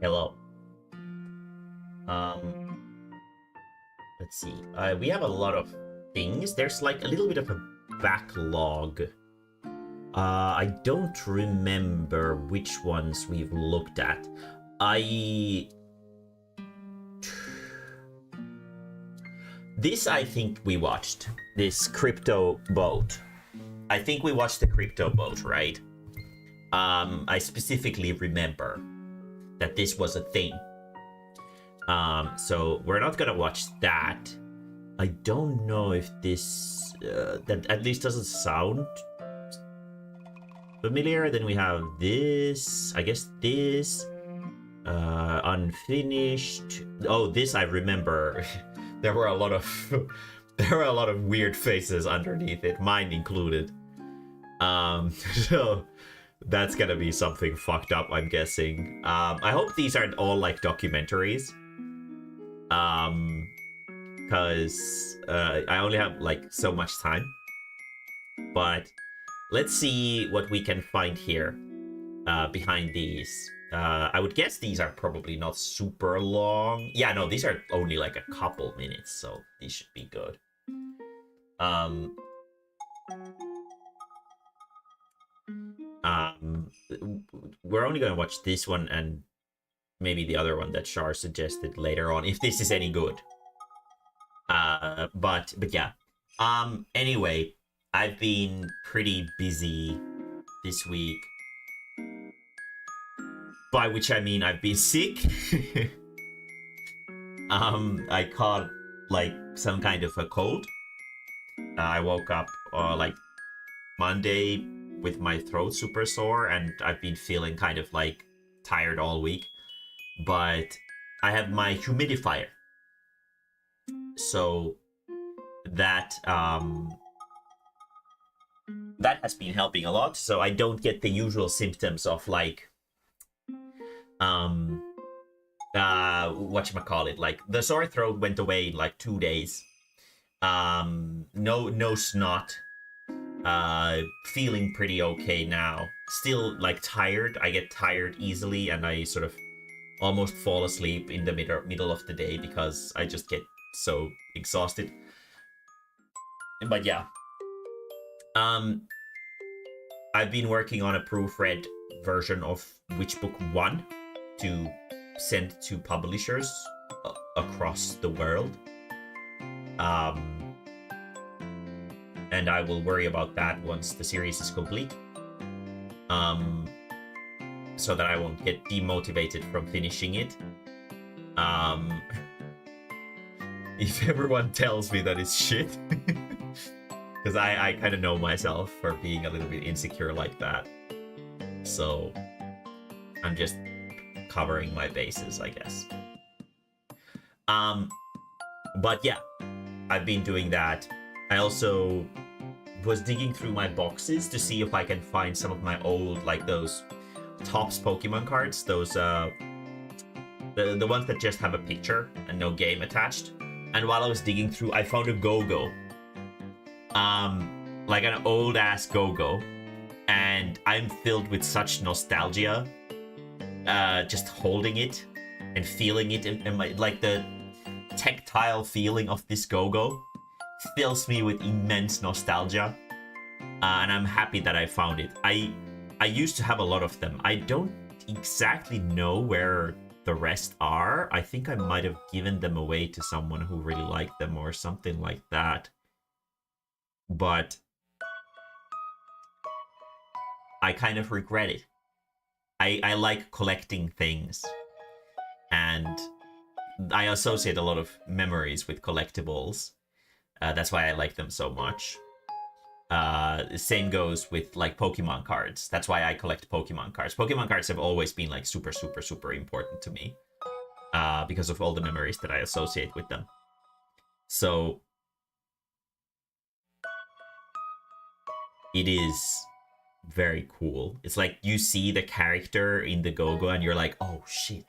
Hello. Let's see. We have a lot of things. There's like a little bit of a backlog. I don't remember which ones we've looked at. This I think we watched. This crypto boat. I think we watched the crypto boat, right? I specifically remember that this was a thing. So we're not gonna watch that. I don't know if this that at least doesn't sound familiar. Then we have this, I guess this unfinished. Oh, this I remember. There were a lot of weird faces underneath it, mine included. So that's gonna be something fucked up, I'm guessing. I hope these aren't all like documentaries. Because I only have like so much time. But let's see what we can find here behind these. I would guess these are probably not super long. Yeah, no, these are only like a couple minutes, so these should be good. We're only gonna watch this one and maybe the other one that Shar suggested later on, if this is any good. But yeah. Anyway, I've been pretty busy this week. By which I mean I've been sick. I caught like some kind of a cold. I woke up like Monday with my throat super sore, and I've been feeling kind of like tired all week. But I have my humidifier, so that that has been helping a lot. So I don't get the usual symptoms of like whatchamacallit, like the sore throat went away in like 2 days. No snot. Feeling pretty okay now. Still like tired. I get tired easily, and I sort of almost fall asleep in the middle of the day because I just get so exhausted. But yeah. I've been working on a proofread version of Witch Book 1 to send to publishers across the world. And I will worry about that once the series is complete. So that I won't get demotivated from finishing it. If everyone tells me that it's shit. Because I kind of know myself for being a little bit insecure like that. So I'm just covering my bases, I guess. But yeah, I've been doing that. I also was digging through my boxes to see if I can find some of my old, like those Topps Pokemon cards, those the ones that just have a picture and no game attached. And while I was digging through, I found a Go-Go. Like an old ass Go-Go, and I'm filled with such nostalgia just holding it and feeling it, and my, like the tactile feeling of this Go-Go fills me with immense nostalgia, and I'm happy that I found it. I used to have a lot of them. I don't exactly know where the rest are. I think I might have given them away to someone who really liked them or something like that. But I kind of regret it. I like collecting things, and I associate a lot of memories with collectibles. That's why I like them so much. Same goes with like Pokemon cards. That's why I collect Pokemon cards. Pokemon cards have always been like super, super, super important to me because of all the memories that I associate with them. So it is very cool. It's like you see the character in the Go-Go and you're like, oh shit,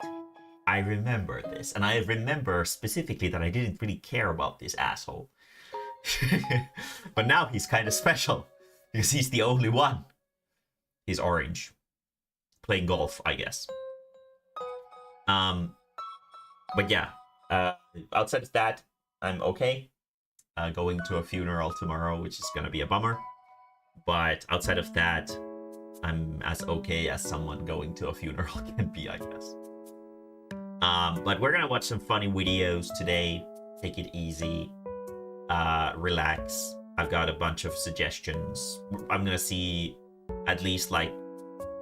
I remember this. And I remember specifically that I didn't really care about this asshole. But now he's kind of special because he's the only one. He's orange. Playing golf, I guess. But yeah, outside of that, I'm okay. Going to a funeral tomorrow, which is gonna be a bummer. But outside of that, I'm as okay as someone going to a funeral can be, I guess. But we're gonna watch some funny videos today. Take it easy. Relax. I've got a bunch of suggestions. I'm gonna see at least like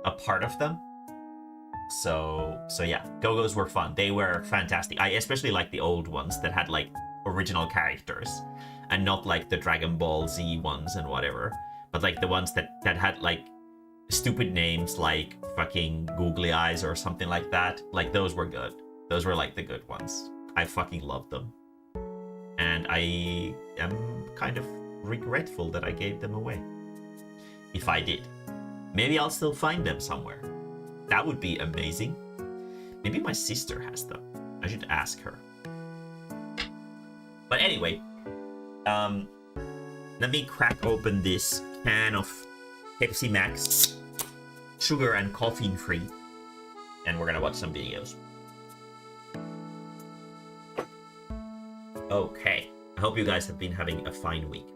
a part of them. So yeah, Go-Go's were fun. They were fantastic. I especially like the old ones that had like original characters and not like the Dragon Ball Z ones and whatever, but like the ones that had like stupid names like fucking Googly Eyes or something like that. Like those were good. Those were like the good ones. I fucking loved them. And I am kind of regretful that I gave them away. If I did. Maybe I'll still find them somewhere. That would be amazing. Maybe my sister has them. I should ask her. But anyway, let me crack open this can of Pepsi Max, sugar and caffeine free, and we're gonna watch some videos. Okay, I hope you guys have been having a fine week.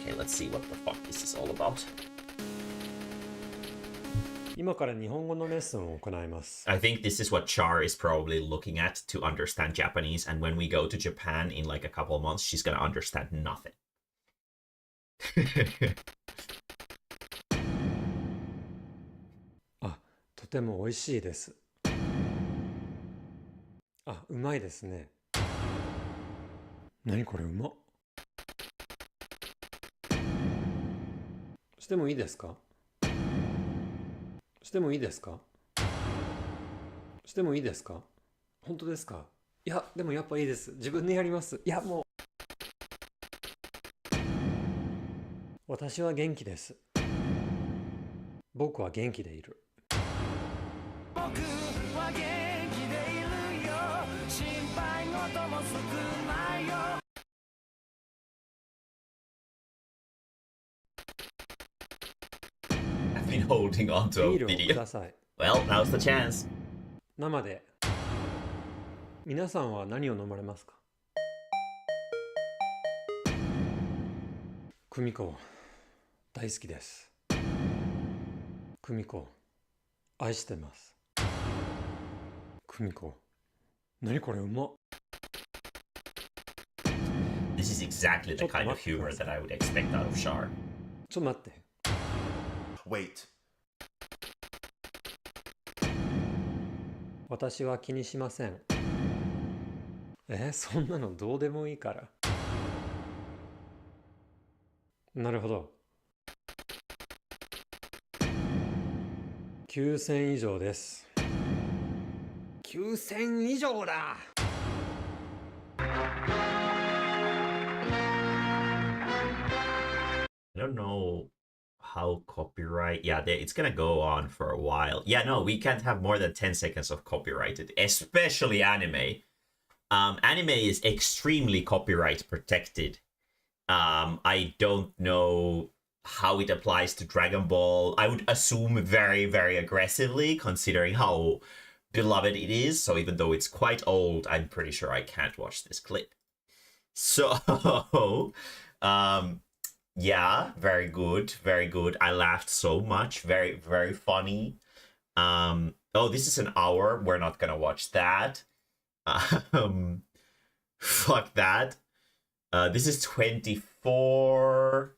Okay, let's see what the fuck this is all about. 今から日本語のレッスンを行います。 I think this is what Char is probably looking at to understand Japanese, and when we go to Japan in like a couple of months, she's gonna understand nothing. あ、とても美味しいです。あ、うまいですね。何これうまっ。してもいいですか？してもいいですか？してもいいですか？本当ですか？いや、でもやっぱいいです。自分でやります。いや、もう。私は元気です。僕は元気でいる。僕は元気でいるよ。心配事も少ないよ。I've been holding on to a ビールをく video. ださい。 Well, now's the chance. 生で。皆さんは何を飲まれますか？久美子、大好きです。久美子、愛してます。久美子、何これうまっ。 This is exactly the kind of humor that I would expect out of Char. ちょっと待って。 Wait. 私は気にしません。そんなのどうでもいいから。なるほど。9000以上です。9000以上だ。 I don't know how copyright. Yeah, it's gonna go on for a while. Yeah, no, we can't have more than 10 seconds of copyrighted, especially anime. Anime is extremely copyright protected. I don't know how it applies to Dragon Ball. I would assume very, very aggressively, considering how beloved it is. So even though it's quite old, I'm pretty sure I can't watch this clip. So, yeah, very good, very good. I laughed so much. Very, very funny. Oh, this is an hour. We're not gonna watch that. Fuck that. This is 24.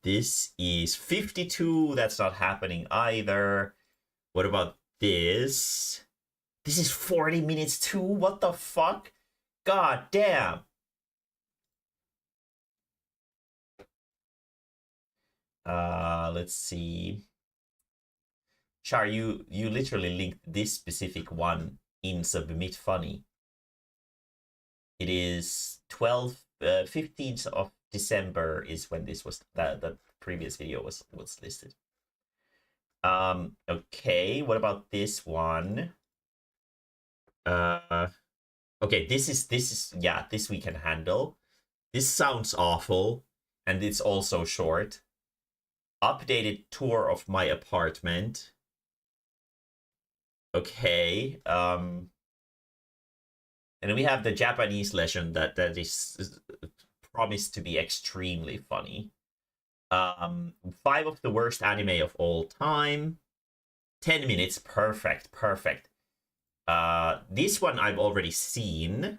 This is 52. That's not happening either. What about this? This is 40 minutes too. What the fuck? God damn. Let's see. Char, you literally linked this specific one in Submit Funny. It is 15th of December is when this was the previous video was listed. Okay, what about this one? Okay, this is yeah, this we can handle. This sounds awful. and it's also short. Updated tour of my apartment. Okay. And then we have the Japanese lesson that is promised to be extremely funny. 5 of the worst anime of all time. 10 minutes. Perfect. This one I've already seen.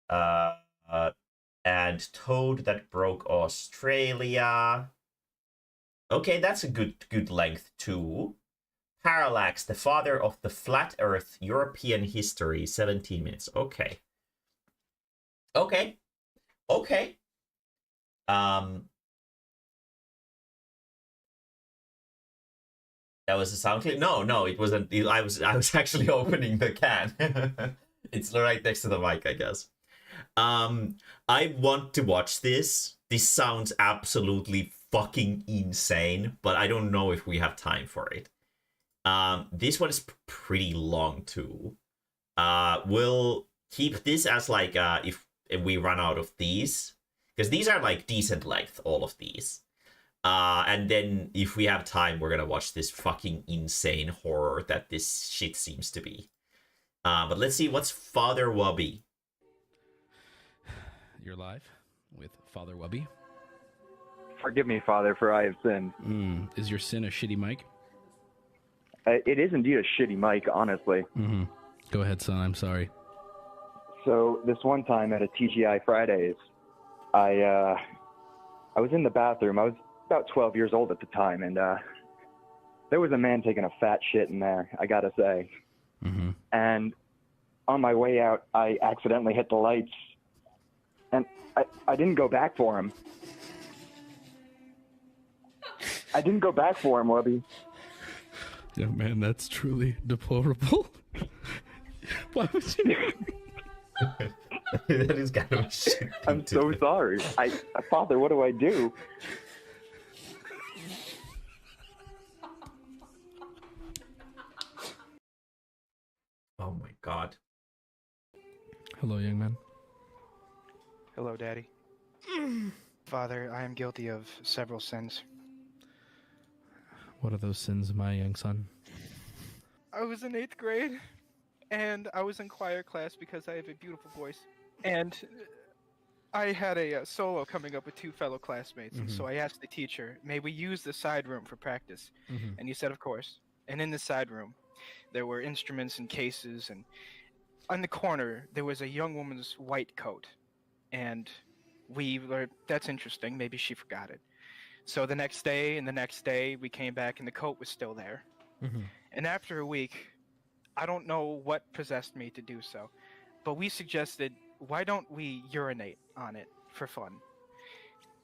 And Toad That Broke Australia. Okay, that's a good length too. Parallax, the father of the flat earth European history, 17 minutes. Okay. That was a sound clip? No, it wasn't. I was actually opening the can. It's right next to the mic, I guess. I want to watch this. This sounds absolutely fucking insane, but I don't know if we have time for it. This one is pretty long too. We'll keep this as like if we run out of these, because these are like decent length, all of these. And then if we have time, we're gonna watch this fucking insane horror that this shit seems to be. But let's see, what's Father Wubby? You're live with Father Wubby. Forgive me, Father, for I have sinned. Is your sin a shitty mic? It is indeed a shitty mic, honestly. Go ahead, son. I'm sorry. So this one time at a TGI Fridays, I was in the bathroom. I was about 12 years old at the time, and there was a man taking a fat shit in there, I gotta say. And on my way out, I accidentally hit the lights, and I didn't go back for him. Wubby. Yeah, man, that's truly deplorable. Why would you? That is kind of a shit. I'm so sorry. Father, what do I do? Oh my god. Hello, young man. Hello, Daddy. Father, I am guilty of several sins. What are those sins, my young son? I was in 8th grade, and I was in choir class because I have a beautiful voice. And I had a solo coming up with 2 fellow classmates, and so I asked the teacher, may we use the side room for practice? And he said, of course. And in the side room, there were instruments and cases, and on the corner, there was a young woman's white coat. And we were, that's interesting, maybe she forgot it. So the next day and the next day, we came back and the coat was still there. And after a week, I don't know what possessed me to do so, but we suggested, why don't we urinate on it for fun?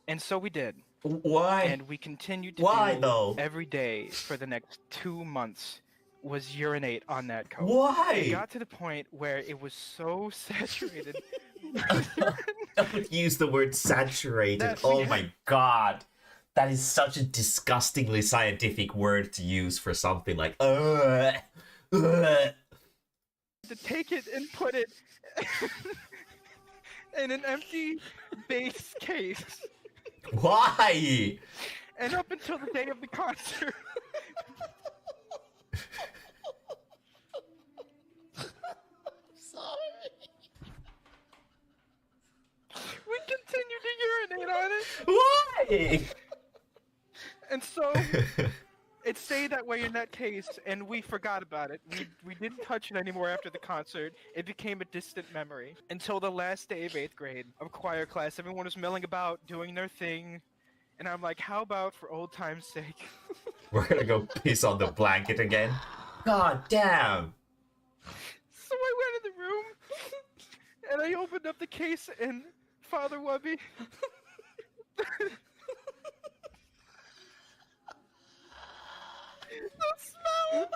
And so we did. Why? And we continued to Why, do though? every day for the next 2 months was urinate on that coat. Why? It got to the point where it was so saturated. Don't use the word saturated. That- Oh my god. That is such a disgustingly scientific word to use for something like to take it and put it in an empty base case. Why? And up until the day of the concert. We continued to urinate on it. Why? And so it stayed that way in that case, and we forgot about it. We didn't touch it anymore after the concert. It became a distant memory. Until the last day of 8th grade of choir class, everyone was milling about, doing their thing. And I'm like, how about for old time's sake? We're gonna go piss on the blanket again. God damn. So I went in the room, and I opened up the case, and Father Wubby... the smell!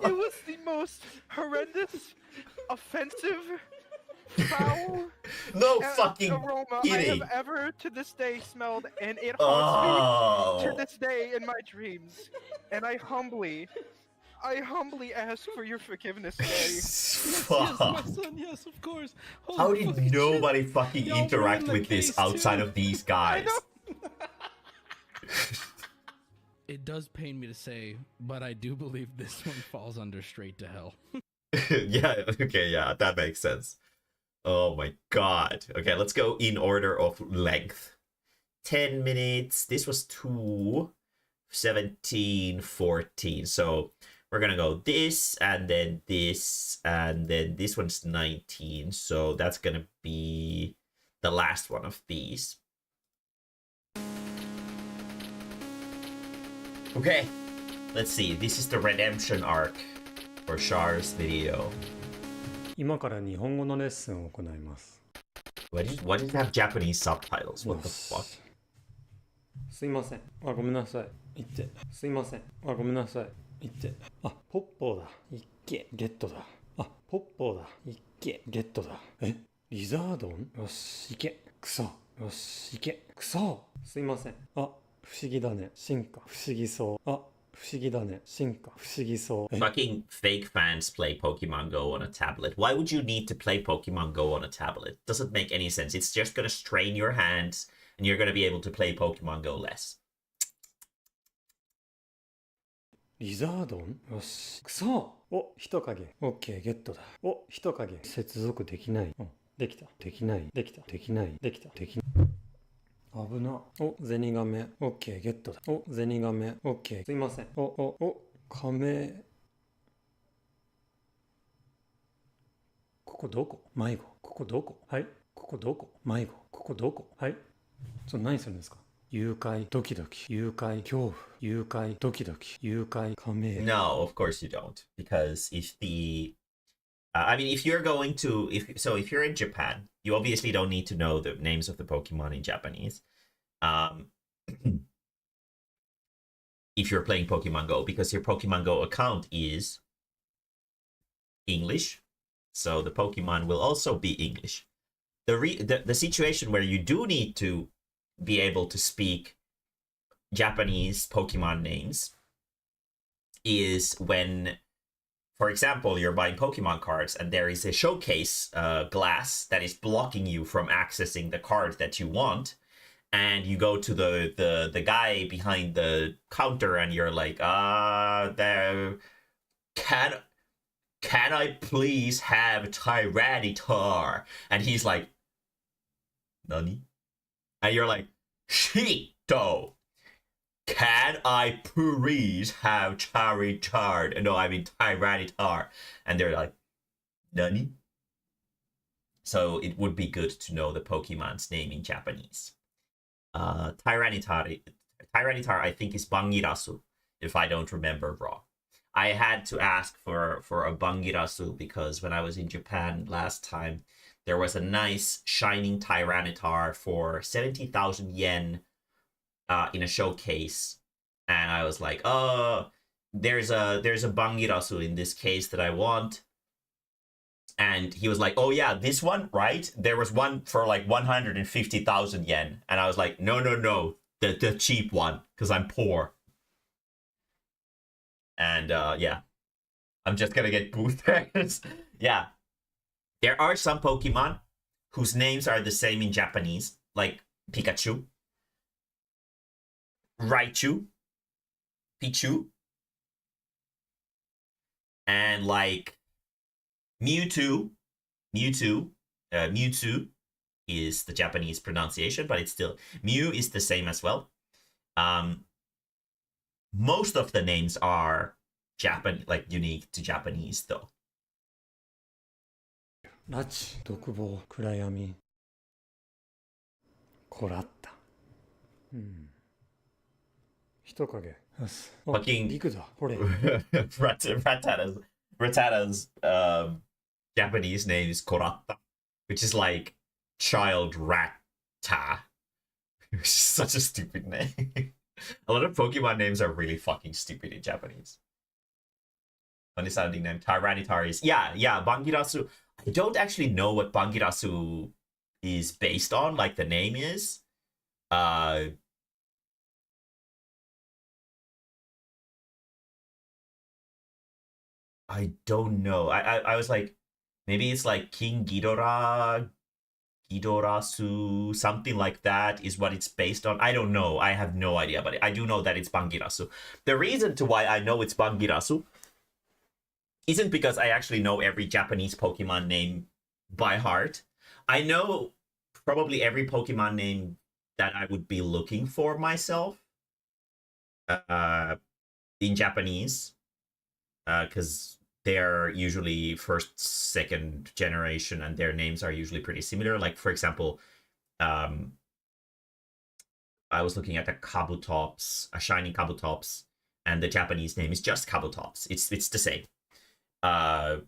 It was the most horrendous, offensive, foul No fucking aroma I kidding. have ever to this day smelled, and it haunts me Oh. to this day in my dreams. And I humbly I humbly ask for your forgiveness, Daddy. Yes, my Fuck. son. Yes, of course. Holy How did fucking nobody shit. fucking Y'all interact ruined the with this case, outside too. of these I guys? know. It does pain me to say, but I do believe this one falls under straight to hell. Yeah, okay, yeah, that makes sense. Oh my god. Okay, let's go in order of length. 10 minutes. This was 2, 17, 14. So we're gonna go this, and then this, and then this one's 19. So that's gonna be the last one of these. Okay, let's see. This is the redemption arc for Char's video. 今から日本語のレッスンを行います。 Why did it have Japanese subtitles? What the よし fuck? すいません。あ、ごめんなさい。行って。すいません。あ、ごめんなさい。行って。あ、ポッポーだ。いっけ。ゲットだ。あ、ポッポーだ。いっけ。ゲットだ。え、リザードン？よし、行け。くそ。よし、行け。くそ。すいません。あ、不思議だね。進化。不思議そう。あ、不思議だね。進化。不思議そう。え、 Fucking fake fans play Pokemon Go on a tablet. Why would you need to play Pokemon Go on a tablet? Doesn't make any sense. It's just gonna strain your hands and you're gonna be able to play Pokemon Go less. リザードン？よし。くそ。お、人影。オッケー、ゲットだ。お、人影。接続できない。うん。できた。できない。できた。できない。できた。できない。危な。お、ゼニガメ。オッケー、ゲットだ。お、ゼニガメ。オッケー。すいません。お、カメ。ここどこ？迷子。ここどこ？はい。ここどこ？迷子。ここどこ？はい。何するんですか？誘拐、ドキドキ、誘拐、恐怖、誘拐、ドキドキ、誘拐、カメ。 No, of course you don't. Because if the I mean, if you're going to, if you're in Japan, you obviously don't need to know the names of the Pokemon in Japanese. If you're playing Pokemon Go, because your Pokemon Go account is English, so the Pokemon will also be English. The situation where you do need to be able to speak Japanese Pokemon names is when, for example, you're buying Pokemon cards and there is a showcase glass that is blocking you from accessing the card that you want, and you go to the guy behind the counter and you're like, there, can I please have Tyranitar? And he's like, Nani? And you're like, Shito, can I please have Charizard? No, I mean Tyranitar. And they're like, Nani? So it would be good to know the Pokemon's name in Japanese. Tyranitar, I think, is Bangirasu, if I don't remember wrong. I had to ask for a Bangirasu because when I was in Japan last time, there was a nice shining Tyranitar for 70,000 yen in a showcase, and I was like, "Oh, there's a Bangirasu in this case that I want." And he was like, "Oh yeah, this one, right? There was one for like 150,000 yen," and I was like, "No, the cheap one, because I'm poor." And yeah, I'm just gonna get boosters. Yeah. There are some Pokemon whose names are the same in Japanese, like Pikachu, Raichu, Pichu, and like Mewtwo. Mewtwo is the Japanese pronunciation, but it's still, Mew is the same as well. Most of the names are like unique to Japanese though. 拉致、独房、暗闇、こらった。うん。人影。よし。あ、 Fucking リクだ。ほれ。 Rattata's Japanese name is Koratta, which is like child ratta. Which is such a stupid name. A lot of Pokemon names are really fucking stupid in Japanese. Funny sounding name. Tyranitar is, yeah, Bangirasu. I don't actually know what Bangirasu is based on, like the name is. I don't know. I was like, maybe it's like King Ghidorah, Ghidorah-su, something like that is what it's based on. I don't know. I have no idea, but I do know that it's Bangirasu. The reason to why I know it's Bangirasu isn't because I actually know every Japanese Pokemon name by heart. I know probably every Pokemon name that I would be looking for myself in Japanese, because they're usually first, second generation, and their names are usually pretty similar. Like, for example, I was looking at a Kabutops, a shiny Kabutops, and the Japanese name is just Kabutops. It's the same. Golem,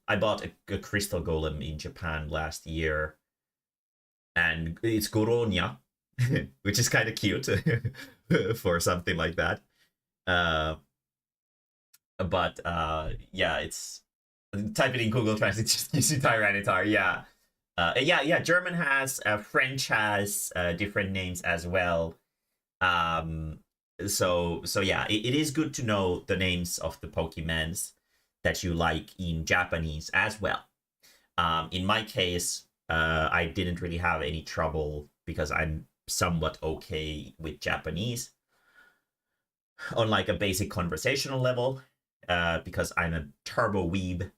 I bought a crystal golem in Japan last year, and it's Goronya, which is kind of cute for something like that. But yeah, it's type it in Google Translate, just you see Tyranitar. Yeah, German has, French has different names as well. So yeah, it is good to know the names of the Pokemons that you like in Japanese as well. In my case, I didn't really have any trouble because I'm somewhat okay with Japanese on like a basic conversational level, because I'm a turbo weeb,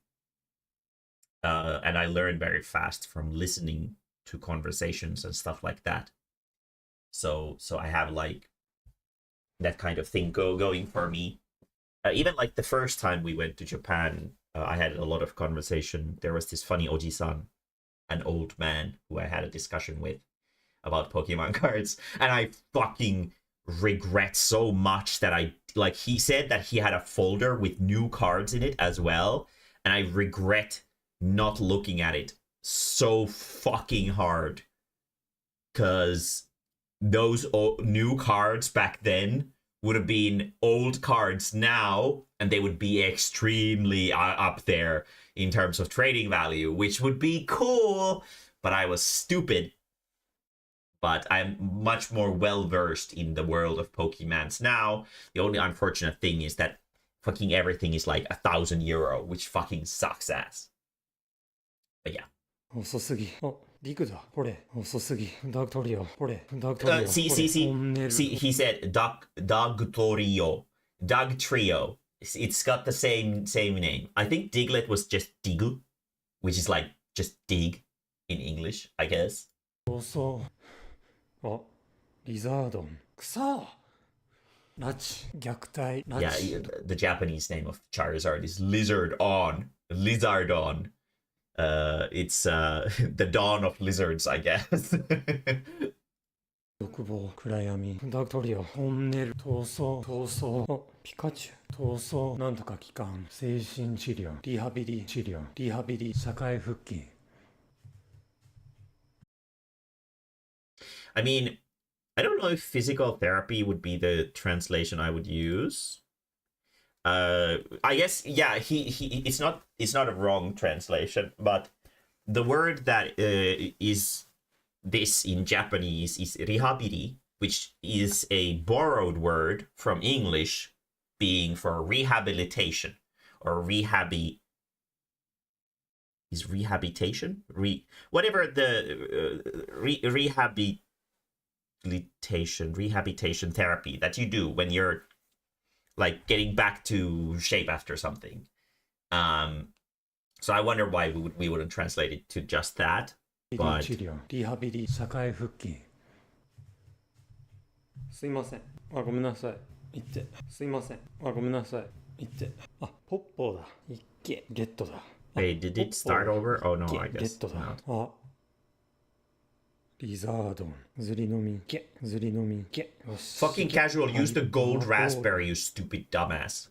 and I learn very fast from listening to conversations and stuff like that. So I have like that kind of thing going for me. Even like the first time we went to Japan, I had a lot of conversation. There was this funny oji-san, an old man who I had a discussion with about Pokemon cards, and I fucking regret so much that he said that he had a folder with new cards in it as well, and I regret not looking at it so fucking hard, because those new cards back then would have been old cards now, and they would be extremely up there in terms of trading value, which would be cool, but I was stupid. But I'm much more well-versed in the world of Pokemons now. The only unfortunate thing is that fucking everything is like €1,000, which fucking sucks ass. But yeah. 遅すぎ。あ、リクだ。ほれ、遅すぎ。ダグトリオ。ほれ、ダグトリオ。See, he said Dog Trio. Dog Trio. It's got the same name. I think Diglett was just Diggle, which is like just dig in English, I guess. 遅。あ、リザードン。くそ拉致、虐待、拉 Yeah, 致。 the Japanese name of Charizard is Lizardon. Lizardon. It's the dawn of lizards, I guess. 欲望、暗闇、ダグトリオ、トンネル、逃走、あ、ピカチュウ、逃走、なんとか機関、精神治療、リハビリ治療、リハビリ、社会復帰。I mean, I don't know if physical therapy would be the translation I would use. I guess, yeah, he it's not a wrong translation, but the word that is this in Japanese is rihabiri, which is a borrowed word from English, being for rehabilitation or is rehabilitation? Whatever the rehabilitation therapy that you do when you're like getting back to shape after something. So I wonder why we wouldn't translate it to just that. But 治療、リハビリ、社会復帰。すいません。あ、ごめんなさい。行って。すいません。あ、ごめんなさい。行って。あ、ポッポーだ。いっけ。ゲットだ。 wait, did it start over? Oh no, I ゲ guess ットだ。 not. あ、リザードン。ずり飲み。け。ずり飲み。け。よし。 Fucking casual, use the gold raspberry, you stupid dumbass.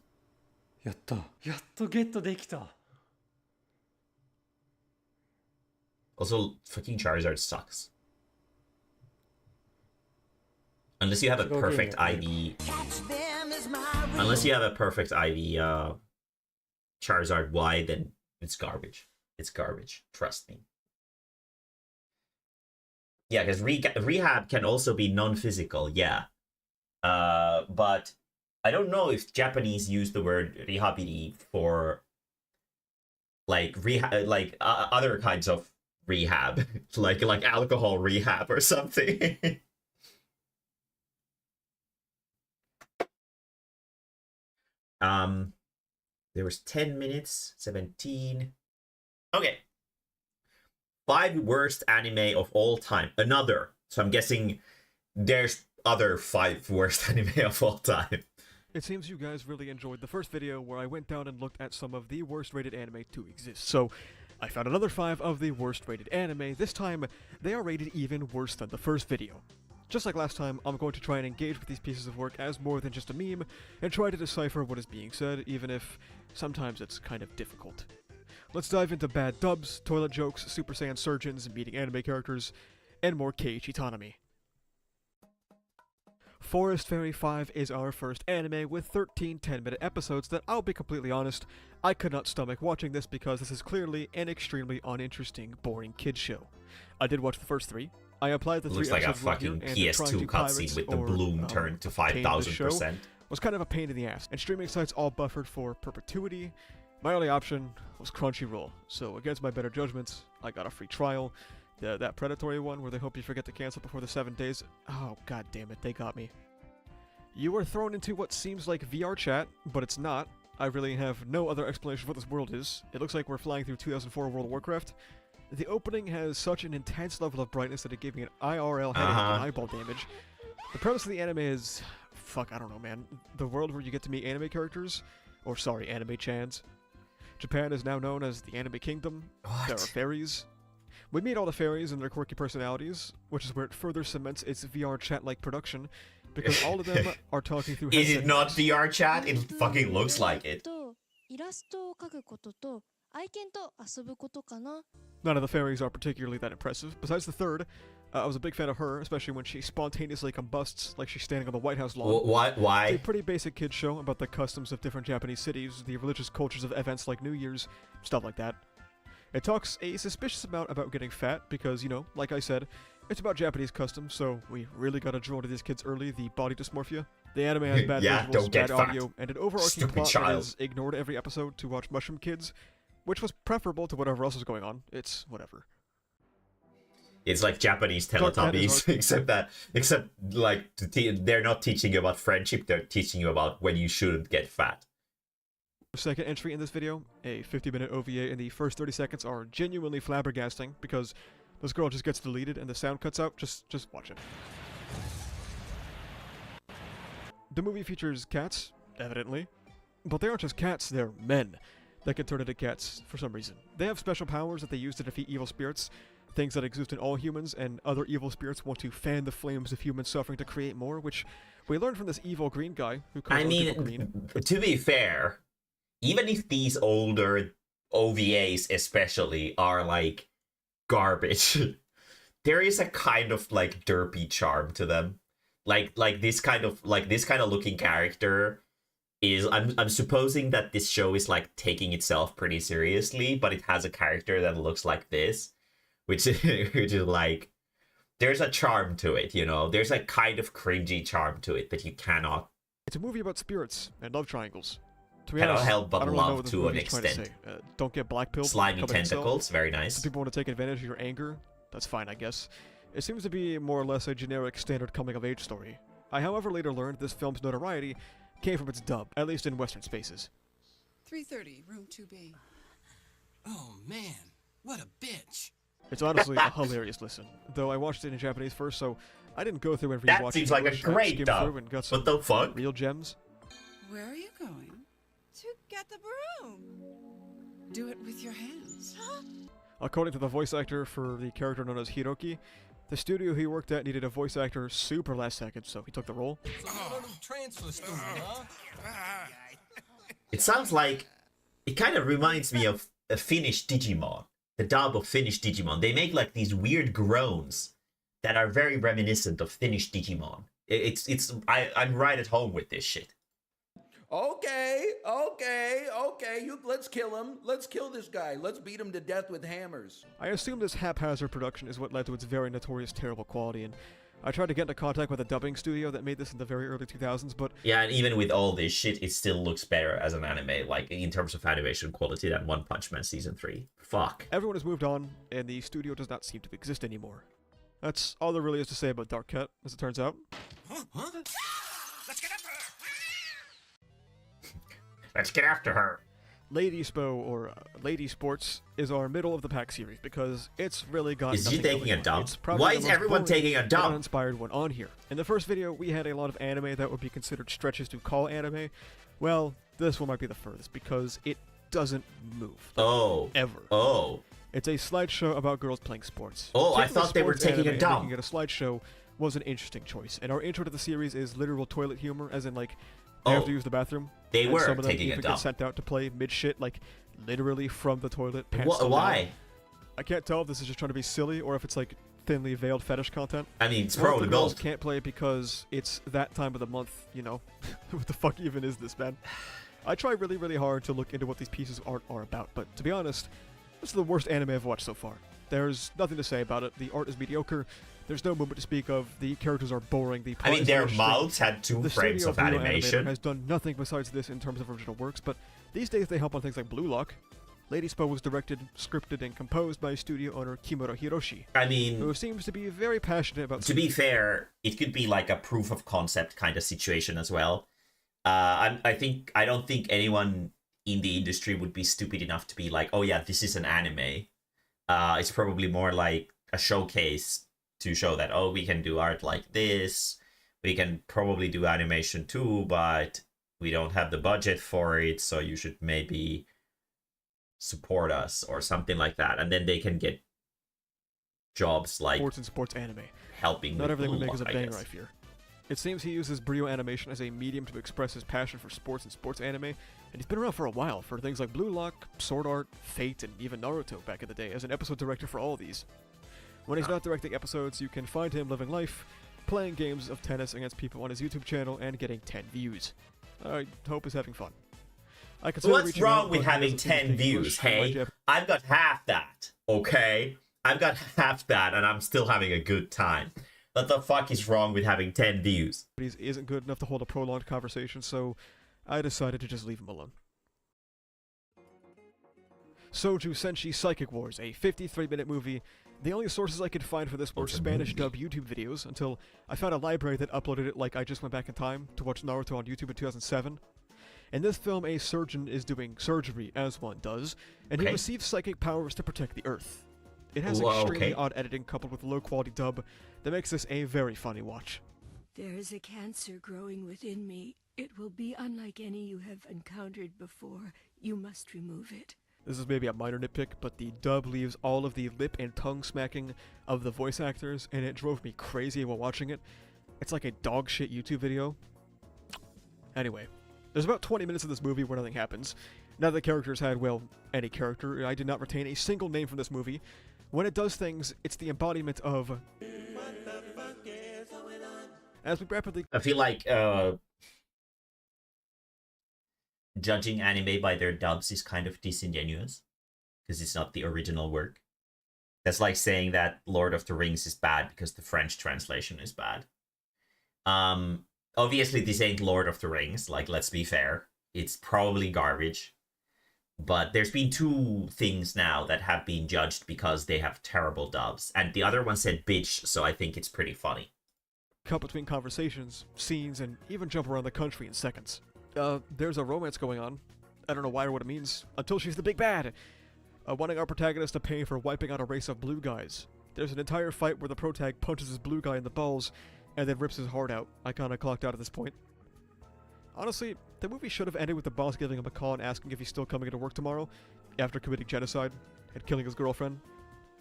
やった。やっとゲットできた。 Also, fucking Charizard sucks. Unless you have a perfect IV. Unless you have a perfect IV Charizard Y, then it's garbage. It's garbage. Trust me. Yeah, because rehab can also be non-physical, yeah. But I don't know if Japanese use the word rehabili for like other kinds of rehab, like alcohol rehab or something. There was 10 minutes, 17. Okay. 5 worst anime of all time. Another. So I'm guessing there's other 5 worst anime of all time. It seems you guys really enjoyed the first video where I went down and looked at some of the worst rated anime to exist. So I found another 5 of the worst rated anime. This time, they are rated even worse than the first video. Just like last time, I'm going to try and engage with these pieces of work as more than just a meme, and try to decipher what is being said, even if sometimes it's kind of difficult. Let's dive into bad dubs, toilet jokes, Super Saiyan surgeons, meeting anime characters, and more Keiichi Tanami. Forest Fairy 5 is our first anime with 13 10-minute episodes that, I'll be completely honest, I could not stomach watching this because this is clearly an extremely uninteresting, boring kids show. I did watch the first 3. I applied the 3 Looks like a episodes right fucking here, and trying PS2 to cutscene with the bloom turned to obtain the show 5,000%. was kind of a pain in the ass, and streaming sites all buffered for perpetuity. My only option was Crunchyroll, so against my better judgments, I got a free trial. That predatory one where they hope you forget to cancel before the 7 days. Oh, god damn it, they got me. You were thrown into what seems like VR chat, but it's not. I really have no other explanation for what this world is. It looks like we're flying through 2004 World of Warcraft. The opening has such an intense level of brightness that it gave me an IRL headache and eyeball damage. The premise of the anime is... fuck, I don't know, man. The world where you get to meet anime characters. Or, sorry, anime-chans. Japan is now known as the Anime Kingdom. What? There are fairies. We meet all the fairies and their quirky personalities, which is where it further cements its VR chat-like production, because all of them are talking through Is headset it not mics. VR chat? It fucking looks like it. イラストを描くことと愛犬と遊ぶことかな。 None of the fairies are particularly that impressive. Besides the third, I was a big fan of her, especially when she spontaneously combusts like she's standing on the White House lawn. What? It's a Why? pretty basic kid show about the customs of different Japanese cities, the religious cultures of events like New Year's, stuff like that. It talks a suspicious amount about getting fat because, you know, like I said, it's about Japanese customs, so we really gotta drill into these kids early, the body dysmorphia. The anime has bad Yeah, visuals, don't get bad fat. audio, and an overarching Stupid plot that child. is ignored every episode to watch Mushroom Kids, which was preferable to whatever else is going on. It's whatever. It's like Japanese Dark Cat is Teletubbies, hard. except like they're not teaching you about friendship. They're teaching you about when you shouldn't get fat. Second entry in this video, a 50-minute OVA in the first 30 seconds are genuinely flabbergasting because this girl just gets deleted and the sound cuts out. Just watch it. The movie features cats, evidently, but they aren't just cats, they're men that can turn into cats for some reason. They have special powers that they use to defeat evil spirits, things that exist in all humans, and other evil spirits want to fan the flames of human suffering to create more, which we learned from this evil green guy who calls I other people mean, green. to be fair, even if these older OVAs especially are like garbage, there is a kind of like derpy charm to them. Like this kind of looking character is I'm supposing that this show is like taking itself pretty seriously, but it has a character that looks like this, which is like there's a charm to it, you know. There's a kind of cringy charm to it that you cannot It's a movie about spirits and love triangles. To be cannot honest, help but I don't really know love what this to an movie is trying to extent. say. Don't get black-pilled. Slimy become an incel. tentacles, very Some nice. people want to take advantage of your anger. That's fine, I guess. It seems to be more or less a generic standard coming-of-age story. I, however, later learned this film's notoriety came from its dub, at least in Western spaces. 330, room 2B. Oh man, what a bitch. It's honestly a hilarious listen, though I watched it in Japanese first, so I didn't go through and rewatch That it seems in like a English. I great skimmed dub. through and got some What the fuck? real gems. Where are you going? To get the broom. Do it with your hands. According to the voice actor for the character known as Hiroki, the studio he worked at needed a voice actor super last second, so he took the role. So you're a little transfer student, huh? It sounds like it kind of reminds me of a Finnish Digimon. The dub of Finnish Digimon. They make like these weird groans that are very reminiscent of Finnish Digimon. I'm right at home with this shit. Okay. Let's kill him. Let's kill this guy. Let's beat him to death with hammers. I assume this haphazard production is what led to its very notorious terrible quality, and I tried to get into contact with a dubbing studio that made this in the very early 2000s, but yeah, and even with all this shit, it still looks better as an anime, like in terms of animation quality, than One Punch Man Season 3. Fuck. everyone has moved on, and the studio does not seem to exist anymore. That's all there really is to say about Dark Cat, as it turns out. Let's get after her! Let's get after her. Lady Spo, or Lady Sports, is our middle-of-the-pack series, because it's really got Is she nothing taking going a dump? on. It's probably Why the is most everyone boring taking a and dump? uninspired one on here. In the first video, we had a lot of anime that would be considered stretches to call anime. Well, this one might be the furthest, because it doesn't move. Oh. Ever. Oh. It's a slideshow about girls playing sports. Oh, I Taking a thought they were sports taking a anime and dump. Making it a slideshow was an interesting choice, and our intro to the series is literal toilet humor, as in, like, they have to use the bathroom. They and were some of them taking a even dump. get sent out to play mid-shit, like, literally from the toilet. Pants still Why? down. I can't tell if this is just trying to be silly, or if it's, like, thinly veiled fetish content. I mean, it's One of probably the girls both. can't play because it's that time of the month, you know. What the fuck even is this, man? I try really, really hard to look into what these pieces of art are about, but to be honest, this is the worst anime I've watched so far. There's nothing to say about it. The art is mediocre. There's no movement to speak of. The characters are boring. The plot I mean, is their very mouths strange. had 2 The frames studio of Video animation. Animator has done nothing besides this in terms of original works, but these days they help on things like Blue Lock. Lady Spo was directed, scripted, and composed by studio owner Kimura Hiroshi, I mean, who seems to be very passionate about. to be fair, it could be like a proof of concept kind of situation as well. I don't think anyone in the industry would be stupid enough to be like, oh yeah, this is an anime. It's probably more like a showcase to show that, oh, we can do art like this. We can probably do animation too, but we don't have the budget for it, so you should maybe support us or something like that. And then they can get jobs like sports and sports anime. helping Not with everything we Blue make is a Lock, I banger, guess. I fear. It seems he uses Brio animation as a medium to express his passion for sports and sports anime, and he's been around for a while for things like Blue Lock, Sword Art, Fate, and even Naruto back in the day as an episode director for all of these. When he's not directing episodes, you can find him living life, playing games of tennis against people on his YouTube channel, and getting 10 views. I hope he's having fun. I consider What's reaching wrong out, with but he having doesn't seem to 10 speak views, English, and my hey? Jap- I've got half that, okay? I've got half that, and I'm still having a good time. What the fuck is wrong with having 10 views? Japanese isn't good enough to hold a prolonged conversation, so I decided to just leave him alone. Soju Senshi Psychic Wars, a 53-minute movie. The only sources I could find for this were What's a Spanish movie? dub YouTube videos, until I found a library that uploaded it like I just went back in time to watch Naruto on YouTube in 2007. In this film, a surgeon is doing surgery, as one does, and he Okay. receives psychic powers to protect the Earth. It has Whoa, extremely okay. odd editing coupled with low-quality dub that makes this a very funny watch. There is a cancer growing within me. It will be unlike any you have encountered before. You must remove it. This is maybe a minor nitpick, but the dub leaves all of the lip and tongue smacking of the voice actors, and it drove me crazy while watching it. It's like a dog shit YouTube video. Anyway, there's about 20 minutes of this movie where nothing happens. Now the characters had, well, any character. I did not retain a single name from this movie. When it does things, it's the embodiment of... As we rapidly... I feel like judging anime by their dubs is kind of disingenuous because it's not the original work. That's like saying that Lord of the Rings is bad because the French translation is bad. Obviously this ain't Lord of the Rings, like, let's be fair. It's probably garbage. But there's been 2 things now that have been judged because they have terrible dubs. And the other one said bitch, so I think it's pretty funny. Cut between conversations, scenes, and even jump around the country in seconds. There's a romance going on. I don't know why or what it means, until she's the big bad, wanting our protagonist to pay for wiping out a race of blue guys. There's an entire fight where the protag punches his blue guy in the balls, and then rips his heart out. I kinda clocked out at this point. Honestly, the movie should have ended with the boss giving him a call and asking if he's still coming into work tomorrow, after committing genocide and killing his girlfriend.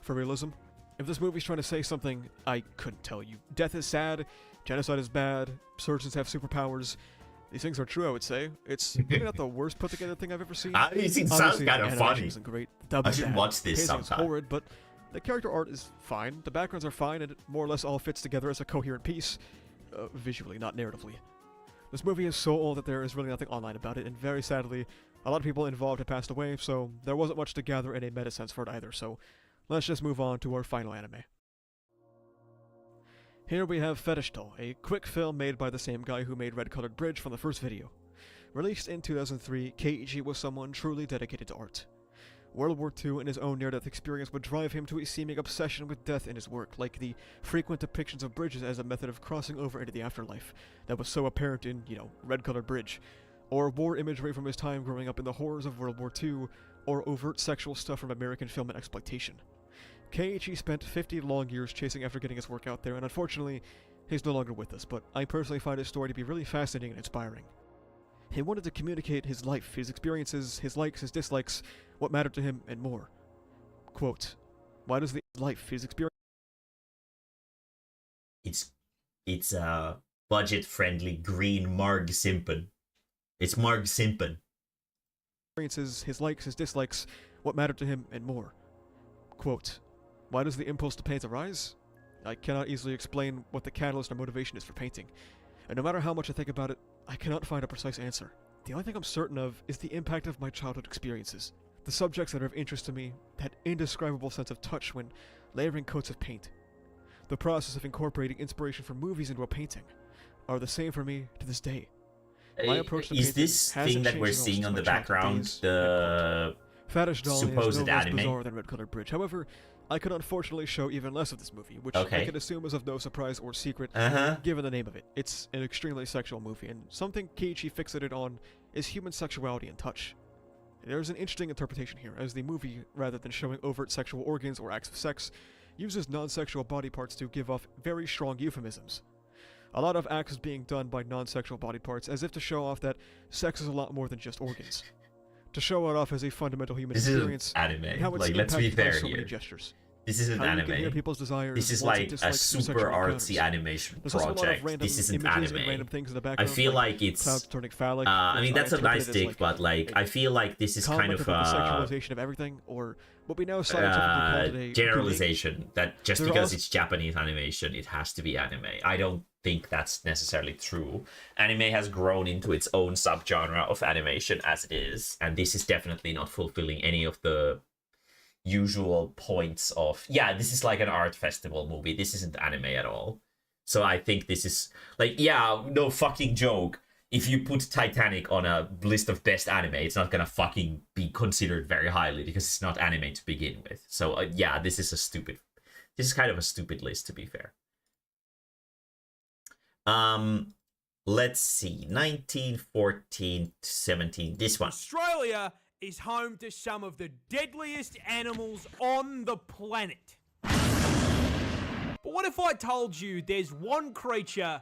For realism. If this movie's trying to say something, I couldn't tell you. Death is sad, genocide is bad, surgeons have superpowers. These things are true, I would say. It's really not the worst put together thing I've ever seen. It sounds Obviously, kind the of animation funny. isn't great. The dub I is should bad. watch this Pacing is sometime. horrid, but the character art is fine, the backgrounds are fine, and it more or less all fits together as a coherent piece. Visually, not narratively. This movie is so old that there is really nothing online about it, and very sadly, a lot of people involved have passed away, so there wasn't much to gather in a meta sense for it either, so let's just move on to our final anime. Here we have Fetish Doll, a quick film made by the same guy who made Red Colored Bridge from the first video. Released in 2003, Keiichi was someone truly dedicated to art. World War II and his own near-death experience would drive him to a seeming obsession with death in his work, like the frequent depictions of bridges as a method of crossing over into the afterlife that was so apparent in, Red Colored Bridge, or war imagery from his time growing up in the horrors of World War II, or overt sexual stuff from American film and exploitation. Keiichi spent 50 long years chasing after getting his work out there, and unfortunately, he's no longer with us, but I personally find his story to be really fascinating and inspiring. He wanted to communicate his life, his experiences, his likes, his dislikes, what mattered to him, and more. Quote, why does the life, his experience... It's budget-friendly green Marg Simpin. It's Marg Simpin. Experiences, his likes, his dislikes, what mattered to him, and more. Quote, why does the impulse to paint arise? I cannot easily explain what the catalyst or motivation is for painting, and no matter how much I think about it, I cannot find a precise answer. The only thing I'm certain of is the impact of my childhood experiences. The subjects that are of interest to me, that indescribable sense of touch when layering coats of paint. The process of incorporating inspiration from movies into a painting are the same for me to this day. My approach to is painting this hasn't thing that changed we're at all seeing since on my the childhood background days. the Fetish Doll supposed is no less anime? bizarre than Red Colored Bridge. However, I could unfortunately show even less of this movie, which Okay. I can assume is of no surprise or secret, given the name of it. It's an extremely sexual movie, and something Keiichi fixated on is human sexuality and touch. There's an interesting interpretation here, as the movie, rather than showing overt sexual organs or acts of sex, uses non-sexual body parts to give off very strong euphemisms. A lot of acts is being done by non-sexual body parts as if to show off that sex is a lot more than just organs. To show it off as a fundamental human This experience, isn't anime. and how it's Like, let's be impacted by fair so many here. gestures. This isn't How you can hear anime. people's desires, This is wants and like a dislikes through super sexual artsy encounters. animation There's also a lot of project. random This isn't images and anime. random things in the I background, feel like it's. clouds turning phallic. I mean, which that's a nice interpreted as, take, but like, I feel like this is kind comment of about the sexualization of everything, or what we now scientifically call today generalization that just There are because also- it's Japanese animation, it has to be anime. I don't think that's necessarily true. Anime has grown into its own subgenre of animation as it is, and this is definitely not fulfilling any of the usual points of, yeah, this is like an art festival movie. This isn't anime at all. So I think this is like, yeah, no fucking joke. If you put Titanic on a list of best anime, it's not gonna fucking be considered very highly because it's not anime to begin with. So yeah, this is kind of a stupid list, to be fair. Let's see, 1914 to 17. This one. Australia is home to some of the deadliest animals on the planet. But what if I told you there's one creature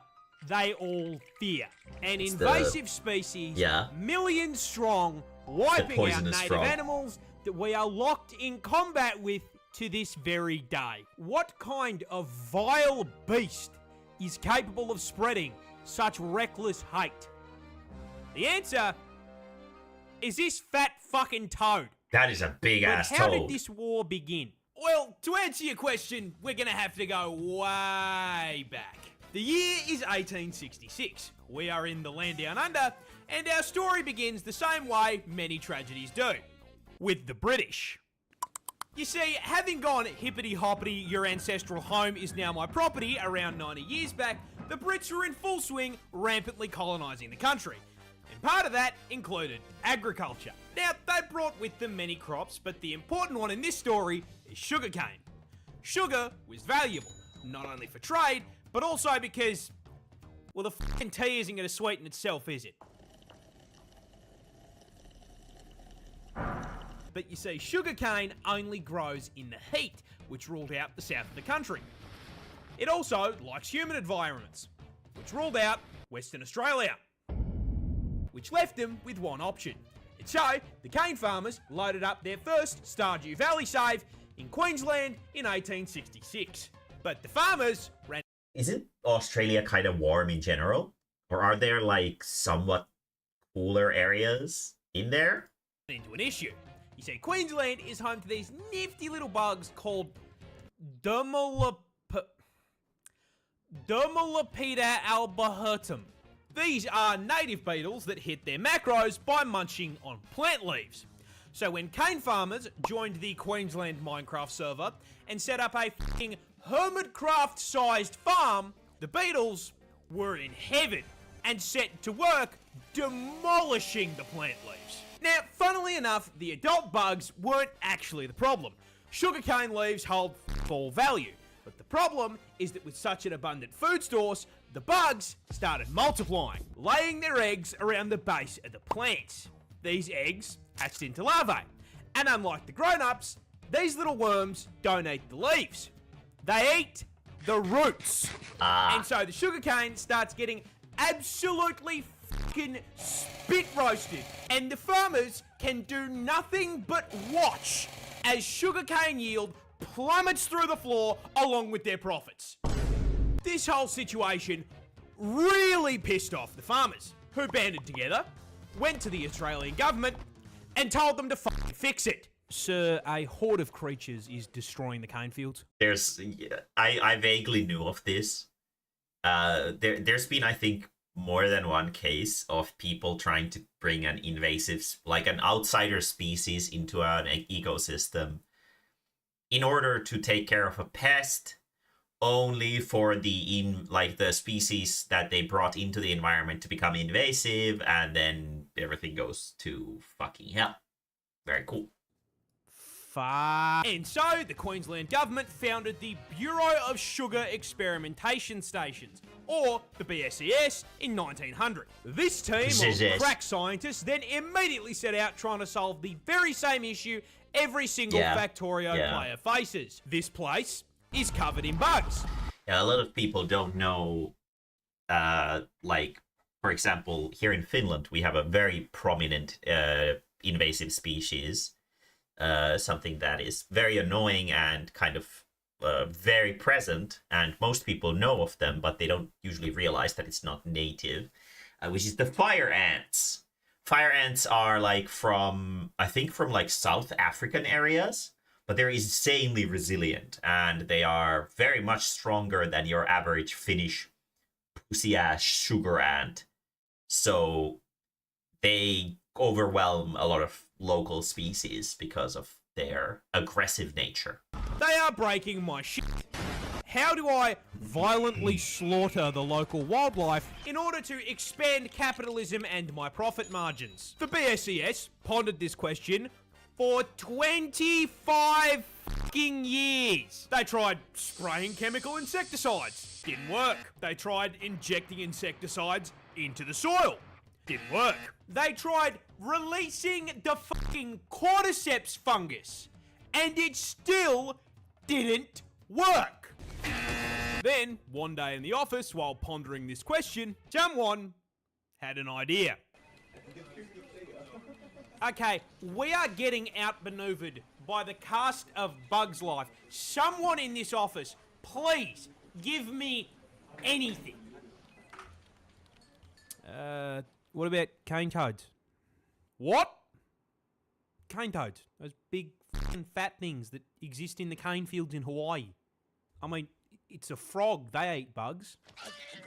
they all fear? An invasive species, millions strong, wiping out native animals that we are locked in combat with to this very day. What kind of vile beast is capable of spreading such reckless hate? The answer is this fat fucking toad. That is a big ass But how toad. did this war begin? Well, to answer your question, we're gonna have to go way back. The year is 1866. We are in the land down under, and our story begins the same way many tragedies do, with the British. You see, having gone hippity-hoppity, your ancestral home is now my property around 90 years back, the Brits were in full swing, rampantly colonising the country. And part of that included agriculture. Now, they brought with them many crops, but the important one in this story is sugarcane. Sugar was valuable, not only for trade, but also because, well, the fucking tea isn't going to sweeten itself, is it? But you see, sugarcane only grows in the heat, which ruled out the south of the country. It also likes humid environments, which ruled out Western Australia, which left them with one option. And so, the cane farmers loaded up their first Stardew Valley save in Queensland in 1866. But the farmers ran... Isn't Australia kind of warm in general? Or are there like somewhat cooler areas in there? ...into an issue. You see, Queensland is home to these nifty little bugs called Dermalopida albahertum. These are native beetles that hit their macros by munching on plant leaves. So when cane farmers joined the Queensland Minecraft server and set up a fucking Hermitcraft-sized farm, the beetles were in heaven and set to work demolishing the plant leaves. Now, funnily enough, the adult bugs weren't actually the problem. Sugarcane leaves hold full value, but the problem is that with such an abundant food source, the bugs started multiplying, laying their eggs around the base of the plants. These eggs hatched into larvae, and unlike the grown-ups, these little worms don't eat the leaves. They eat the roots. And so the sugarcane starts getting absolutely fucking spit roasted, and the farmers can do nothing but watch as sugarcane yield plummets through the floor along with their profits. This whole situation really pissed off the farmers, who banded together, went to the Australian government, and told them to fucking fix it. Sir, a horde of creatures is destroying the cane fields. I vaguely knew of this. There's been, I think, more than one case of people trying to bring an invasive, like an outsider species into an ecosystem in order to take care of a pest, only for the species that they brought into the environment to become invasive, and then everything goes to fucking hell. Very cool. And so, the Queensland government founded the Bureau of Sugar Experimentation Stations, or the BSES, in 1900. This team of crack scientists then immediately set out trying to solve the very same issue every single Factorio player faces. This place is covered in bugs. Yeah, a lot of people don't know, for example, here in Finland, we have a very prominent invasive species. Something that is very annoying and kind of very present, and most people know of them, but they don't usually realize that it's not native, which is the fire ants. Fire ants are from South African areas, but they're insanely resilient, and they are very much stronger than your average Finnish pussy-ass sugar ant. So they overwhelm a lot of local species because of their aggressive nature. They are breaking my shit. How do I violently slaughter the local wildlife in order to expand capitalism and my profit margins? The BSES pondered this question for 25 fucking years. They tried spraying chemical insecticides. Didn't work. They tried injecting insecticides into the soil. Didn't work. They tried releasing the fucking cordyceps fungus, and it still didn't work. Then, one day in the office, while pondering this question, someone had an idea. Okay, we are getting outmaneuvered by the cast of Bugs Life. Someone in this office, please give me anything. What about cane toads? What? Cane toads. Those big fucking fat things that exist in the cane fields in Hawaii. I mean, it's a frog. They eat bugs.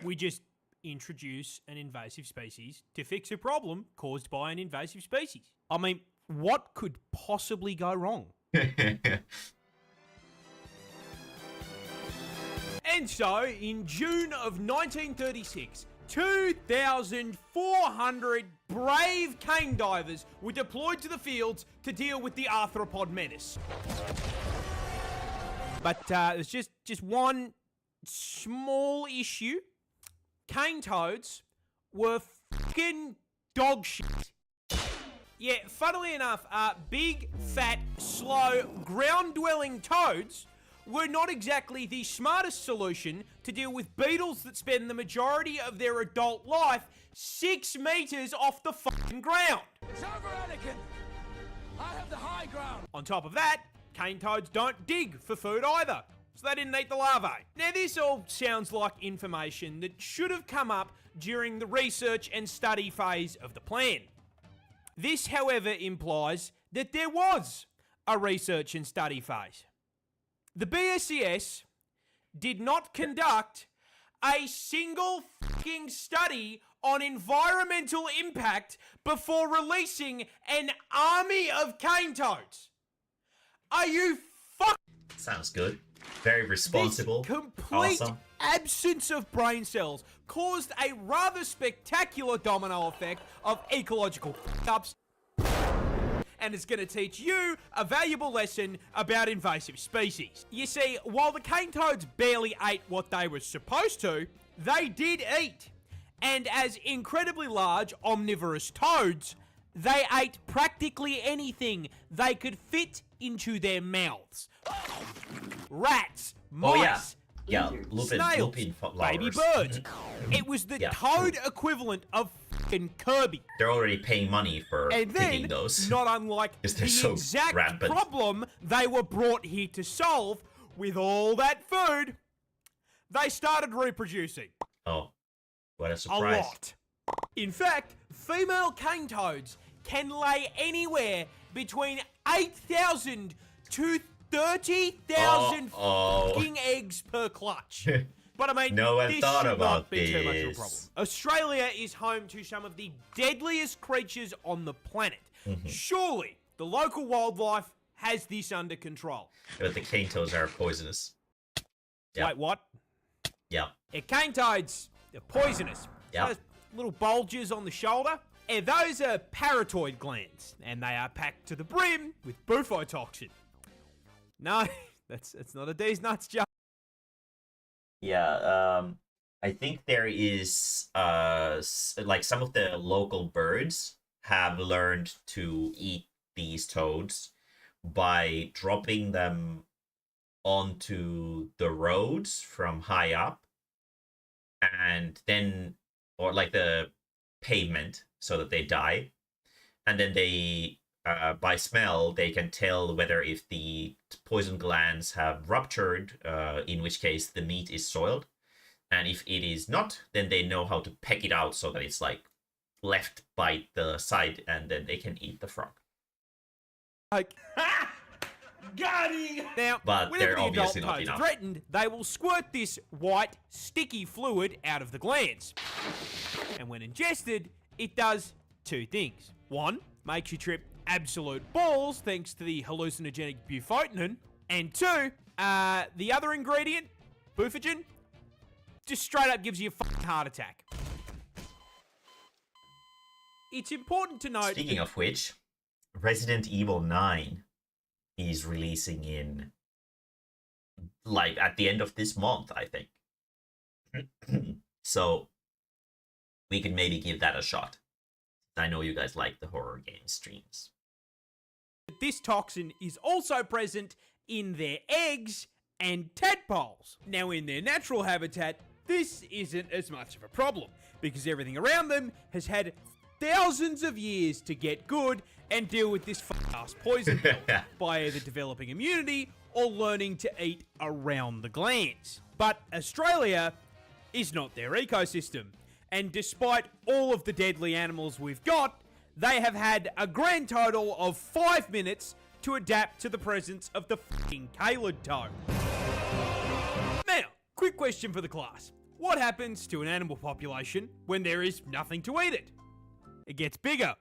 We just introduce an invasive species to fix a problem caused by an invasive species. I mean, what could possibly go wrong? And so, in June of 1936, 2,400 brave cane divers were deployed to the fields to deal with the arthropod menace. But there's just one small issue. Cane toads were fucking dog shit. Yeah, funnily enough, big, fat, slow, ground-dwelling toads were not exactly the smartest solution to deal with beetles that spend the majority of their adult life 6 meters off the fucking ground. It's over, Anakin! I have the high ground! On top of that, cane toads don't dig for food either, so they didn't eat the larvae. Now this all sounds like information that should have come up during the research and study phase of the plan. This, however, implies that there was a research and study phase. The BSES did not conduct a single fucking study on environmental impact before releasing an army of cane toads. Are you Sounds good. Very responsible. This complete Awesome. absence of brain cells caused a rather spectacular domino effect of ecological fuck-ups, and it's going to teach you a valuable lesson about invasive species. You see, while the cane toads barely ate what they were supposed to, they did eat. And as incredibly large omnivorous toads, they ate practically anything they could fit into their mouths. Rats, mice, Lupin baby birds. It was the toad equivalent of fucking Kirby. They're already paying money for And picking then, those. not unlike the they're so exact rampant. problem they were brought here to solve, with all that food, they started reproducing. Oh, what a A surprise. lot. In fact, female cane toads can lay anywhere between 8,000 to 30,000 fucking eggs per clutch. But I mean, No one this thought should about not be too much of a this. problem. Australia is home to some of the deadliest creatures on the planet. Surely, the local wildlife has this under control. But the cane toads are poisonous. Yeah. Wait, what? Yeah. Cane toads are poisonous. Yeah. Those little bulges on the shoulder, those are parotid glands, and they are packed to the brim with bufotoxin. No, that's not a D's nuts joke. Yeah, I think there is like some of the local birds have learned to eat these toads by dropping them onto the roads from high up, and then, or like the pavement, so that they die, and then they by smell they can tell whether if the poison glands have ruptured, in which case the meat is soiled, and if it is not, then they know how to peck it out so that it's like left by the side, and then they can eat the frog. Like, got him! Now, But whenever they're the adult obviously not toads are enough. threatened, they will squirt this white, sticky fluid out of the glands. And when ingested, it does two things. One, makes you trip absolute balls thanks to the hallucinogenic bufotenin. And two, the other ingredient, bufogen, just straight up gives you a fucking heart attack. It's important to note... Speaking of which, Resident Evil 9 is releasing in, like, at the end of this month, I think. So, we could maybe give that a shot. I know you guys like the horror game streams. This toxin is also present in their eggs and tadpoles. Now, in their natural habitat, this isn't as much of a problem, because everything around them has had thousands of years to get good and deal with this ass poison by either developing immunity or learning to eat around the glands. But Australia is not their ecosystem, and despite all of the deadly animals we've got, they have had a grand total of 5 minutes to adapt to the presence of the fucking Calid toad. Now, quick question for the class. What happens to an animal population when there is nothing to eat it? It gets bigger.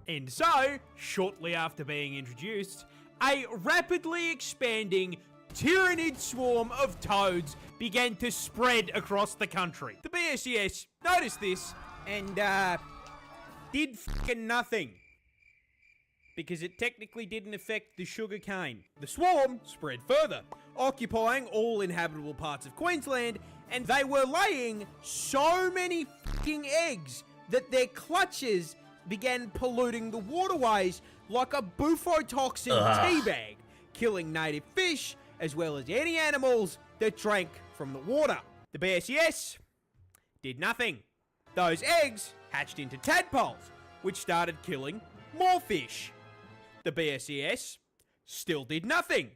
And so, shortly after being introduced, a rapidly expanding tyrannid swarm of toads began to spread across the country. The BSES noticed this and, did fucking nothing. Because it technically didn't affect the sugar cane. The swarm spread further, occupying all inhabitable parts of Queensland, and they were laying so many fucking eggs that their clutches began polluting the waterways like a bufotoxin teabag, killing native fish as well as any animals that drank from the water. The BSES did nothing. Those eggs hatched into tadpoles, which started killing more fish. The BSES still did nothing.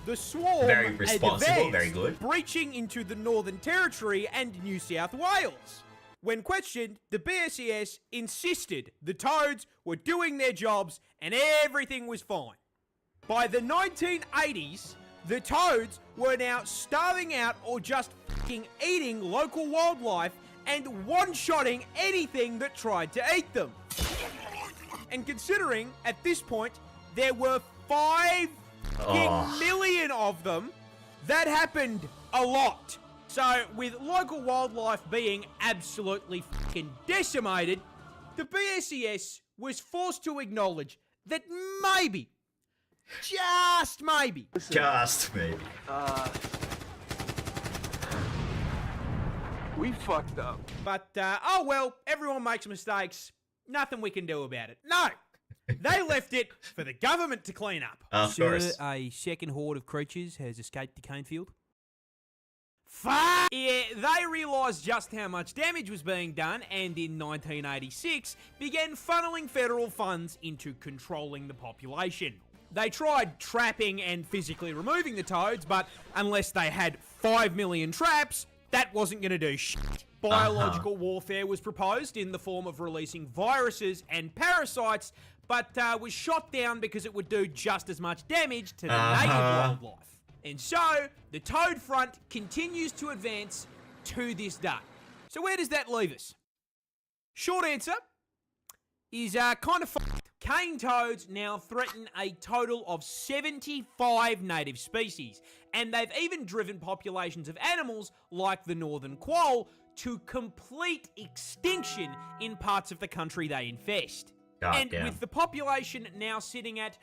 The swarm Very responsible, advanced, very good. breaching into the Northern Territory and New South Wales. When questioned, the BSES insisted the toads were doing their jobs and everything was fine. By the 1980s, the toads were now starving out or just fucking eating local wildlife and one-shotting anything that tried to eat them. And considering, at this point, there were 5 million of them, that happened a lot. So, with local wildlife being absolutely fucking decimated, the BSES was forced to acknowledge that maybe, just maybe, We fucked up. But, oh well, everyone makes mistakes. Nothing we can do about it. No! They left it for the government to clean up. Of course. A second horde of creatures has escaped the cane field. Fuck! Yeah, they realised just how much damage was being done and in 1986 began funneling federal funds into controlling the population. They tried trapping and physically removing the toads, but unless they had 5 million traps, that wasn't going to do shit. Biological warfare was proposed in the form of releasing viruses and parasites, but was shot down because it would do just as much damage to the native wildlife. And so, the toad front continues to advance to this day. So where does that leave us? Short answer is kind of fucked. Cane toads now threaten a total of 75 native species, and they've even driven populations of animals like the northern quoll to complete extinction in parts of the country they infest. With the population now sitting at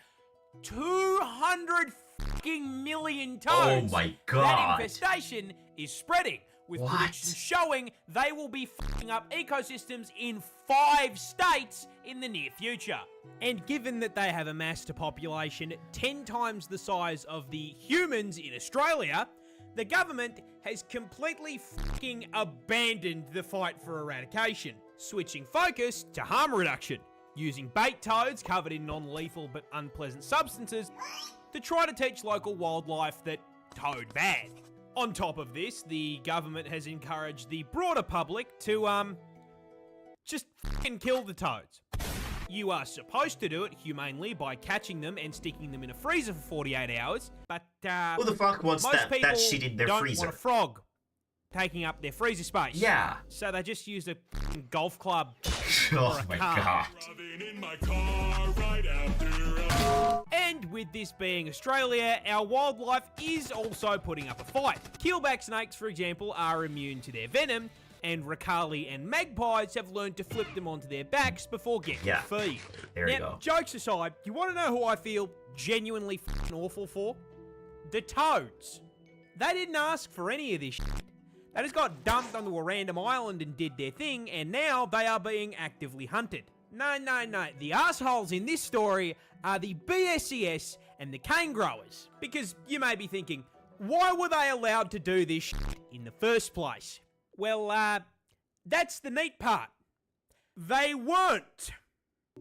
200 fucking million toads, oh my God, that infestation is spreading, with predictions showing they will be fucking up ecosystems in 5 states in the near future. And given that they have amassed a population 10 times the size of the humans in Australia, the government has completely fucking abandoned the fight for eradication, switching focus to harm reduction, using bait toads covered in non-lethal but unpleasant substances to try to teach local wildlife that toad bad. On top of this, the government has encouraged the broader public to, just fucking kill the toads. You are supposed to do it humanely by catching them and sticking them in a freezer for 48 hours, but, who the fuck wants most that people shit in their don't freezer? want a frog taking up their freezer space. Yeah. So they just use a fucking golf club Oh or a my car. God. And with this being Australia, our wildlife is also putting up a fight. Keelback snakes, for example, are immune to their venom, and Ricali and magpies have learned to flip them onto their backs before getting the feed. There you go. Jokes aside, you want to know who I feel genuinely fucking awful for? The toads. They didn't ask for any of this shit. They just got dumped onto a random island and did their thing, and now they are being actively hunted. No. The assholes in this story are the BSES and the cane growers. Because you may be thinking, why were they allowed to do this shit in the first place? Well, that's the neat part. They weren't.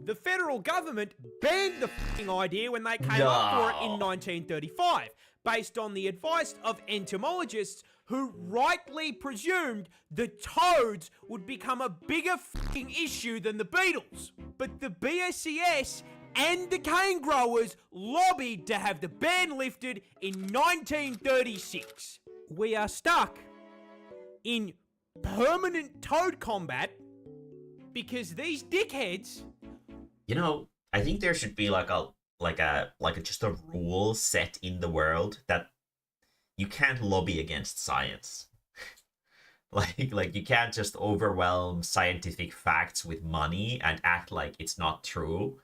The federal government banned the fucking idea when they came up for it in 1935, based on the advice of entomologists who rightly presumed the toads would become a bigger fucking issue than the beetles. But the BSES and the cane growers lobbied to have the ban lifted in 1936. We are stuck in permanent toad combat because these dickheads... You know, I think there should be like just a rule set in the world that you can't lobby against science. like you can't just overwhelm scientific facts with money and act like it's not true,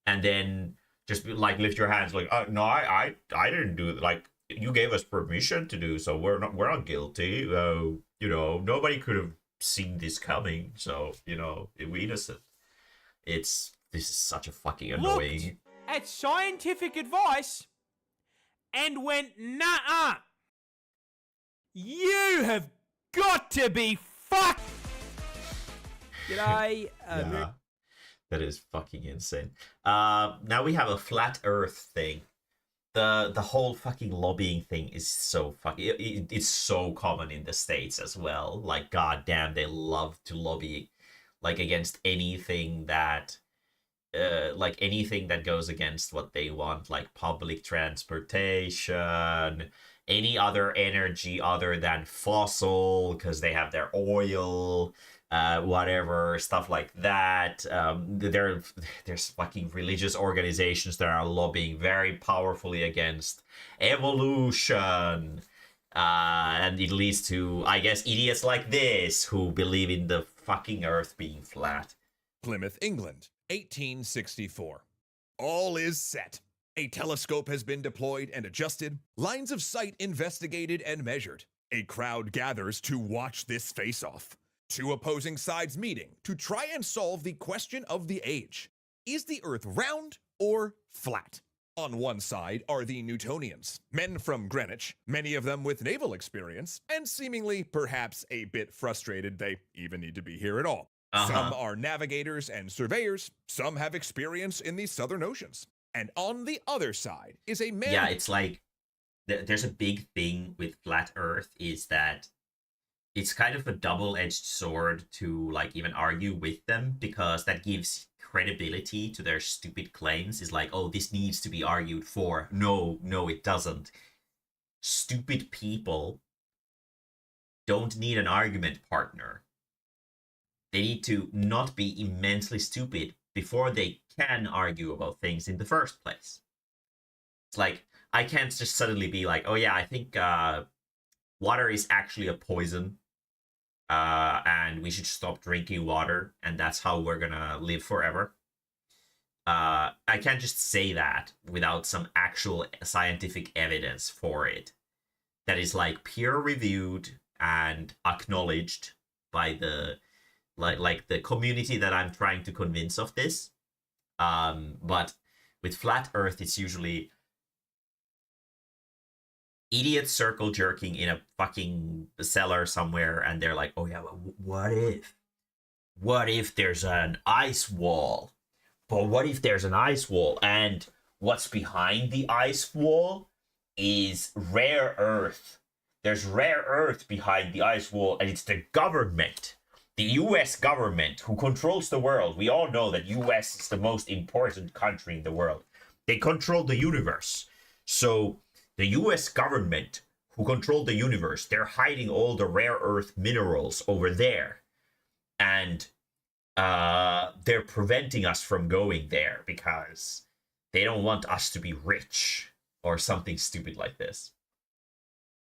and then just be like lift your hands like, no, I didn't do it. Like, you gave us permission to do so. We're not guilty. You know, nobody could have seen this coming. So, you know, we're innocent. This is such a fucking annoying. Looked at scientific advice and went, nah. You have got to be fucked. G'day. Yeah, that is fucking insane. Now we have a flat Earth thing. The whole fucking lobbying thing is so fucking... It's so common in the States as well. Like, goddamn, they love to lobby, like, against anything that... anything that goes against what they want, like public transportation, any other energy other than fossil, because they have their oil, whatever, stuff like that. There's fucking religious organizations that are lobbying very powerfully against evolution. And it leads to, I guess, idiots like this who believe in the fucking Earth being flat. Plymouth, England, 1864. All is set. A telescope has been deployed and adjusted, lines of sight investigated and measured. A crowd gathers to watch this face-off. Two opposing sides meeting to try and solve the question of the age. Is the Earth round or flat? On one side are the Newtonians, men from Greenwich, many of them with naval experience, and seemingly perhaps a bit frustrated they even need to be here at all. Some are navigators and surveyors, some have experience in the southern oceans. And on the other side is a man... Yeah, it's like, there's a big thing with flat Earth is that it's kind of a double-edged sword to, like, even argue with them, because that gives credibility to their stupid claims. Is like, oh, this needs to be argued for. No, it doesn't. Stupid people don't need an argument partner. They need to not be immensely stupid before they can argue about things in the first place. It's like, I can't just suddenly be like, oh yeah, I think water is actually a poison, and we should stop drinking water, and that's how we're gonna live forever. I can't just say that without some actual scientific evidence for it that is like peer-reviewed and acknowledged by the like the community that I'm trying to convince of this. But with flat Earth, it's usually idiots circle jerking in a fucking cellar somewhere, and they're like, oh yeah, what if there's an ice wall? But what if there's an ice wall, and what's behind the ice wall is rare earth. There's rare earth behind the ice wall, and it's the government. The US government, who controls the world. We all know that US is the most important country in the world. They control the universe. So the US government, who control the universe, they're hiding all the rare earth minerals over there. And they're preventing us from going there because they don't want us to be rich or something stupid like this.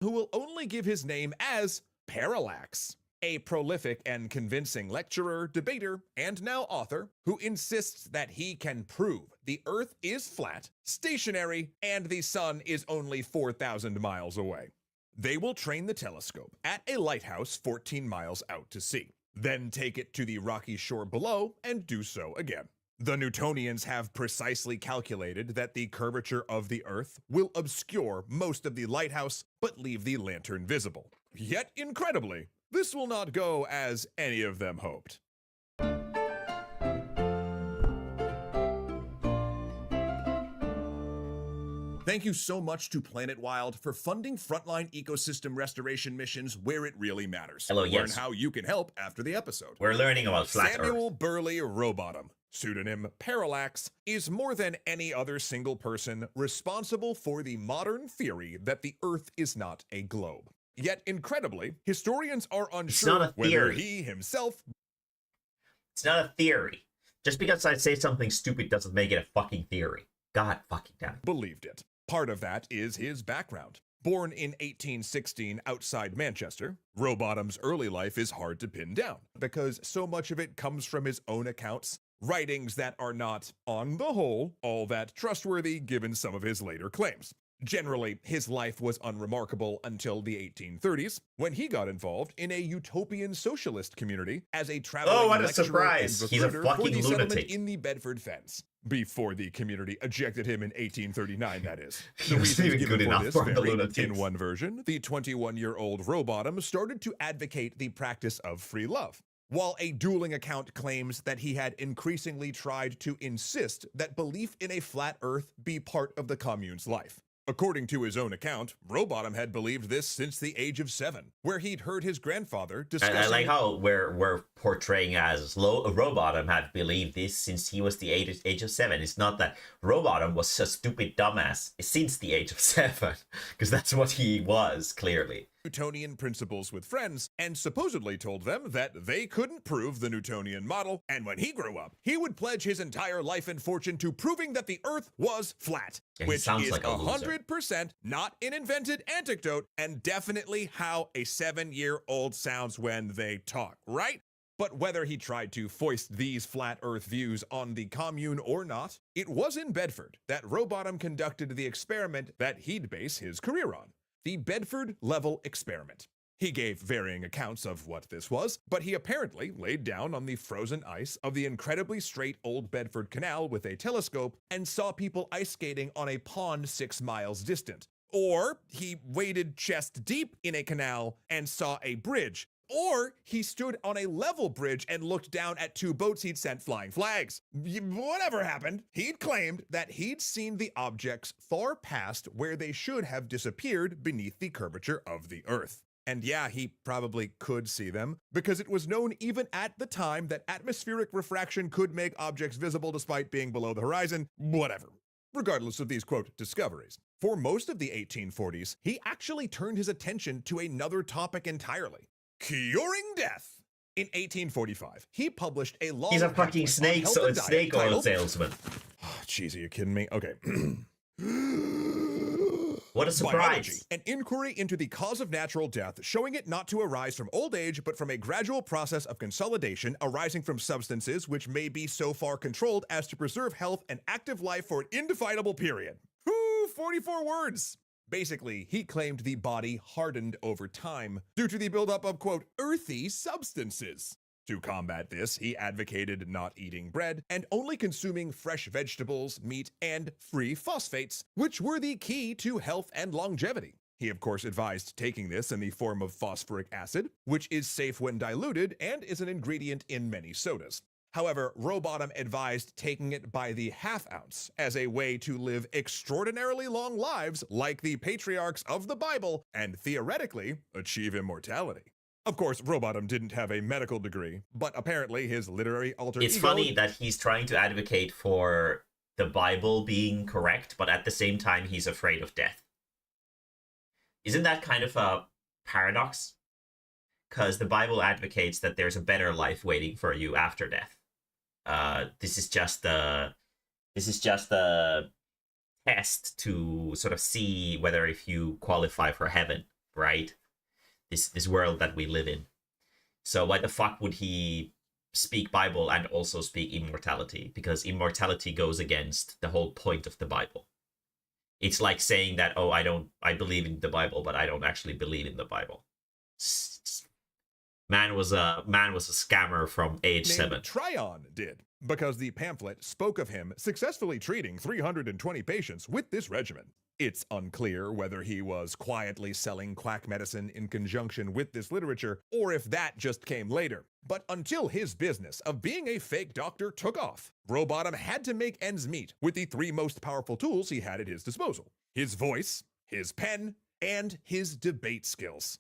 Who will only give his name as Parallax. A prolific and convincing lecturer, debater, and now author who insists that he can prove the Earth is flat, stationary, and the sun is only 4,000 miles away. They will train the telescope at a lighthouse 14 miles out to sea, then take it to the rocky shore below and do so again. The Newtonians have precisely calculated that the curvature of the Earth will obscure most of the lighthouse but leave the lantern visible. Yet, incredibly, this will not go as any of them hoped. Thank you so much to Planet Wild for funding frontline ecosystem restoration missions where it really matters. Hello, Learn yes. how you can help after the episode. We're learning about flat Samuel Earth. Burley Rowbottom, pseudonym Parallax, is more than any other single person responsible for the modern theory that the Earth is not a globe. Yet, incredibly, historians are unsure whether he himself... It's not a theory. Just because I say something stupid doesn't make it a fucking theory. God fucking damn it. Believed it. Part of that is his background. Born in 1816 outside Manchester, Rowbottom's early life is hard to pin down because so much of it comes from his own accounts, writings that are not, on the whole, all that trustworthy given some of his later claims. Generally, his life was unremarkable until the 1830s, when he got involved in a utopian socialist community as a traveling what a lecturer surprise. and He's a recruiter for fucking the settlement lunatic. in the Bedford Fens. Before the community ejected him in 1839, that is. He The wasn't reasons even given good for enough this for the vary. lunatics. In one version, the 21-year-old Rowbottom started to advocate the practice of free love, while a dueling account claims that he had increasingly tried to insist that belief in a flat Earth be part of the commune's life. According to his own account, Rowbottom had believed this since the age of 7, where he'd heard his grandfather discussing... I like how we're portraying as Rowbottom had believed this since he was the age of 7. It's not that Rowbottom was a stupid dumbass since the age of 7, because that's what he was, clearly. Newtonian principles with friends, and supposedly told them that they couldn't prove the Newtonian model, and when he grew up, he would pledge his entire life and fortune to proving that the Earth was flat, which is like 100% not an invented anecdote, and definitely how a 7-year-old sounds when they talk, right? But whether he tried to foist these flat Earth views on the commune or not, it was in Bedford that Rowbottom conducted the experiment that he'd base his career on. The Bedford Level Experiment. He gave varying accounts of what this was, but he apparently laid down on the frozen ice of the incredibly straight Old Bedford Canal with a telescope and saw people ice skating on a pond 6 miles distant. Or he waded chest deep in a canal and saw a bridge. Or he stood on a level bridge and looked down at 2 boats he'd sent flying flags. Whatever happened, he'd claimed that he'd seen the objects far past where they should have disappeared beneath the curvature of the Earth. And yeah, he probably could see them, because it was known even at the time that atmospheric refraction could make objects visible despite being below the horizon. Whatever. Regardless of these, quote, discoveries. For most of the 1840s, he actually turned his attention to another topic entirely. Curing death. In 1845, he published a long... He's a fucking snake oil salesman. Oh, jeez, are you kidding me? Okay. What a surprise. Biology, an inquiry into the cause of natural death, showing it not to arise from old age, but from a gradual process of consolidation arising from substances which may be so far controlled as to preserve health and active life for an indefinable period. 44 words. Basically, he claimed the body hardened over time due to the buildup of, quote, earthy substances. To combat this, he advocated not eating bread and only consuming fresh vegetables, meat, and free phosphates, which were the key to health and longevity. He, of course, advised taking this in the form of phosphoric acid, which is safe when diluted and is an ingredient in many sodas. However, Rowbottom advised taking it by the half ounce as a way to live extraordinarily long lives like the patriarchs of the Bible and theoretically achieve immortality. Of course, Rowbottom didn't have a medical degree, but apparently his literary alter ego... It's funny that he's trying to advocate for the Bible being correct, but at the same time he's afraid of death. Isn't that kind of a paradox? Because the Bible advocates that there's a better life waiting for you after death. This is just a test to sort of see whether if you qualify for heaven, right? This world that we live in. So why the fuck would he speak Bible and also speak immortality? Because immortality goes against the whole point of the Bible. It's like saying that, oh, I believe in the Bible, but I don't actually believe in the Bible. Man was a scammer from age 7. Tryon did, because the pamphlet spoke of him successfully treating 320 patients with this regimen. It's unclear whether he was quietly selling quack medicine in conjunction with this literature, or if that just came later. But until his business of being a fake doctor took off, Rowbottom had to make ends meet with the 3 most powerful tools he had at his disposal: his voice, his pen, and his debate skills.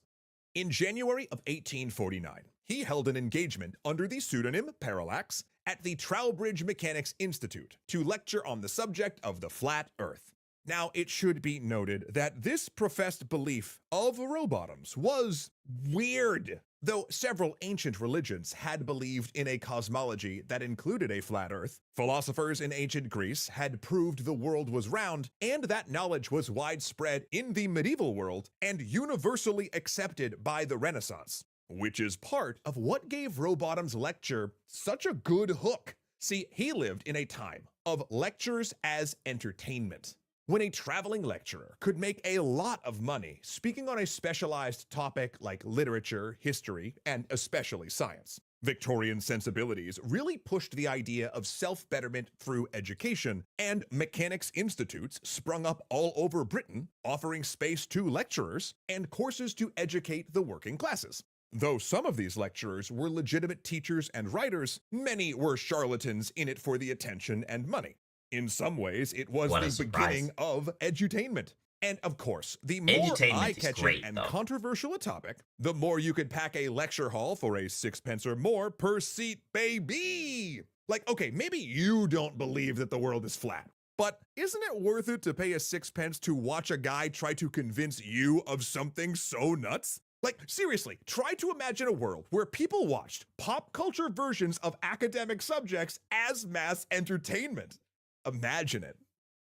In January of 1849, he held an engagement under the pseudonym Parallax at the Trowbridge Mechanics Institute to lecture on the subject of the flat Earth. Now, it should be noted that this professed belief of Rowbottom's was weird. Though several ancient religions had believed in a cosmology that included a flat Earth, philosophers in ancient Greece had proved the world was round, and that knowledge was widespread in the medieval world and universally accepted by the Renaissance, which is part of what gave Rowbottom's lecture such a good hook. See, he lived in a time of lectures as entertainment, when a traveling lecturer could make a lot of money speaking on a specialized topic like literature, history, and especially science. Victorian sensibilities really pushed the idea of self-betterment through education, and mechanics institutes sprung up all over Britain, offering space to lecturers and courses to educate the working classes. Though some of these lecturers were legitimate teachers and writers, many were charlatans in it for the attention and money. In some ways, it was the beginning of edutainment. And of course, the more Edutainment is eye-catching great, and though. controversial a topic, the more you could pack a lecture hall for a 6 pence or more per seat, baby. Like, okay, maybe you don't believe that the world is flat, but isn't it worth it to pay a 6 pence to watch a guy try to convince you of something so nuts? Like, seriously, try to imagine a world where people watched pop culture versions of academic subjects as mass entertainment. Imagine it.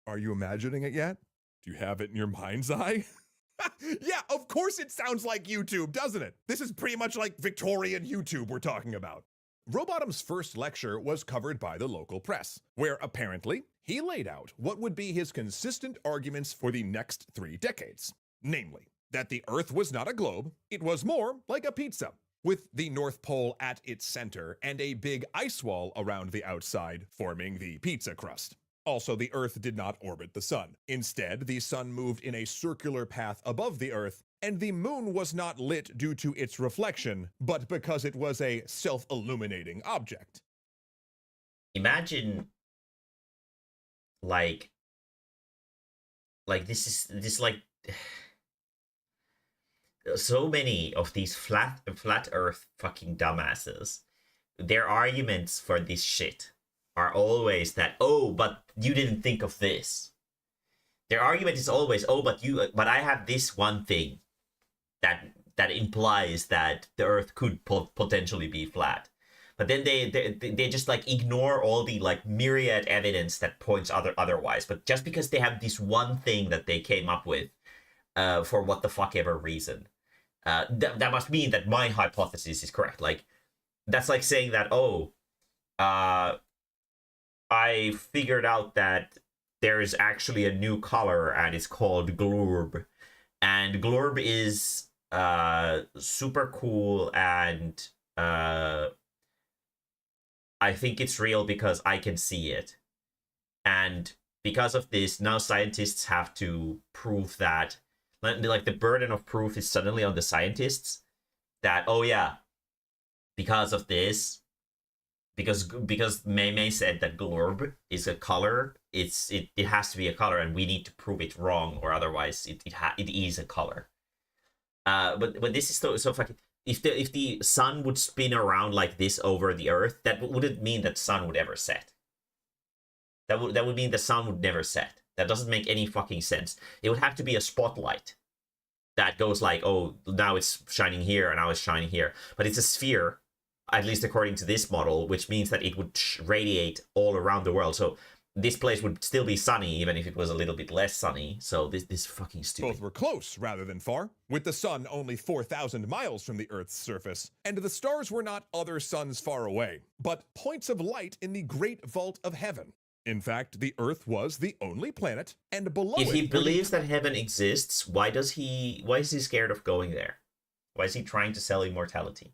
Are you imagining it yet? Do you have it in your mind's eye? Yeah, of course it sounds like YouTube, doesn't it? This is pretty much like Victorian YouTube we're talking about. Rowbottom's first lecture was covered by the local press, where apparently he laid out what would be his consistent arguments for the next 3 decades. Namely, that the Earth was not a globe, it was more like a pizza, with the North Pole at its center and a big ice wall around the outside forming the pizza crust. Also, the Earth did not orbit the Sun. Instead, the Sun moved in a circular path above the Earth, and the Moon was not lit due to its reflection, but because it was a self-illuminating object. Imagine, like so many of these flat Earth fucking dumbasses. Their arguments for this shit are always that, oh, but you didn't think of this. Their argument is always, oh, but I have this one thing that implies that the Earth could potentially be flat. But then they just like ignore all the like myriad evidence that points otherwise. But just because they have this one thing that they came up with for what the fuck ever reason, that must mean that my hypothesis is correct. Like, that's like saying that, oh, I figured out that there is actually a new color and it's called glurb. And glurb is super cool, and I think it's real because I can see it. And because of this, now scientists have to prove that, like, the burden of proof is suddenly on the scientists that, oh yeah, because of this, because Mae-mae said that glurb is a color, it has to be a color, and we need to prove it wrong, or otherwise it is a color. But this is so fucking. If the sun would spin around like this over the Earth, that wouldn't mean that sun would ever set. That would mean the sun would never set. That doesn't make any fucking sense. It would have to be a spotlight that goes like, oh, now it's shining here and now it's shining here. But it's a sphere, at least according to this model, which means that it would radiate all around the world. So this place would still be sunny, even if it was a little bit less sunny. So this fucking stupid. Both were close rather than far, with the sun only 4,000 miles from the Earth's surface, and the stars were not other suns far away, but points of light in the great vault of heaven. In fact, the Earth was the only planet, and below if it... he believes that heaven exists, why is he scared of going there? Why is he trying to sell immortality?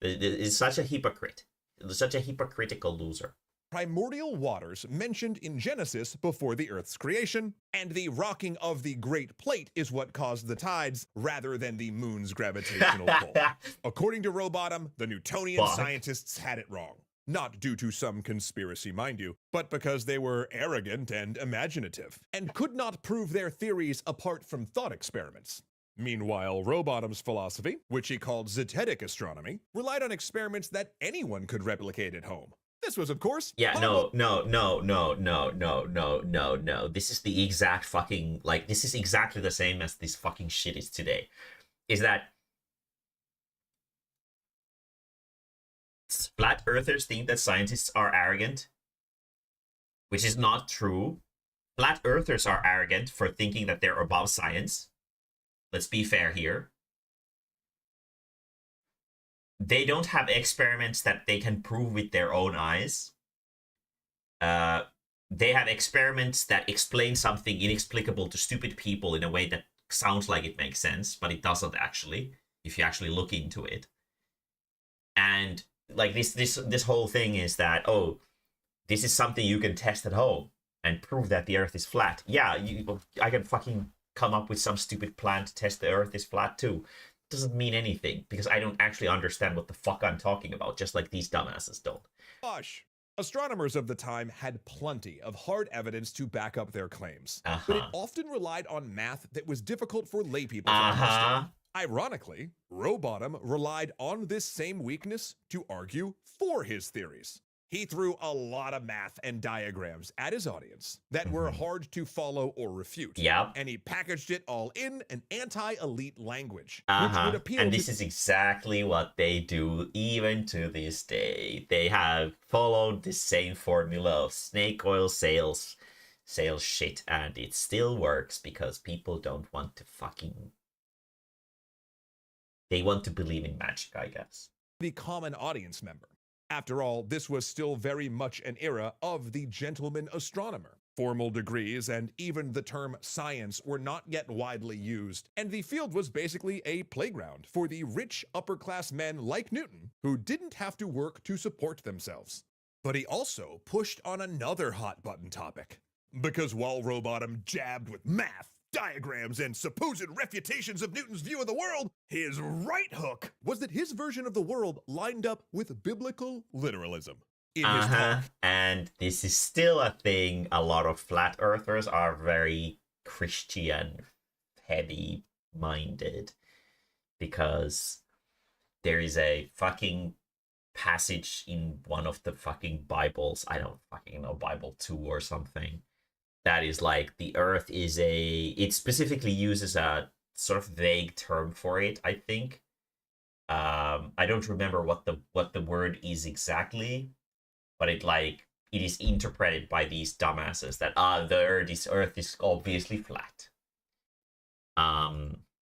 He's such a hypocrite. Such a hypocritical loser. Primordial waters mentioned in Genesis before the Earth's creation, and the rocking of the Great Plate is what caused the tides rather than the moon's gravitational pull. According to Rowbottom, the Newtonian scientists had it wrong. Not due to some conspiracy, mind you, but because they were arrogant and imaginative, and could not prove their theories apart from thought experiments. Meanwhile, Rowbottom's philosophy, which he called zetetic astronomy, relied on experiments that anyone could replicate at home. This was, of course... Yeah, no. This is the exact fucking... Like, this is exactly the same as this fucking shit is today. Is that... Flat earthers think that scientists are arrogant, which is not true. Flat earthers are arrogant for thinking that they're above science. Let's be fair here. They don't have experiments that they can prove with their own eyes. They have experiments that explain something inexplicable to stupid people in a way that sounds like it makes sense, but it doesn't actually, if you actually look into it. And like this whole thing is that, oh, this is something you can test at home and prove that the Earth is flat. Yeah, I can fucking come up with some stupid plan to test the Earth is flat too. Doesn't mean anything because I don't actually understand what the fuck I'm talking about, just like these dumbasses don't. Gosh, Astronomers of the time had plenty of hard evidence to back up their claims, but it often relied on math that was difficult for laypeople to understand. Ironically, Rowbottom relied on this same weakness to argue for his theories. He threw a lot of math and diagrams at his audience that were hard to follow or refute. And he packaged it all in an anti-elite language, which would appeal And to this is exactly what they do even to this day. They have followed the same formula of snake oil sales shit, and it still works because people don't want to fucking... They want to believe in magic, I guess. The common audience member. After all, this was still very much an era of the gentleman astronomer. Formal degrees and even the term science were not yet widely used, and the field was basically a playground for the rich upper-class men like Newton who didn't have to work to support themselves. But he also pushed on another hot-button topic. Because while Rowbottom jabbed with math, diagrams, and supposed refutations of Newton's view of the world, his right hook was that his version of the world lined up with biblical literalism. In his talk, and this is still a thing. A lot of flat earthers are very Christian heavy minded because there is a fucking passage in one of the fucking Bibles. I don't fucking know, Bible 2 or something. That is like the earth is it specifically uses a sort of vague term for it, I think. I don't remember what the word is exactly, but it is interpreted by these dumbasses that the earth is obviously flat.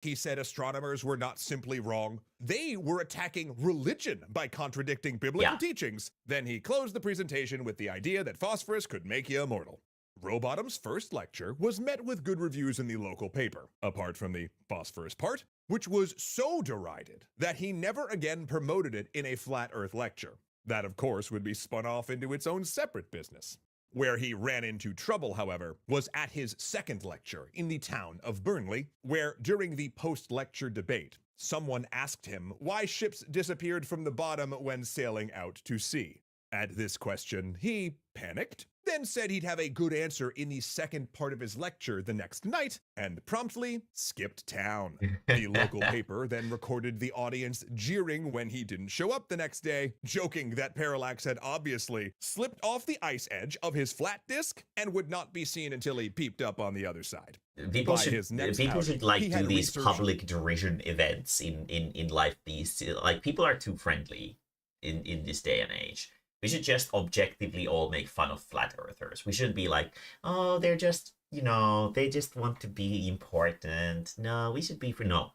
He said astronomers were not simply wrong, they were attacking religion by contradicting biblical teachings. Then he closed the presentation with the idea that phosphorus could make you immortal. Rowbottom's first lecture was met with good reviews in the local paper, apart from the phosphorus part, which was so derided that he never again promoted it in a flat earth lecture. That, of course, would be spun off into its own separate business. Where he ran into trouble, however, was at his second lecture in the town of Burnley, where during the post-lecture debate, someone asked him why ships disappeared from the bottom when sailing out to sea. At this question, he panicked, then said he'd have a good answer in the second part of his lecture the next night, and promptly skipped town. The local paper then recorded the audience jeering when he didn't show up the next day, joking that Parallax had obviously slipped off the ice edge of his flat disk and would not be seen until he peeped up on the other side. People should do these public derision events in life. People are too friendly in this day and age. We should just objectively all make fun of flat earthers. We shouldn't be like, oh, they're just, they just want to be important. No, we should be no.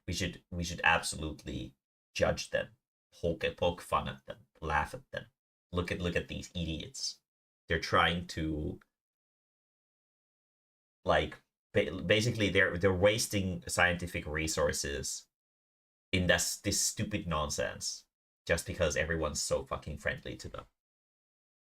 We should absolutely judge them, poke fun at them, laugh at them. Look at these idiots. They're trying to basically they're wasting scientific resources in this stupid nonsense. Just because everyone's so fucking friendly to them.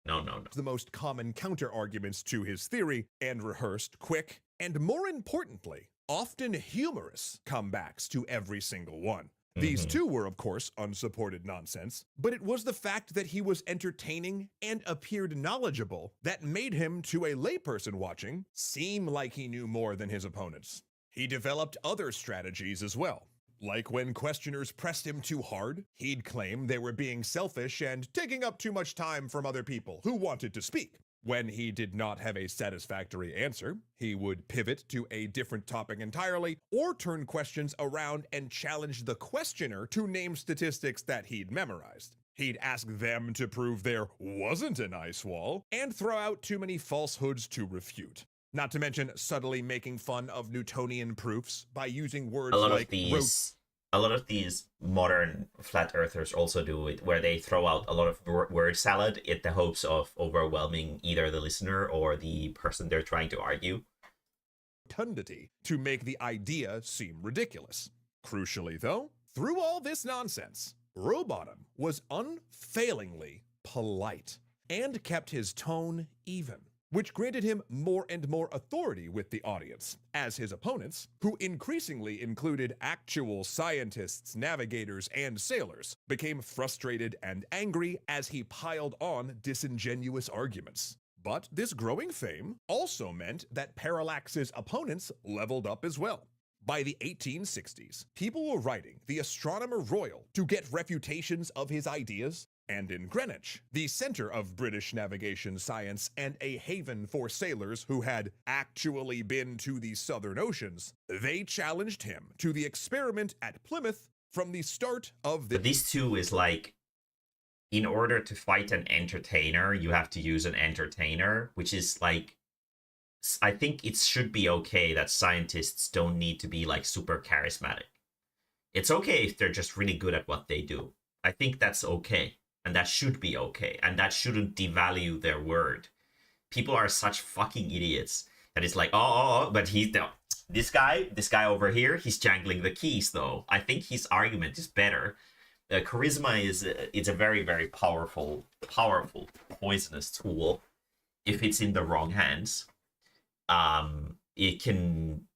No. The most common counter-arguments to his theory, and rehearsed quick, and more importantly, often humorous comebacks to every single one. These two were, of course, unsupported nonsense, but it was the fact that he was entertaining and appeared knowledgeable that made him, to a layperson watching, seem like he knew more than his opponents. He developed other strategies as well. Like when questioners pressed him too hard, he'd claim they were being selfish and taking up too much time from other people who wanted to speak. When he did not have a satisfactory answer, he would pivot to a different topic entirely, or turn questions around and challenge the questioner to name statistics that he'd memorized. He'd ask them to prove there wasn't an ice wall, and throw out too many falsehoods to refute. Not to mention subtly making fun of Newtonian proofs by using words like a lot of these modern flat earthers also do it, where they throw out a lot of word salad in the hopes of overwhelming either the listener or the person they're trying to argue. Rotundity to make the idea seem ridiculous. Crucially, though, through all this nonsense, Rowbottom was unfailingly polite and kept his tone even, which granted him more and more authority with the audience, as his opponents, who increasingly included actual scientists, navigators, and sailors, became frustrated and angry as he piled on disingenuous arguments. But this growing fame also meant that Parallax's opponents leveled up as well. By the 1860s, people were writing the Astronomer Royal to get refutations of his ideas, and in Greenwich, the center of British navigation science and a haven for sailors who had actually been to the Southern Oceans, they challenged him to the experiment at Plymouth from the start of the— But these two is like, in order to fight an entertainer, you have to use an entertainer, which is like, I think it should be okay that scientists don't need to be like super charismatic. It's okay if they're just really good at what they do. I think that's okay. And that should be okay. And that shouldn't devalue their word. People are such fucking idiots that it's like, but this guy over here, he's jangling the keys though. I think his argument is better. Charisma is a very, very powerful, poisonous tool. If it's in the wrong hands, it can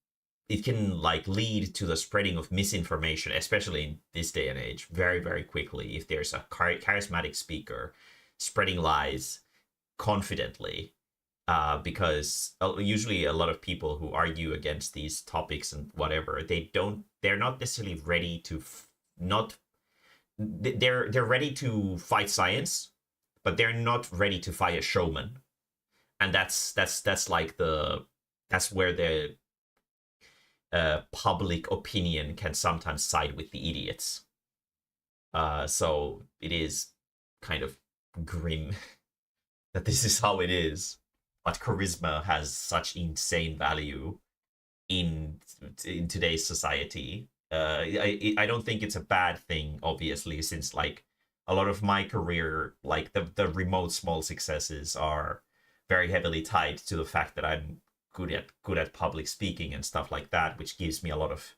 like lead to the spreading of misinformation, especially in this day and age, very, very quickly. If there's a charismatic speaker spreading lies confidently, because usually a lot of people who argue against these topics and whatever, they're not necessarily ready to they're ready to fight science, but they're not ready to fight a showman. And that's where the public opinion can sometimes side with the idiots. So it is kind of grim that this is how it is. But charisma has such insane value in today's society. I don't think it's a bad thing, obviously, since like a lot of my career, like the remote small successes are very heavily tied to the fact that I'm good at public speaking and stuff like that, which gives me a lot of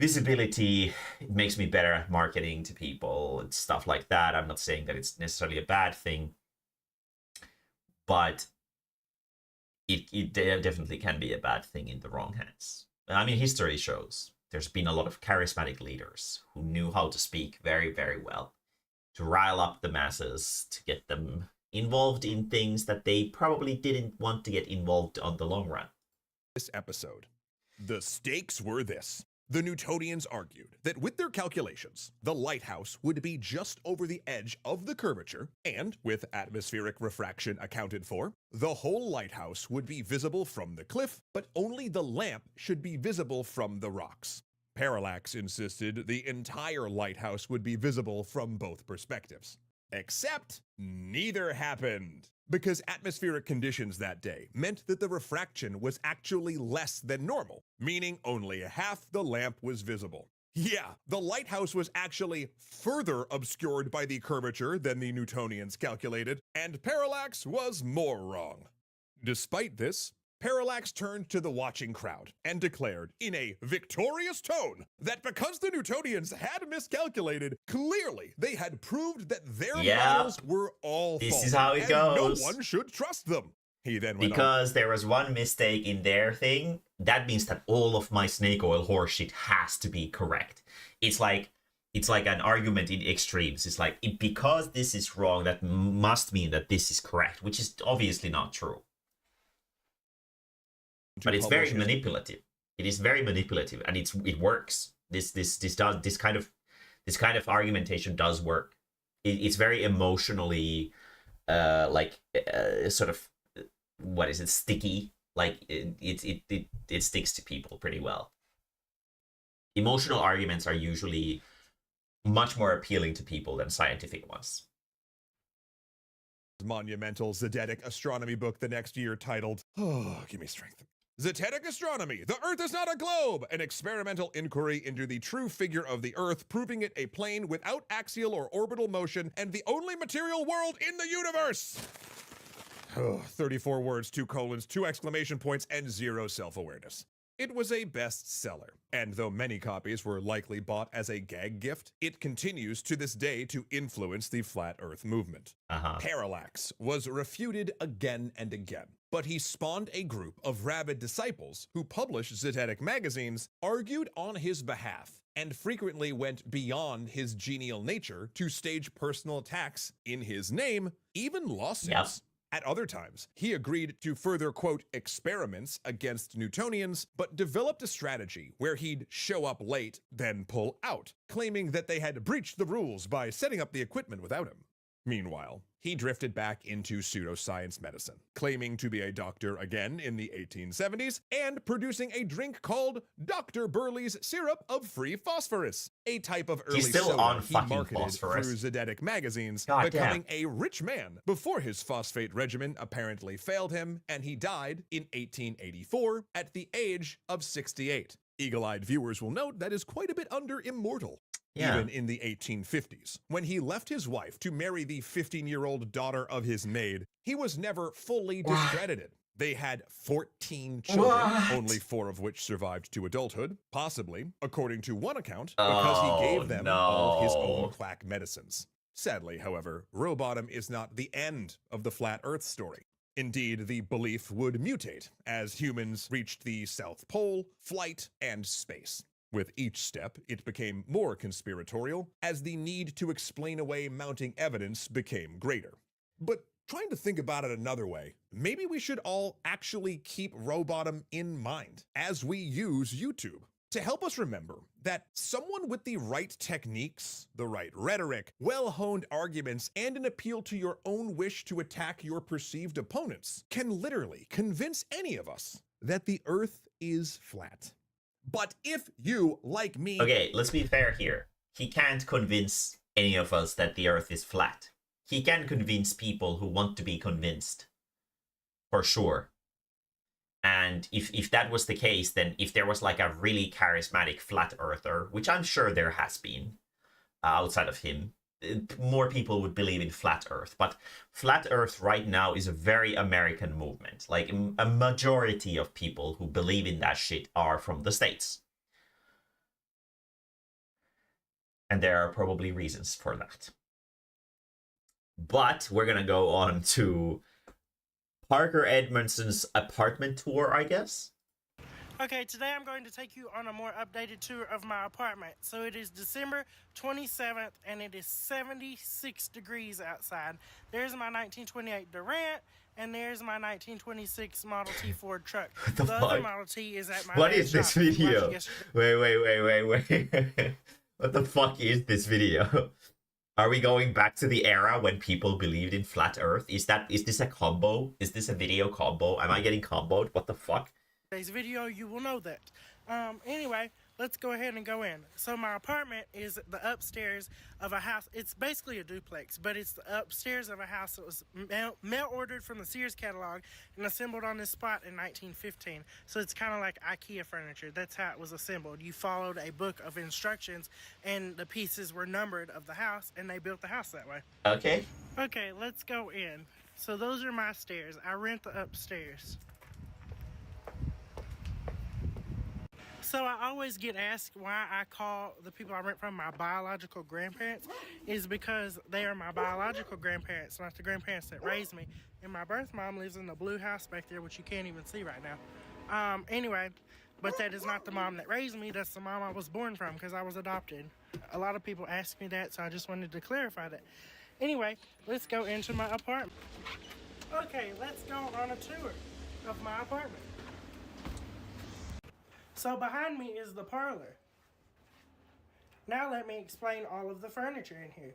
visibility. It makes me better at marketing to people and stuff like that. I'm not saying that it's necessarily a bad thing, but it definitely can be a bad thing in the wrong hands. I mean, history shows there's been a lot of charismatic leaders who knew how to speak very, very well, to rile up the masses, to get them involved in things that they probably didn't want to get involved on the long run. This episode, the stakes were this. The Newtonians argued that with their calculations, the lighthouse would be just over the edge of the curvature, and with atmospheric refraction accounted for, the whole lighthouse would be visible from the cliff, but only the lamp should be visible from the rocks. Parallax insisted the entire lighthouse would be visible from both perspectives. Except neither happened, because atmospheric conditions that day meant that the refraction was actually less than normal, meaning only half the lamp was visible. Yeah, the lighthouse was actually further obscured by the curvature than the Newtonians calculated, and Parallax was more wrong. Despite this, Parallax turned to the watching crowd and declared in a victorious tone that because the Newtonians had miscalculated, clearly they had proved that their models were all false. This is how it goes. No one should trust them. He then went because there was one mistake in their thing, that means that all of my snake oil horseshit has to be correct. It's like an argument in extremes. It's like, because this is wrong, that must mean that this is correct, which is obviously not true. But it's very manipulative. It is very manipulative, and it works. This kind of argumentation does work. It's very emotionally, sort of, what is it, sticky. Like it sticks to people pretty well. Emotional arguments are usually much more appealing to people than scientific ones. Monumental Zetetic astronomy book the next year titled, oh, give me strength. Zetetic Astronomy, The Earth is Not a Globe, an experimental inquiry into the true figure of the Earth, proving it a plane without axial or orbital motion and the only material world in the universe. 34 words, 2 colons, 2 exclamation points, and 0 self-awareness. It was a bestseller, and though many copies were likely bought as a gag gift, it continues to this day to influence the Flat Earth movement. Parallax was refuted again and again, but he spawned a group of rabid disciples who published Zetetic magazines, argued on his behalf, and frequently went beyond his genial nature to stage personal attacks in his name, even lawsuits. At other times, he agreed to further, quote, experiments against Newtonians, but developed a strategy where he'd show up late, then pull out, claiming that they had breached the rules by setting up the equipment without him. Meanwhile, he drifted back into pseudoscience medicine, claiming to be a doctor again in the 1870s, and producing a drink called Dr. Burley's Syrup of Free Phosphorus, a type of early soda he marketed through Zetetic magazines, becoming a rich man before his phosphate regimen apparently failed him, and he died in 1884 at the age of 68. Eagle-eyed viewers will note that is quite a bit under immortal. Even in the 1850s, when he left his wife to marry the 15-year-old daughter of his maid, he was never fully discredited. They had 14 children, only 4 of which survived to adulthood, possibly, according to one account, because he gave them all his own quack medicines. Sadly, however, Rowbottom is not the end of the Flat Earth story. Indeed, the belief would mutate as humans reached the South Pole, flight, and space. With each step, it became more conspiratorial as the need to explain away mounting evidence became greater. But trying to think about it another way, maybe we should all actually keep Rowbottom in mind as we use YouTube to help us remember that someone with the right techniques, the right rhetoric, well-honed arguments, and an appeal to your own wish to attack your perceived opponents can literally convince any of us that the Earth is flat. But if you, like me... Okay, let's be fair here. He can't convince any of us that the Earth is flat. He can convince people who want to be convinced. For sure. And if that was the case, then if there was like a really charismatic flat earther, which I'm sure there has been outside of him, more people would believe in flat earth. But flat earth right now is a very American movement. Like a majority of people who believe in that shit are from the States. And there are probably reasons for that. But we're gonna go on to Parker Edmondson's apartment tour, I guess. Okay, today I'm going to take you on a more updated tour of my apartment. So it is December 27th and it is 76 degrees outside. There's my 1928 Durant and there's my 1926 Model T Ford truck. The other Model T is at my What is this video? Wait. What the fuck is this video? Are we going back to the era when people believed in flat earth? Is this a combo? Is this a video combo? Am I getting comboed? What the fuck? Today's video, you will know that. Anyway, let's go ahead and go in. So my apartment is the upstairs of a house. It's basically a duplex, but it's the upstairs of a house that was mail ordered from the Sears catalog and assembled on this spot in 1915. So it's kind of like IKEA furniture. That's how it was assembled. You followed a book of instructions and the pieces were numbered of the house and they built the house that way. Okay. Okay, let's go in. So those are my stairs. I rent the upstairs. So I always get asked why I call the people I rent from my biological grandparents is because they are my biological grandparents, not the grandparents that raised me. And my birth mom lives in the blue house back there, which you can't even see right now. Anyway, but that is not the mom that raised me. That's the mom I was born from because I was adopted. A lot of people ask me that, so I just wanted to clarify that. Anyway, let's go into my apartment. Okay, let's go on a tour of my apartment. So behind me is the parlor. Now let me explain all of the furniture in here.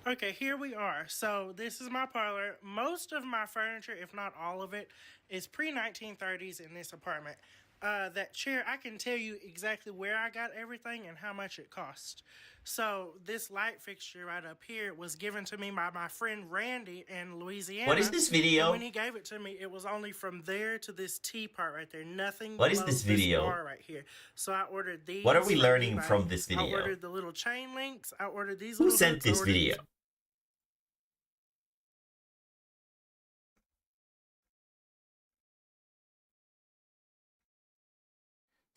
Okay, here we are. So this is my parlor. Most of my furniture, if not all of it, is pre-1930s in this apartment. That chair, I can tell you exactly where I got everything and how much it cost. So this light fixture right up here was given to me by my friend Randy in Louisiana. What is this video? And when he gave it to me, it was only from there to this T part right there. Nothing. What is this video? Bar right here. So I ordered these. What are we learning from this video? I ordered the little chain links. I ordered these. Who little sent hooks. this video?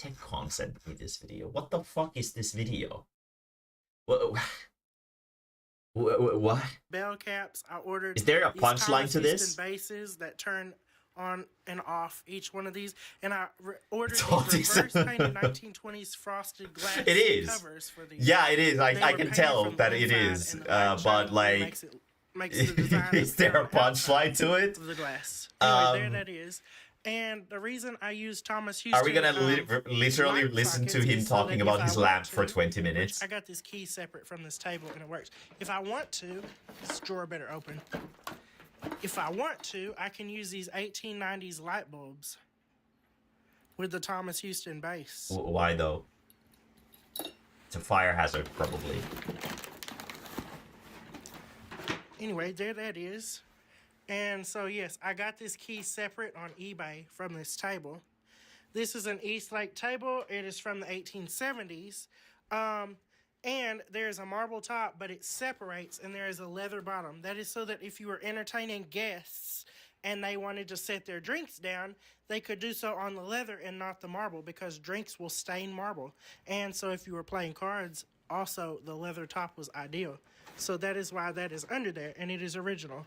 TechCon sent me this video. What the fuck is this video? What? What? Bell caps. I ordered. Is there a these punchline Thomas to Houston this? bases that turn on and off each one of these, and I ordered all these these- reverse painted 1920s frosted glass It is. covers for these. Yeah, it is. They I were can painted tell from that the it inside, is. and the light But shine like, makes the design is there a punchline to it? of the glass. Anyway, there Um, that is. And the reason I use Thomas Houston. Are we gonna literally light listen to sockets him is so talking that about if I his want lamp for to, 20 which minutes? I got this key separate from this table and it works. If I want to, this drawer better open. If I want to, I can use these 1890s light bulbs with the Thomas Houston base. Why though? It's a fire hazard, probably. Anyway, there that is. And so, yes, I got this key separate on eBay from this table. This is an Eastlake table. It is from the 1870s. And there's a marble top, but it separates, and there is a leather bottom. That is so that if you were entertaining guests and they wanted to set their drinks down, they could do so on the leather and not the marble, because drinks will stain marble. And so if you were playing cards, also the leather top was ideal. So that is why that is under there, and it is original.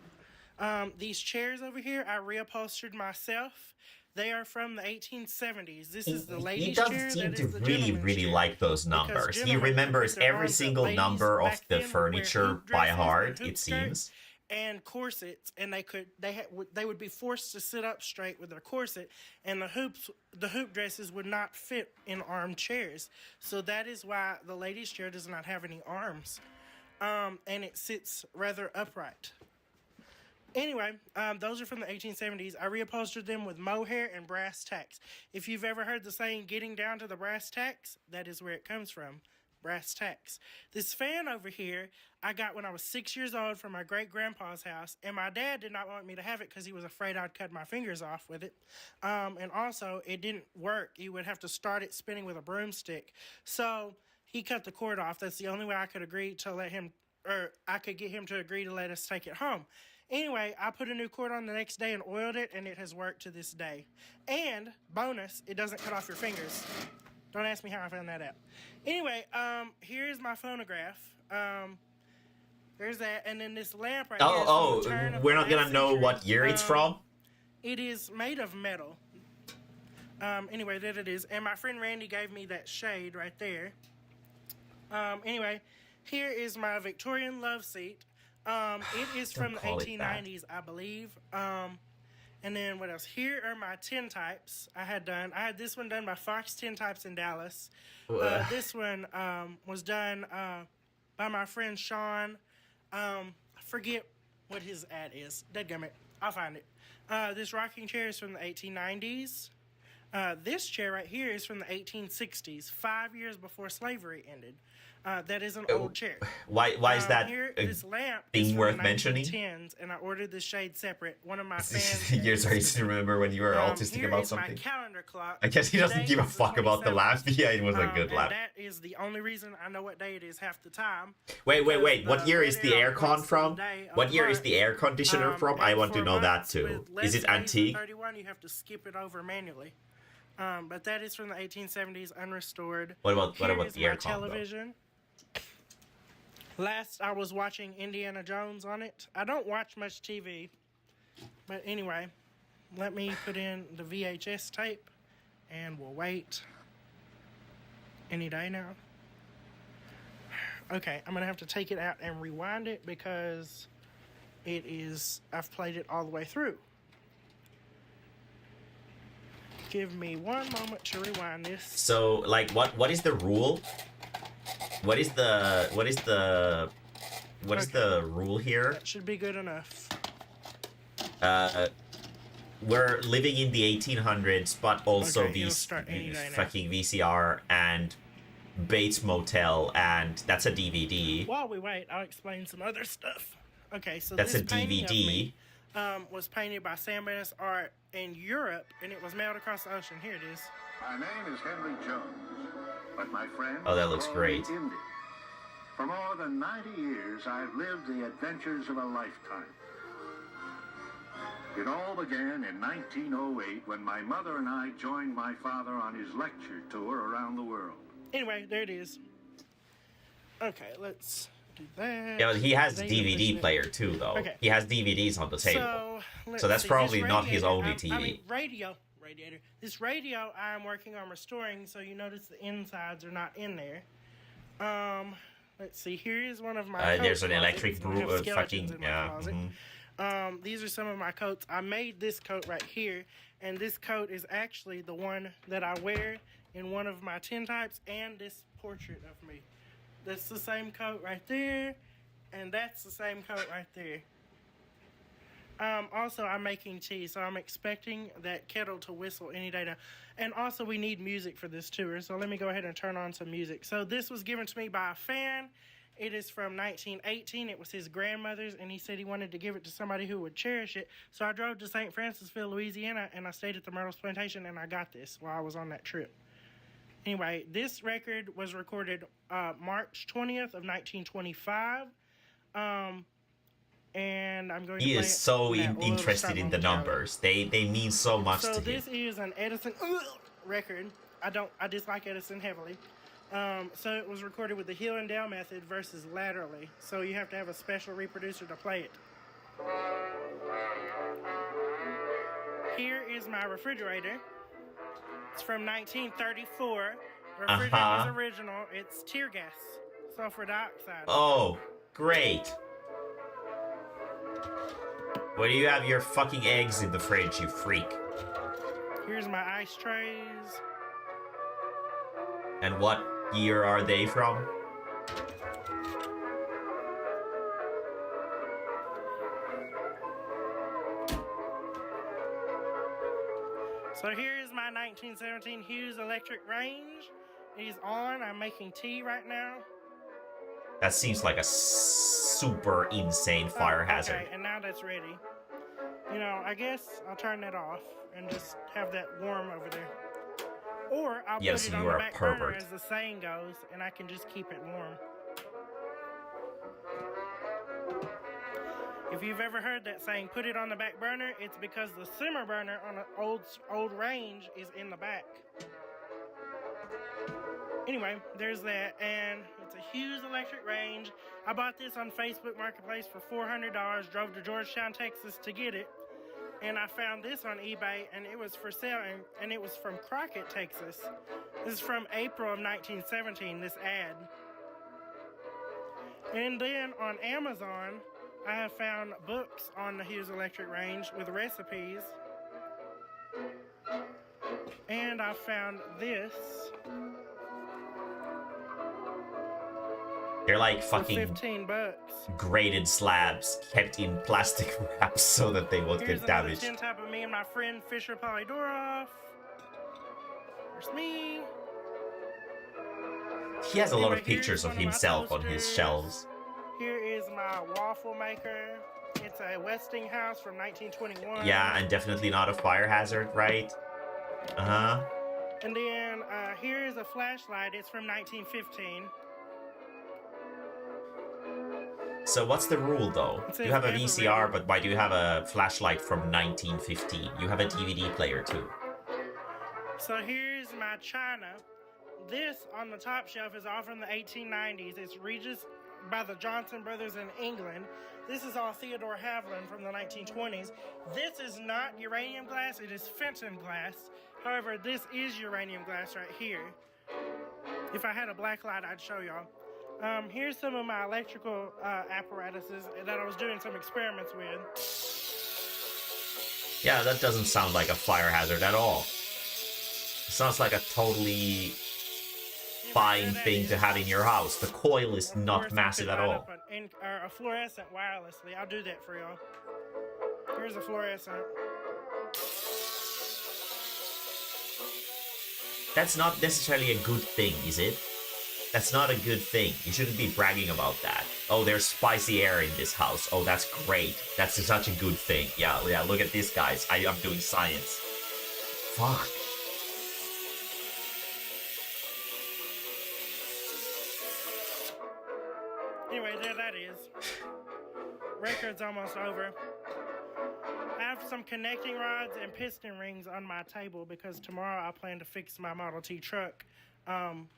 These chairs over here, I reupholstered myself. They are from the 1870s. This is the He ladies' does chair. seem That to is the really, gentleman's really chair. like those Because numbers. He gentlemen remembers put their every arms up. single Ladies number of back the then would wear furniture hoop by dresses heart, and hoop it skirts seems. and corsets, and they would be forced to sit up straight with their corset, and the hoop dresses would not fit in armchairs. So that is why the ladies' chair does not have any arms, and it sits rather upright. Anyway, those are from the 1870s. I reupholstered them with mohair and brass tacks. If you've ever heard the saying, getting down to the brass tacks, that is where it comes from. Brass tacks. This fan over here, I got when I was 6 years old from my great-grandpa's house, and my dad did not want me to have it because he was afraid I'd cut my fingers off with it. And also, it didn't work. You would have to start it spinning with a broomstick. So, he cut the cord off. That's the only way I could agree to let him, or I could get him to agree to let us take it home. Anyway, I put a new cord on the next day and oiled it, and it has worked to this day. And, bonus, it doesn't cut off your fingers. Don't ask me how I found that out. Anyway, here's my phonograph. There's that, and then this lamp right here. Oh, we're not gonna know what year it's from? It is made of metal. Anyway, there it is. And my friend Randy gave me that shade right there. Anyway, here is my Victorian love seat. It is from the 1890s, I believe. And then what else? Here are my tintypes I had done. I had this one done by Fox Tintypes in Dallas. This one was done by my friend Sean. I forget what his ad is. Dadgummit. I'll find it. This rocking chair is from the 1890s. This chair right here is from the 1860s, 5 years before slavery ended. That is an old chair. Why is that here, this lamp thing is from worth the mentioning? 1910s, and I ordered this shade separate. One of my fans. You're sorry to remember when you were autistic here about is something. My calendar clock. I guess he doesn't Today give a is the fuck about the 27th. laugh. Yeah, it was a good And laugh. that is the only reason I know what day it is half the time. Wait. because What year is the radio aircon puts from? the day What year is apart. the air conditioner from? I And want to for know that months too. with less Is it days than antique? 31, you have to skip it over manually. But that is from the 1870s, unrestored. What about Here the is my aircon, though? television. Last I was watching Indiana Jones on it. I don't watch much TV, but anyway, let me put in the VHS tape, and we'll wait any day now. Okay, I'm gonna have to take it out and rewind it because I've played it all the way through. Give me one moment to rewind this. So, like, what is the rule? What is the rule here? That should be good enough. We're living in the 1800s, but also Okay, it'll these start any day now. fucking VCR and Bates Motel, and that's a DVD. While we wait, I'll explain some other stuff. Okay, so That's this a painting of DVD. me, was painted by Sam Bennett Art in Europe, and it was mailed across the ocean. Here it is. My name is Henry Jones, but my friends Oh, that looks call me great. Indy. For more than 90 years, I've lived the adventures of a lifetime. It all began in 1908 when my mother and I joined my father on his lecture tour around the world. Anyway, there it is. Okay, let's do that. Yeah, but he has They DVD listen- player too, though. Okay. He has DVDs on the table. So, let's So that's see, probably this not his radiator- only I TV. mean, radiator. This radio I'm working on restoring, so you notice the insides are not in there. Let's see. Here is one of my. There's coat an electric closets. I have skeletons fucking in my yeah. closet. These are some of my coats. I made this coat right here, and this coat is actually the one that I wear in one of my tintypes and this portrait of me. That's the same coat right there, and that's the same coat right there. Also, I'm making tea, so I'm expecting that kettle to whistle any day now. And also, we need music for this tour, so let me go ahead and turn on some music. So this was given to me by a fan. It is from 1918. It was his grandmother's, and he said he wanted to give it to somebody who would cherish it. So I drove to St. Francisville, Louisiana, and I stayed at the Myrtles Plantation, and I got this while I was on that trip. Anyway, this record was recorded March 20th of 1925. And I'm going to He play is it so now. We'll interested start in on the show. numbers. They mean so much So to him. this is an Edison record. I dislike Edison heavily. So it was recorded with the heel and down method versus laterally. So you have to have a special reproducer to play it. Here is my refrigerator. It's from 1934. Refrigerator is original. It's tear gas, sulfur dioxide. Oh, great. Why do you have your fucking eggs in the fridge, you freak? Here's my ice trays. And what year are they from? So here is my 1917 Hughes electric range. It is on. I'm making tea right now. That seems like a super insane fire hazard. Okay, and now that's ready. You know, I guess I'll turn that off and just have that warm over there. Or I'll Yes, put it on you the are a back burner, pervert. as the saying goes, and I can just keep it warm. If you've ever heard that saying, put it on the back burner, it's because the simmer burner on an old range is in the back. Anyway, there's that, and it's a Hughes electric range. I bought this on Facebook Marketplace for $400, drove to Georgetown, Texas to get it, and I found this on eBay, and it was for sale, and it was from Crockett, Texas. This is from April of 1917, this ad. And then on Amazon, I have found books on the Hughes electric range with recipes. And I found this. They're like For fucking 15 bucks. graded slabs kept in plastic wraps so that they won't Here's get another damaged. tintype of me and my friend Fisher Polydorov. There's me. He has a lot Anyway, of pictures here's of one of my himself on his posters. shelves. Here is my waffle maker. It's a Westinghouse from 1921. Yeah, and definitely not a fire hazard, right? Uh-huh. And then here is a flashlight. It's from 1915. So what's the rule, though? It says You have a ever VCR, ready. but why do you have a flashlight from 1915? You have a DVD player, too. So here's my china. This on the top shelf is all from the 1890s. It's Regis by the Johnson Brothers in England. This is all Theodore Haviland from the 1920s. This is not uranium glass, it is Fenton glass. However, this is uranium glass right here. If I had a black light, I'd show y'all. Here's some of my electrical apparatuses that I was doing some experiments with. Yeah, that doesn't sound like a fire hazard at all. It sounds like a totally fine thing to have in your house. The coil is not massive at all. A fluorescent wirelessly. I'll do that for y'all. Here's a fluorescent. That's not necessarily a good thing, is it? That's not a good thing. You shouldn't be bragging about that. Oh, there's spicy air in this house. Oh, that's great. That's such a good thing. Yeah, look at this, guys. I'm doing science. Fuck. Anyway, there that is. Record's almost over. I have some connecting rods and piston rings on my table because tomorrow I plan to fix my Model T truck.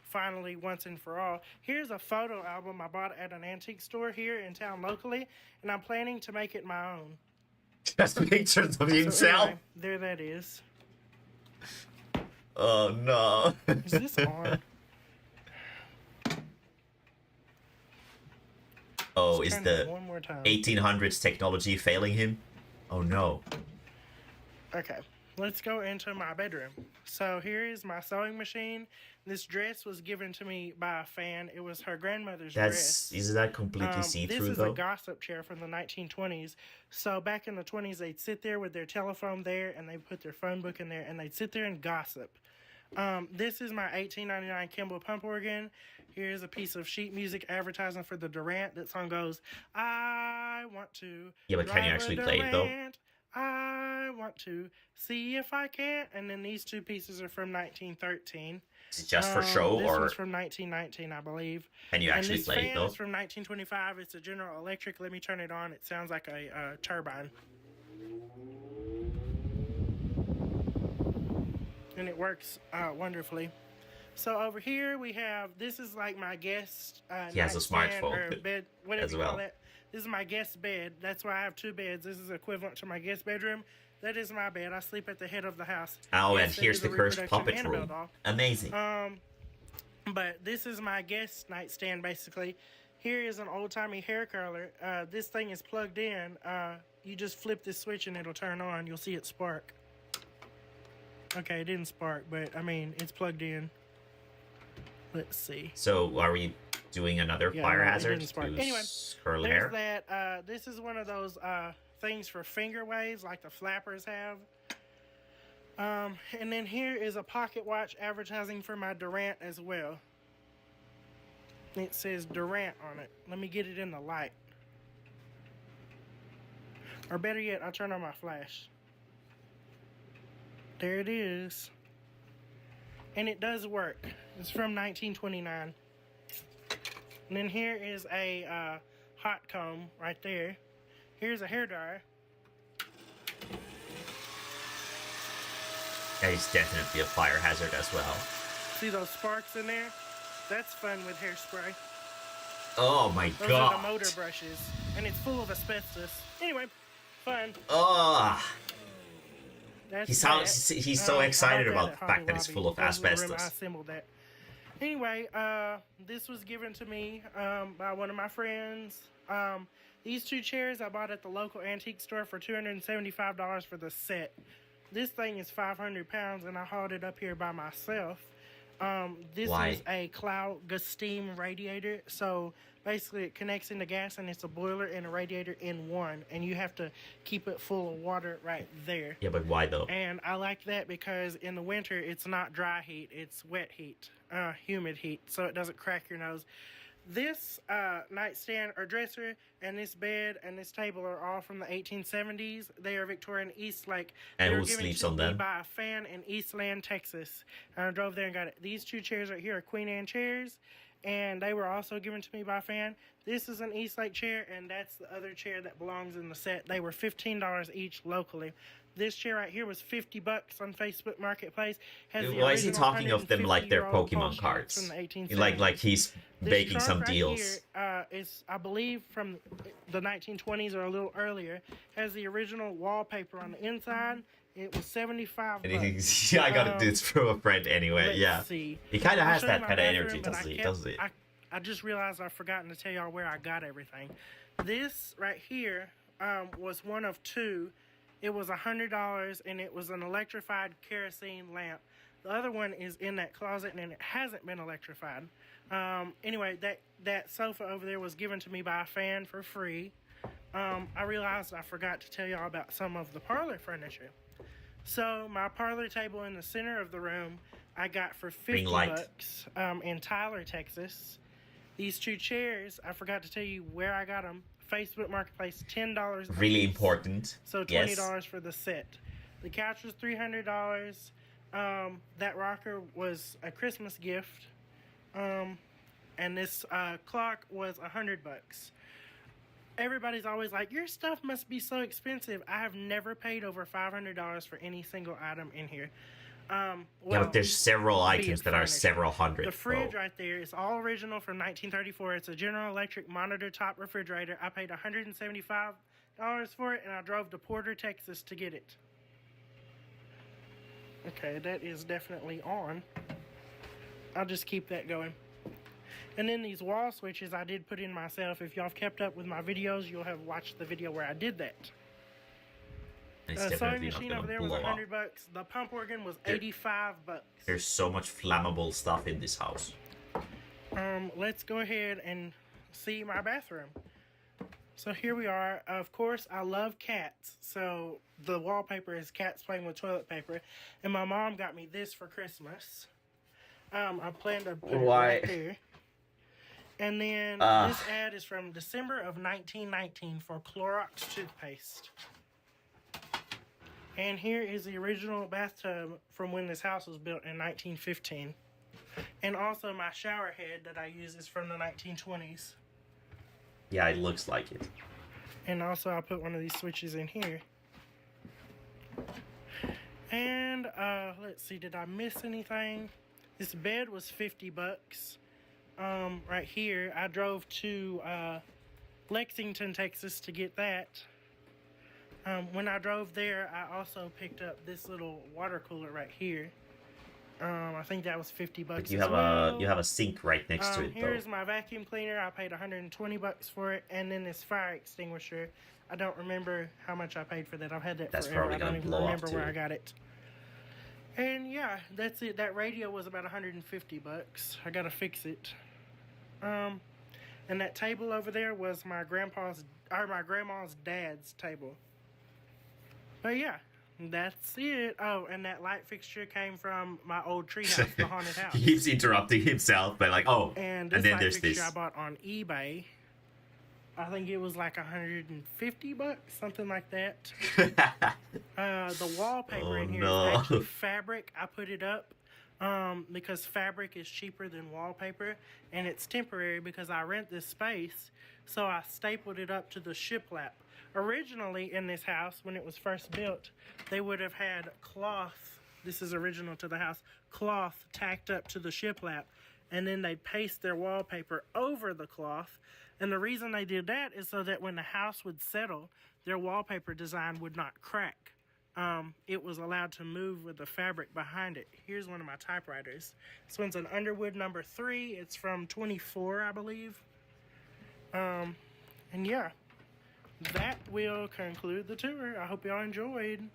Finally, once and for all. Here's a photo album I bought at an antique store here in town locally, and I'm planning to make it my own. Just pictures of himself. Anyway, there that is. Oh no. Is this on? Oh, Let's is turn the it one more time. 1800s technology failing him? Oh no. Okay, let's go into my bedroom. So here is my sewing machine. This dress was given to me by a fan. It was her grandmother's dress. Is that completely see-through This is though? a gossip chair from the 1920s. So back in the 20s, they'd sit there with their telephone there, and they'd put their phone book in there, and they'd sit there and gossip. This is my $18.99 Kimball pump organ. Here's a piece of sheet music advertising for the Durant. That song goes, I want to. Yeah, but can you actually play it though? I want to see if I can. And then these two pieces are from 1913. Is it just for show this or one's from 1919, I believe. can you actually play it And this fan though? is from 1925. It's a General Electric. Let me turn it on. It sounds like a turbine. And it works wonderfully. So over here we have, this is like my guest He has a nightstand smartphone or bed, whatever as you well. call it. This is my guest bed. That's why I have two beds. This is equivalent to my guest bedroom. That is my bed. I sleep at the head of the house. Oh, Yes, and it here's is the a cursed reproduction puppet Annabelle room. doll. Amazing. But this is my guest nightstand, basically. Here is an old-timey hair curler. This thing is plugged in. You just flip this switch and it'll turn on. You'll see it spark. Okay, it didn't spark, but, I mean, it's plugged in. Let's see. So are we doing another Yeah, fire no, it hazard didn't spark. to Anyway, curl there's hair? that. This is one of those things for finger waves like the flappers have. And then here is a pocket watch advertising for my Durant as well. It says Durant on it. Let me get it in the light. Or better yet, I'll turn on my flash. There it is. And it does work. It's from 1929. And then here is a hot comb right there. Here's a hairdryer. That is definitely a fire hazard as well. See those sparks in there? That's fun with hairspray. Oh my Those god. are the motor brushes. And it's full of asbestos. Anyway, fun. Oh. That's He sounds that. he's so I excited bought that about at the fact that Hobby it's Lobby. full of Those little rim, I asbestos. assembled that. Anyway, this was given to me by one of my friends. These two chairs I bought at the local antique store for $275 for the set. This thing is 500 pounds, and I hauled it up here by myself. This Why? is a cloud steam radiator, so basically it connects into gas, and it's a boiler and a radiator in one, and you have to keep it full of water right there. Yeah, but why though? And I like that because in the winter it's not dry heat, it's wet heat, humid heat, so it doesn't crack your nose. This nightstand or dresser and this bed and this table are all from the 1870s. They are Victorian Eastlake. And They who were given sleeps to on me them? by a fan in Eastland, Texas. And I drove there and got it. These two chairs right here are Queen Anne chairs, and they were also given to me by a fan. This is an Eastlake chair, and that's the other chair that belongs in the set. They were $15 each locally. This chair right here was $50 on Facebook Marketplace. Has the Why is he original talking of them like they're 150-year-old Pokemon upholstery cards? from the 1870s. Like he's This making trunk some right deals. Here, is, I believe, from the 1920s or a little earlier. Has the original wallpaper on the inside. It was $75. And he's, yeah, I gotta do this for a friend anyway. Let's Yeah, see. he kind of I'll has show you that my kind of bathroom, energy, but doesn't he? Doesn't it? I just realized I've forgotten to tell y'all where I got everything. This right here was one of two. It was $100, and it was an electrified kerosene lamp. The other one is in that closet, and it hasn't been electrified. Anyway, that sofa over there was given to me by a fan for free. I realized I forgot to tell y'all about some of the parlor furniture. So my parlor table in the center of the room, I got for $50 in Tyler, Texas. These two chairs, I forgot to tell you where I got them. Facebook Marketplace, $10. Really apiece. important. So $20 Yes. for the set. The couch was $300. That rocker was a Christmas gift. And this clock was $100. everybody's always like, your stuff must be so expensive. I have never paid over $500 for any single item in here. Yeah, but there's several items that are furniture. several hundred. The fridge right there is all original from 1934. It's a General Electric monitor top refrigerator. I paid $175 for it, and I drove to Porter, Texas to get it. Okay, that is definitely on. I'll just keep that going. And then these wall switches I did put in myself. If y'all have kept up with my videos, you'll have watched the video where I did that. The sewing machine over there was $100. The pump organ was $85. There's so much flammable stuff in this house. Let's go ahead and see my bathroom. So here we are. Of course, I love cats. So the wallpaper is cats playing with toilet paper. And my mom got me this for Christmas. I plan to put it right there. And then this ad is from December of 1919 for Clorox toothpaste. And here is the original bathtub from when this house was built in 1915. And also my shower head that I use is from the 1920s. Yeah, it looks like it. And also I put one of these switches in here. And let's see, did I miss anything? This bed was $50. Right here, I drove to Lexington, Texas to get that. When I drove there, I also picked up this little water cooler right here. I think that was $50 But you as have well. you have a sink right next to it, though. Here's my vacuum cleaner. I paid $120 for it, and then this fire extinguisher. I don't remember how much I paid for that. I've had that That's forever. probably I don't gonna even blow up, remember where too. I got it. And yeah, that's it. That radio was about $150. I gotta fix it. And that table over there was my grandma's dad's table. But yeah, that's it. Oh, and that light fixture came from my old treehouse, the haunted house. He keeps interrupting himself by like, oh, And and this then light there's fixture this. I bought on eBay. I think it was like $150, something like that. The wallpaper in here is actually fabric. I put it up because fabric is cheaper than wallpaper, and it's temporary because I rent this space, so I stapled it up to the shiplap. Originally in this house, when it was first built, they would have had cloth, this is original to the house, cloth tacked up to the shiplap, and then they'd paste their wallpaper over the cloth. And the reason they did that is so that when the house would settle, their wallpaper design would not crack. It was allowed to move with the fabric behind it. Here's one of my typewriters. This one's an Underwood number 3. It's from 24, I believe. And yeah, that will conclude the tour. I hope y'all enjoyed.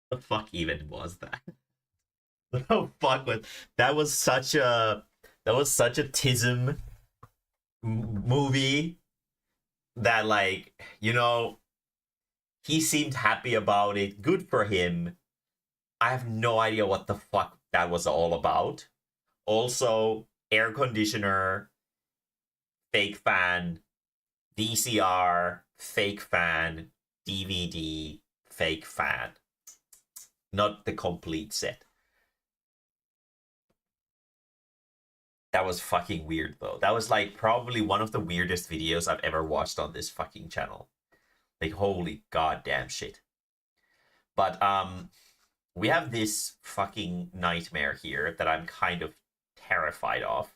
The fuck even was that? Oh fuck! That was such a tism movie that, like, you know, he seemed happy about it. Good for him. I have no idea what the fuck that was all about. Also, air conditioner, fake fan, VCR, fake fan, DVD, fake fan. Not the complete set. That was fucking weird, though. That was, like, probably one of the weirdest videos I've ever watched on this fucking channel. Like, holy goddamn shit. But, we have this fucking nightmare here that I'm kind of terrified of.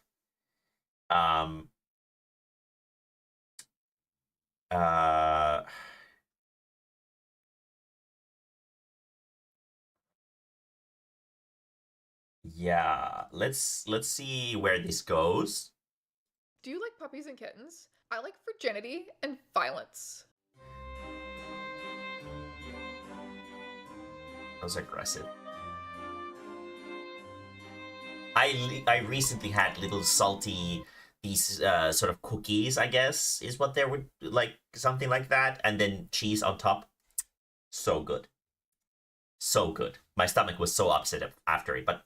Yeah, let's see where this goes. Do you like puppies and kittens? I like virginity and violence. That was aggressive. I recently had little salty, these sort of cookies, I guess, is what they would, like, something like that, and then cheese on top. So good. So good. My stomach was so upset after it, but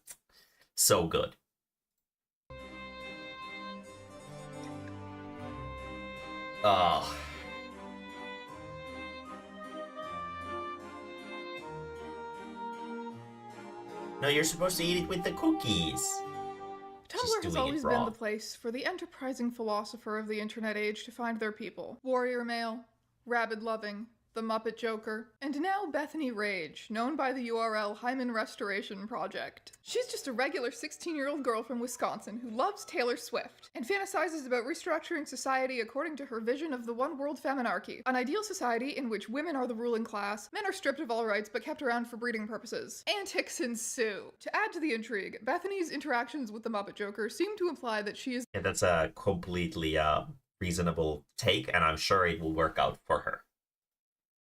so good. Oh. No, you're supposed to eat it with the cookies. Tumblr has doing always it been wrong. the place for the enterprising philosopher of the internet age to find their people. Warrior Male, Rabid Loving, the Muppet Joker, and now Bethany Rage, known by the URL Hyman Restoration Project. She's just a regular 16-year-old girl from Wisconsin who loves Taylor Swift and fantasizes about restructuring society according to her vision of the one-world feminarchy, an ideal society in which women are the ruling class, men are stripped of all rights but kept around for breeding purposes. Antics ensue. To add to the intrigue, Bethany's interactions with the Muppet Joker seem to imply that she is Yeah, that's a completely reasonable take, and I'm sure it will work out for her.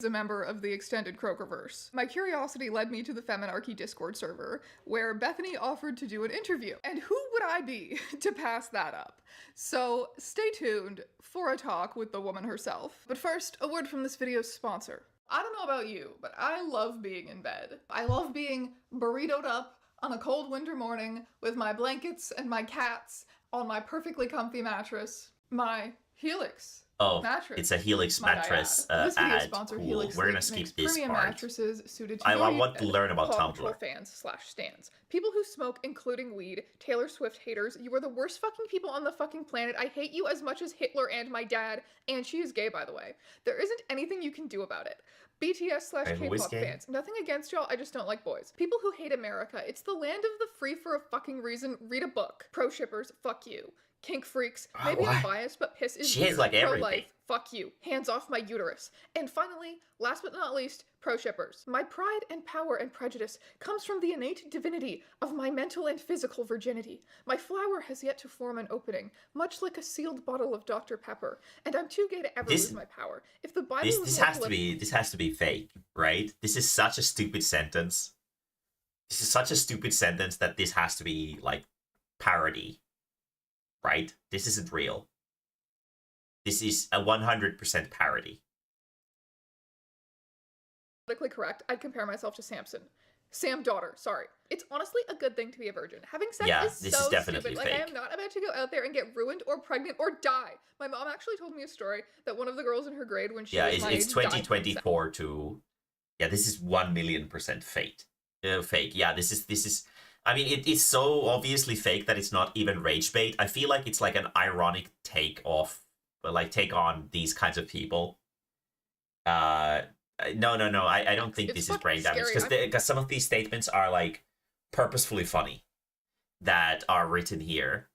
a member of the extended Crokerverse. My curiosity led me to the Feminarchy Discord server, where Bethany offered to do an interview. And who would I be to pass that up? So stay tuned for a talk with the woman herself. But first, a word from this video's sponsor. I don't know about you, but I love being in bed. I love being burritoed up on a cold winter morning with my blankets and my cats on my perfectly comfy mattress. My Helix mattress. It's a Helix mattress this video ad. sponsor, Cool. Helix We're gonna Sleep, skip makes this premium part. mattresses suited to I your want to bed. learn about Paw Tumblr. Patrol fans / stans. People who smoke, including weed. Taylor Swift haters. You are the worst fucking people on the fucking planet. I hate you as much as Hitler and my dad. And she is gay, by the way. There isn't anything you can do about it. BTS / Who is K-pop gay? fans. Nothing against y'all, I just don't like boys. People who hate America. It's the land of the free for a fucking reason. Read a book. Pro shippers, fuck you. Kink freaks. Maybe I'm biased, but piss is She has, weird. like, Pro-life. everything. Fuck you. Hands off my uterus. And finally, last but not least, pro shippers. My pride and power and prejudice comes from the innate divinity of my mental and physical virginity. My flower has yet to form an opening, much like a sealed bottle of Dr. Pepper, and I'm too gay to ever lose my power. If the Bible was This more has to be fake, right? This is such a stupid sentence. This is such a stupid sentence that this has to be like parody, right? This isn't real. This is a 100% parody. politically correct, I'd compare myself to Samson. Sam daughter, sorry. It's honestly a good thing to be a virgin. Having sex Yeah, is this so is definitely stupid. Like, I fake. am not about to go out there and get ruined or pregnant or die. My mom actually told me a story that one of the girls in her grade when she Yeah, was my it's age died from sex. 2024 to. Yeah, this is 1,000,000% fake. Fake. Yeah, this is. I mean, it is so obviously fake that it's not even rage bait. I feel like it's like an ironic take on these kinds of people. No. I don't think this is brain damage because some of these statements are like purposefully funny that are written here.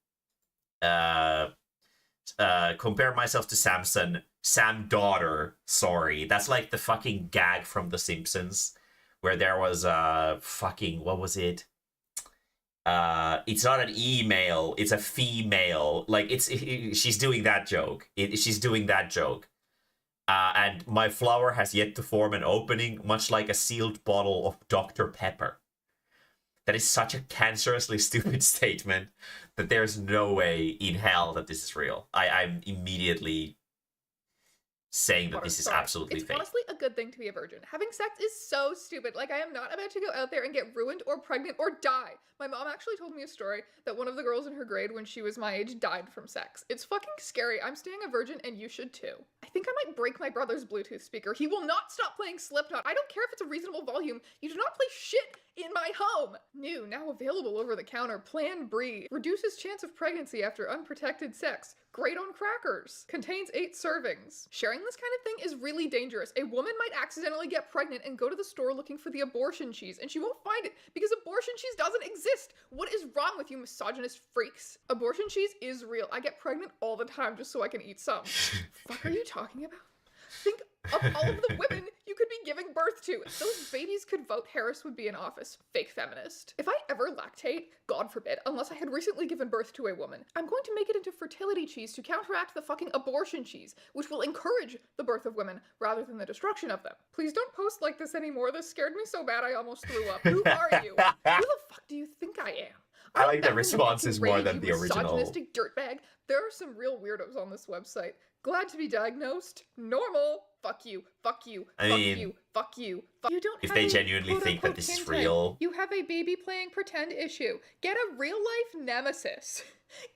Compare myself to Samson, Sam daughter. Sorry, that's like the fucking gag from The Simpsons, where there was a fucking what was it? It's not an email, it's a female. Like she's doing that joke. She's doing that joke. And my flower has yet to form an opening, much like a sealed bottle of Dr. Pepper. That is such a cancerously stupid statement that there's no way in hell that this is real. I'm immediately saying that this is absolutely It's fake. honestly a good thing to be a virgin. Having sex is so stupid. Like, I am not about to go out there and get ruined or pregnant or die. My mom actually told me a story that one of the girls in her grade when she was my age died from sex. It's fucking scary. I'm staying a virgin and you should too. I think I might break my brother's Bluetooth speaker. He will not stop playing Slipknot. I don't care if it's a reasonable volume. You do not play shit in my home. New, now available over the counter, Plan Brie. Reduces chance of pregnancy after unprotected sex. Great on crackers. Contains 8 servings. Sharing this kind of thing is really dangerous. A woman might accidentally get pregnant and go to the store looking for the abortion cheese, and she won't find it because abortion cheese doesn't exist. What is wrong with you misogynist freaks? Abortion cheese is real. I get pregnant all the time just so I can eat some. Fuck are you talking about? Think of all of the women you could be giving birth to. If those babies could vote, Harris would be in office. Fake feminist. If I ever lactate, God forbid, unless I had recently given birth to a woman, I'm going to make it into fertility cheese to counteract the fucking abortion cheese, which will encourage the birth of women rather than the destruction of them. Please don't post like this anymore. This scared me so bad I almost threw up. Who are you? Who the fuck do you think I am? I like the responses more than the original. Misogynistic dirtbag. There are some real weirdos on this website. Glad to be diagnosed. Normal. Fuck you. Fuck you. I fuck mean, you. Fuck you. You don't if have they a genuinely think that quote-unquote this is kin type. real- You have a baby playing pretend issue. Get a real life nemesis.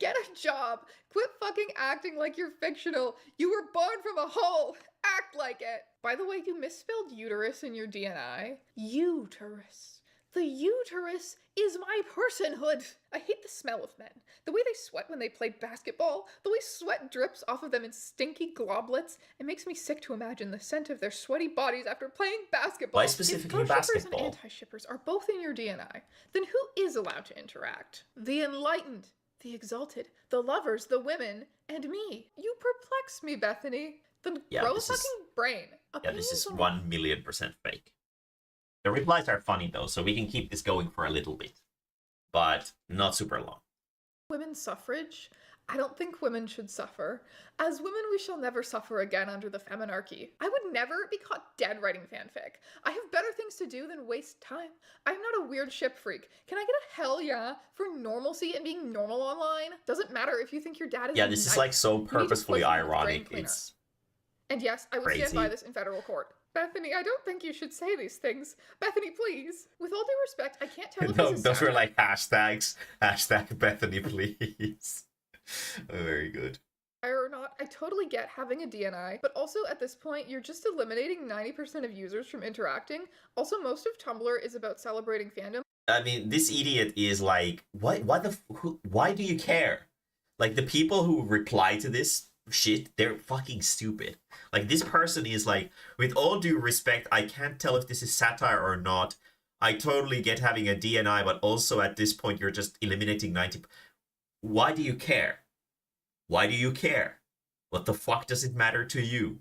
Get a job. Quit fucking acting like you're fictional. You were born from a hole. Act like it. By the way, you misspelled uterus in your DNI. Uterus. The uterus is my personhood. I hate the smell of men. The way they sweat when they play basketball, the way sweat drips off of them in stinky globlets. It makes me sick to imagine the scent of their sweaty bodies after playing basketball. Why specifically if pro-shippers basketball? and anti-shippers are both in your DNI, then who is allowed to interact? The enlightened, the exalted, the lovers, the women, and me. You perplex me, Bethany. Then Yeah, grow a this is- fucking brain. Yeah, this is Opinions on 1,000,000% fake. The replies are funny though, so we can keep this going for a little bit. But not super long. women's suffrage. I don't think women should suffer. As women, we shall never suffer again under the feminarchy. I would never be caught dead writing fanfic. I have better things to do than waste time. I'm not a weird ship freak. Can I get a hell yeah for normalcy and being normal online? Doesn't matter if you think your dad is Yeah, a this is knight. like so You need to purposefully split him with a brain ironic. cleaner. It's And yes, I will crazy. stand by this in federal court. Bethany, I don't think you should say these things. Bethany, please. With all due respect, I can't tell if no, this is those were satire. like hashtags. Hashtag Bethany, please. Very good. Or not, I totally get having a DNI, but also at this point, you're just eliminating 90% of users from interacting. Also, most of Tumblr is about celebrating fandom. I mean, this idiot is like, why do you care? Like, the people who reply to this shit, they're fucking stupid. Like, this person is like, with all due respect, I can't tell if this is satire or not. I totally get having a DNI, but also at this point, you're just eliminating 90. Why do you care? Why do you care? What the fuck does it matter to you?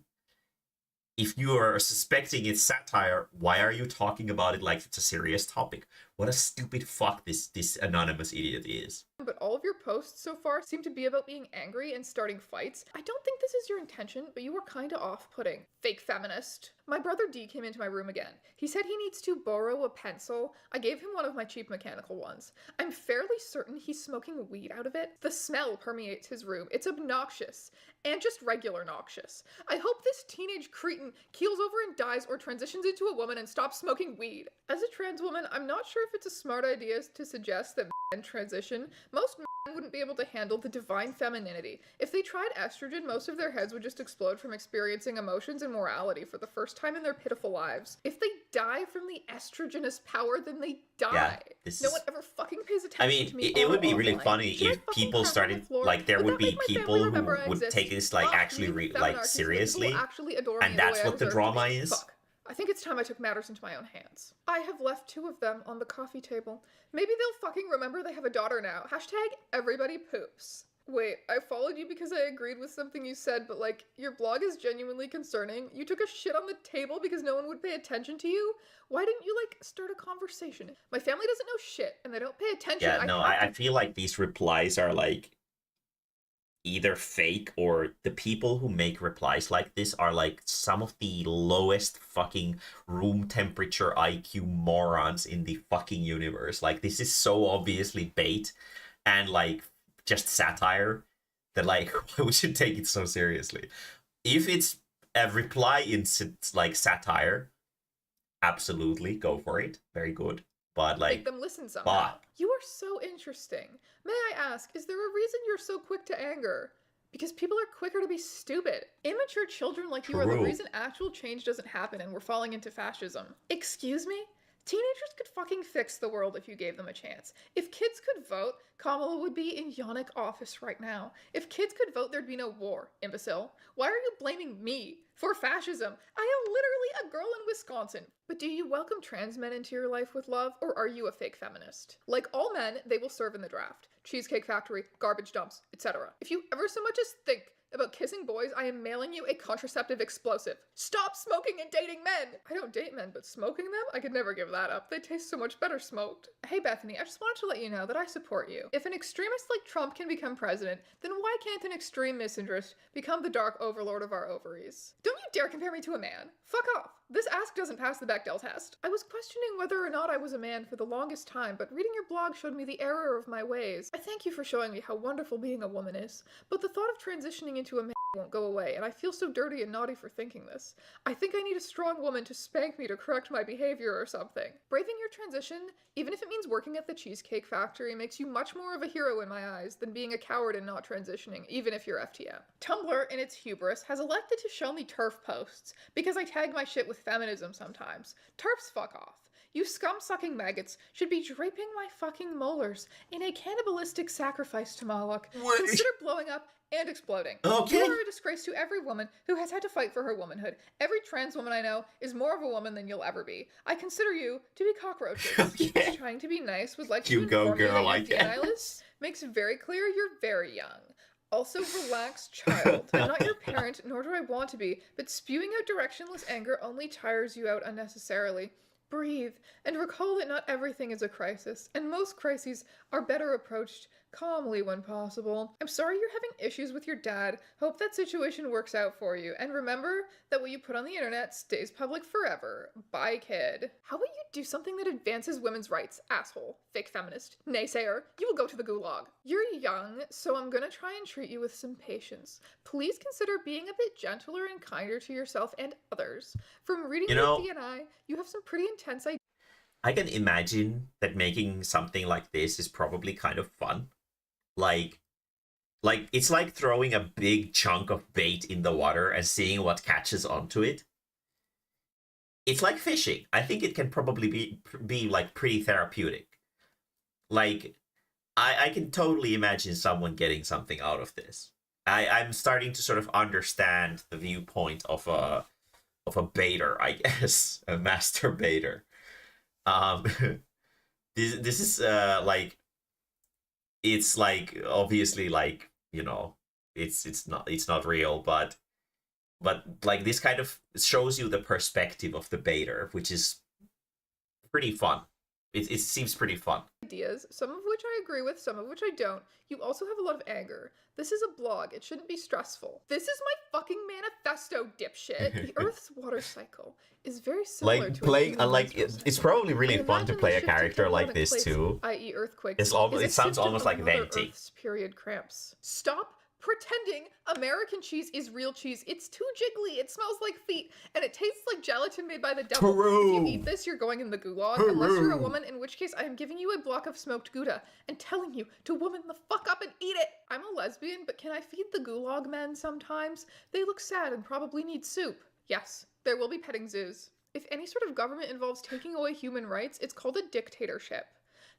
If you are suspecting it's satire, why are you talking about it like it's a serious topic? What a stupid fuck this anonymous idiot is. But all of your posts so far seem to be about being angry and starting fights. I don't think this is your intention, but you were kinda off-putting. Fake feminist. My brother D came into my room again. He said he needs to borrow a pencil. I gave him one of my cheap mechanical ones. I'm fairly certain he's smoking weed out of it. The smell permeates his room. It's obnoxious. And just regular noxious. I hope this teenage cretin keels over and dies or transitions into a woman and stops smoking weed. As a trans woman, I'm not sure if it's a smart idea to suggest that men transition. Most men wouldn't be able to handle the divine femininity. If they tried estrogen, most of their heads would just explode from experiencing emotions and morality for the first time in their pitiful lives. If they die from the estrogenous power, then they die. Yeah, this no is- one ever fucking pays attention I mean, to me. it would be really offline. funny Should I if fucking people crap on the started, floor? like, there Would would that be make my people family who remember I would exist? take this, like, Fuck, actually, leave like, feminarchy, seriously. people actually adore me And the that's way I what the deserve to drama be. is. Fuck. I think it's time I took matters into my own hands. I have left 2 of them on the coffee table. Maybe they'll fucking remember they have a daughter now. Hashtag everybody poops. Wait, I followed you because I agreed with something you said, but like, your blog is genuinely concerning. You took a shit on the table because no one would pay attention to you? Why didn't you, like, start a conversation? My family doesn't know shit, and they don't pay attention. Yeah, no, I feel like these replies are like either fake, or the people who make replies like this are like some of the lowest fucking room temperature IQ morons in the fucking universe. Like, this is so obviously bait and like just satire that, like, we should take it so seriously. If it's a reply in like satire, absolutely go for it. Very good. But like, Make them listen somehow. fuck. You are so interesting. May I ask, is there a reason you're so quick to anger? Because people are quicker to be stupid. Immature children like you are the True. reason actual change doesn't happen and we're falling into fascism. Excuse me? Teenagers could fucking fix the world if you gave them a chance. If kids could vote, Kamala would be in Yannick office right now. If kids could vote, there'd be no war, imbecile. Why are you blaming me for fascism? I am literally a girl in Wisconsin. But do you welcome trans men into your life with love, or are you a fake feminist? Like all men, they will serve in the draft. Cheesecake Factory, garbage dumps, etc. If you ever so much as think about kissing boys, I am mailing you a contraceptive explosive. Stop smoking and dating men! I don't date men, but smoking them? I could never give that up. They taste so much better smoked. Hey Bethany, I just wanted to let you know that I support you. If an extremist like Trump can become president, then why can't an extreme misinterest become the dark overlord of our ovaries? Don't you dare compare me to a man. Fuck off. This ask doesn't pass the Bechdel test. I was questioning whether or not I was a man for the longest time, but reading your blog showed me the error of my ways. I thank you for showing me how wonderful being a woman is, but the thought of transitioning into a man won't go away, and I feel so dirty and naughty for thinking this. I think I need a strong woman to spank me to correct my behavior or something. Braving your transition, even if it means working at the Cheesecake Factory, makes you much more of a hero in my eyes than being a coward and not transitioning, even if you're FTM. Tumblr, in its hubris, has elected to show me TERF posts, because I tag my shit with feminism sometimes. TERFs fuck off. You scum-sucking maggots should be draping my fucking molars in a cannibalistic sacrifice to Moloch. Consider blowing up and exploding. Okay. You are a disgrace to every woman who has had to fight for her womanhood. Every trans woman I know is more of a woman than you'll ever be. I consider you to be cockroaches. Okay. Trying to be nice would like You to go, inform you girl, that I your guess. DNI makes very clear you're very young. Also, relax, child. I'm not your parent, nor do I want to be, but spewing out directionless anger only tires you out unnecessarily. Breathe, and recall that not everything is a crisis, and most crises are better approached calmly when possible. I'm sorry you're having issues with your dad. Hope that situation works out for you. And remember that what you put on the internet stays public forever. Bye, kid. How about you do something that advances women's rights, asshole, fake feminist, naysayer? You will go to the gulag. You're young, so I'm gonna try and treat you with some patience. Please consider being a bit gentler and kinder to yourself and others. From reading your DNI, you have some pretty intense ideas. I can imagine that making something like this is probably kind of fun. Like it's like throwing a big chunk of bait in the water and seeing what catches onto it. It's like fishing. I think it can probably be like pretty therapeutic. Like I can totally imagine someone getting something out of this. I'm starting to sort of understand the viewpoint of a baiter, I guess, a master baiter. This is like, it's like obviously like, you know, it's not real, but like this kind of shows you the perspective of the baiter, which is pretty fun. It seems pretty fun. Ideas, some of which I agree with, some of which I don't. You also have a lot of anger. This is a blog. It shouldn't be stressful. This is my fucking manifesto, dipshit. The Earth's water cycle is very similar Like to playing, a human like menstrual it's cycle. probably really fun to Imagine play the a shift of character like tectonic this plates, too. i.e. earthquakes. It's almost, is a it sounds system almost of like Mother venting. Earth's period cramps. Stop pretending American cheese is real cheese. It's too jiggly, it smells like feet, and it tastes like gelatin made by the devil. True. If you eat this, you're going in the gulag, unless you're a woman, in which case I am giving you a block of smoked Gouda and telling you to woman the fuck up and eat it. I'm a lesbian, but can I feed the gulag men sometimes? They look sad and probably need soup. Yes, there will be petting zoos. If any sort of government involves taking away human rights, it's called a dictatorship.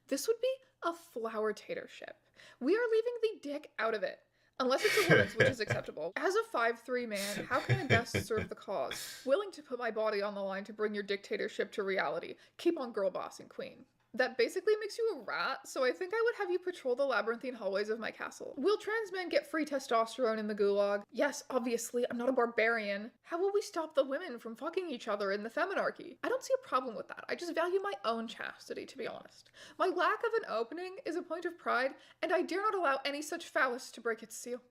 This would be a flower-tatorship. We are leaving the dick out of it. Unless it's a woman's, which is acceptable. As a 5'3" man, how can I best serve the cause? Willing to put my body on the line to bring your dictatorship to reality. Keep on girl bossing, queen. That basically makes you a rat, so I think I would have you patrol the labyrinthine hallways of my castle. Will trans men get free testosterone in the gulag? Yes, obviously, I'm not a barbarian. How will we stop the women from fucking each other in the feminarchy? I don't see a problem with that. I just value my own chastity, to be honest. My lack of an opening is a point of pride, and I dare not allow any such phallus to break its seal.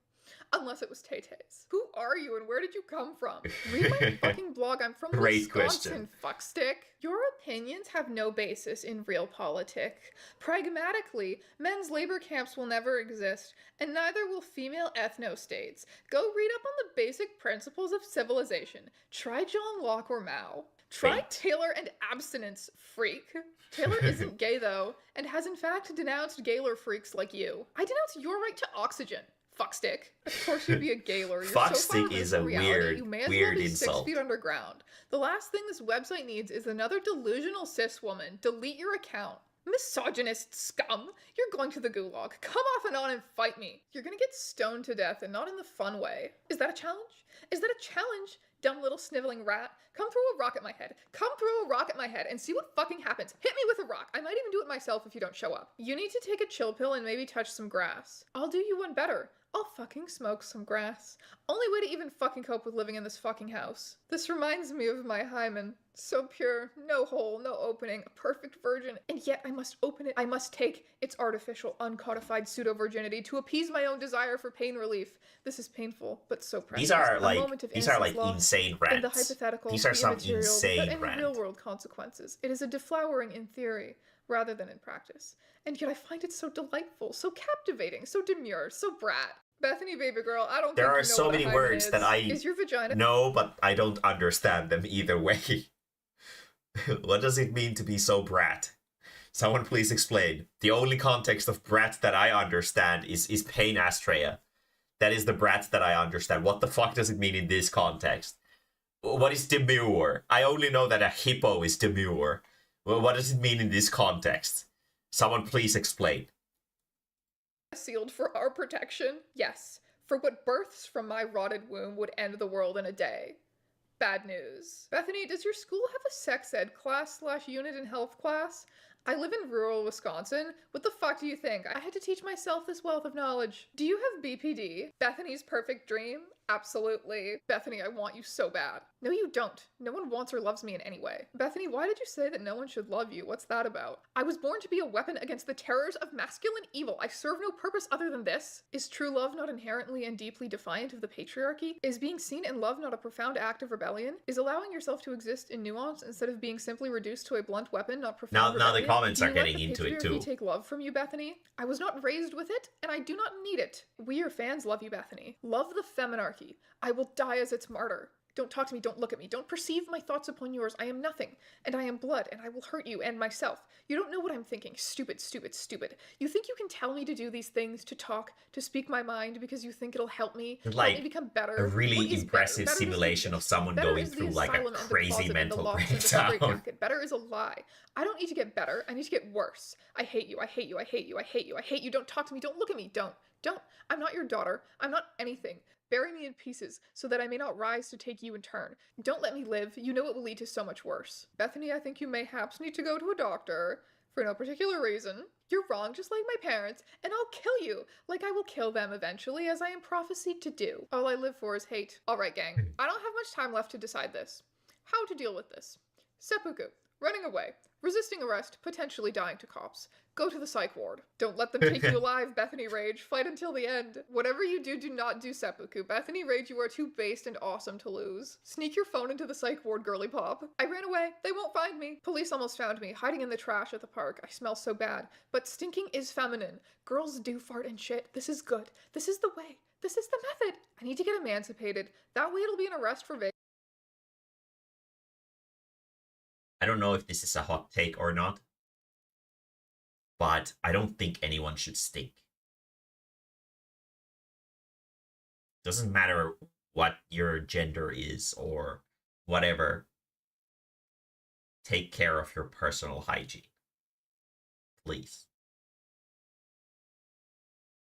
Unless it was Tay-Tay's. Who are you and where did you come from? Read my fucking blog. I'm from Great Wisconsin, question. fuckstick. Your opinions have no basis in real politic. Pragmatically, men's labor camps will never exist, and neither will female ethno-states. Go read up on the basic principles of civilization. Try John Locke or Mao. Try Taylor and abstinence, freak. Taylor isn't gay though, and has in fact denounced gaylor freaks like you. I denounce your right to oxygen. Fuckstick. Of course you'd be a gaylor. You're so far Fuckstick away is from a reality, you may as well weird be insult. 6 feet underground. The last thing this website needs is another delusional cis woman. Delete your account. Misogynist scum. You're going to the gulag. Come off and on and fight me. You're gonna get stoned to death and not in the fun way. Is that a challenge? Is that a challenge? Dumb little sniveling rat. Come throw a rock at my head. Come throw a rock at my head and see what fucking happens. Hit me with a rock. I might even do it myself if you don't show up. You need to take a chill pill and maybe touch some grass. I'll do you one better. I'll fucking smoke some grass. Only way to even fucking cope with living in this fucking house. This reminds me of my hymen. So pure, no hole, no opening, a perfect virgin, and yet I must open it. I must take its artificial, uncodified pseudo-virginity to appease my own desire for pain relief. This is painful, but so precious. These are A like moment of these are like innocence lost insane in the rants. hypothetical, These are the some immaterial, but insane in rants. real-world consequences. It is a deflowering in theory, rather than in practice. And yet I find it so delightful, so captivating, so demure, so brat. Bethany, baby girl, I don't There think are you know so what a many hymen words is. that I Is your vagina know, but I don't understand them either way. What does it mean to be so brat? Someone please explain. The only context of brat that I understand is pain astrea. That is the brat that I understand. What the fuck does it mean in this context? What is demure? I only know that a hippo is demure. Well, what does it mean in this context? Someone please explain. Sealed for our protection? Yes. For what births from my rotted womb would end the world in a day. Bad news. Bethany, does your school have a sex ed class/unit in health class? I live in rural Wisconsin. What the fuck do you think? I had to teach myself this wealth of knowledge. Do you have BPD? Bethany's perfect dream? Absolutely. Bethany, I want you so bad. No, you don't. No one wants or loves me in any way. Bethany, why did you say that no one should love you? What's that about? I was born to be a weapon against the terrors of masculine evil. I serve no purpose other than this. Is true love not inherently and deeply defiant of the patriarchy? Is being seen in love not a profound act of rebellion? Is allowing yourself to exist in nuance instead of being simply reduced to a blunt weapon not profound Now the rebellion? comments Do are you let getting the into it patriarchy too. take love from you, Bethany? I was not raised with it, and I do not need it. We, your fans, love you, Bethany. Love the feminarchy. I will die as its martyr. Don't talk to me, don't look at me, don't perceive my thoughts upon yours. I am nothing, and I am blood, and I will hurt you and myself. You don't know what I'm thinking. Stupid, stupid, stupid. You think you can tell me to do these things, to talk, to speak my mind because you think it'll help me Like become better? a really What is impressive better? Better simulation of someone Better going is the through like a asylum and the crazy closet and the mental loft and the breakdown. straitjacket. Better is a lie. I don't need to get better. I need to get worse. I hate you. I hate you. I hate you. I hate you. I hate you. Don't talk to me. Don't look at me. Don't. I'm not your daughter. I'm not anything. Bury me in pieces so that I may not rise to take you in turn. Don't let me live. You know it will lead to so much worse. Bethany, I think you mayhaps need to go to a doctor for no particular reason. You're wrong, just like my parents, and I'll kill you, like I will kill them eventually, as I am prophesied to do. All I live for is hate. All right, gang. I don't have much time left to decide this. How to deal with this? Seppuku. Running away. Resisting arrest, potentially dying to cops. Go to the psych ward. Don't let them take you alive, Bethany Rage. Fight until the end. Whatever you do, do not do seppuku. Bethany Rage, you are too based and awesome to lose. Sneak your phone into the psych ward, girly pop. I ran away. They won't find me. Police almost found me, hiding in the trash at the park. I smell so bad. But stinking is feminine. Girls do fart and shit. This is good. This is the way. This is the method. I need to get emancipated. That way it'll be an arrest for vague. I don't know if this is a hot take or not, but I don't think anyone should stink. Doesn't matter what your gender is or whatever. Take care of your personal hygiene, please.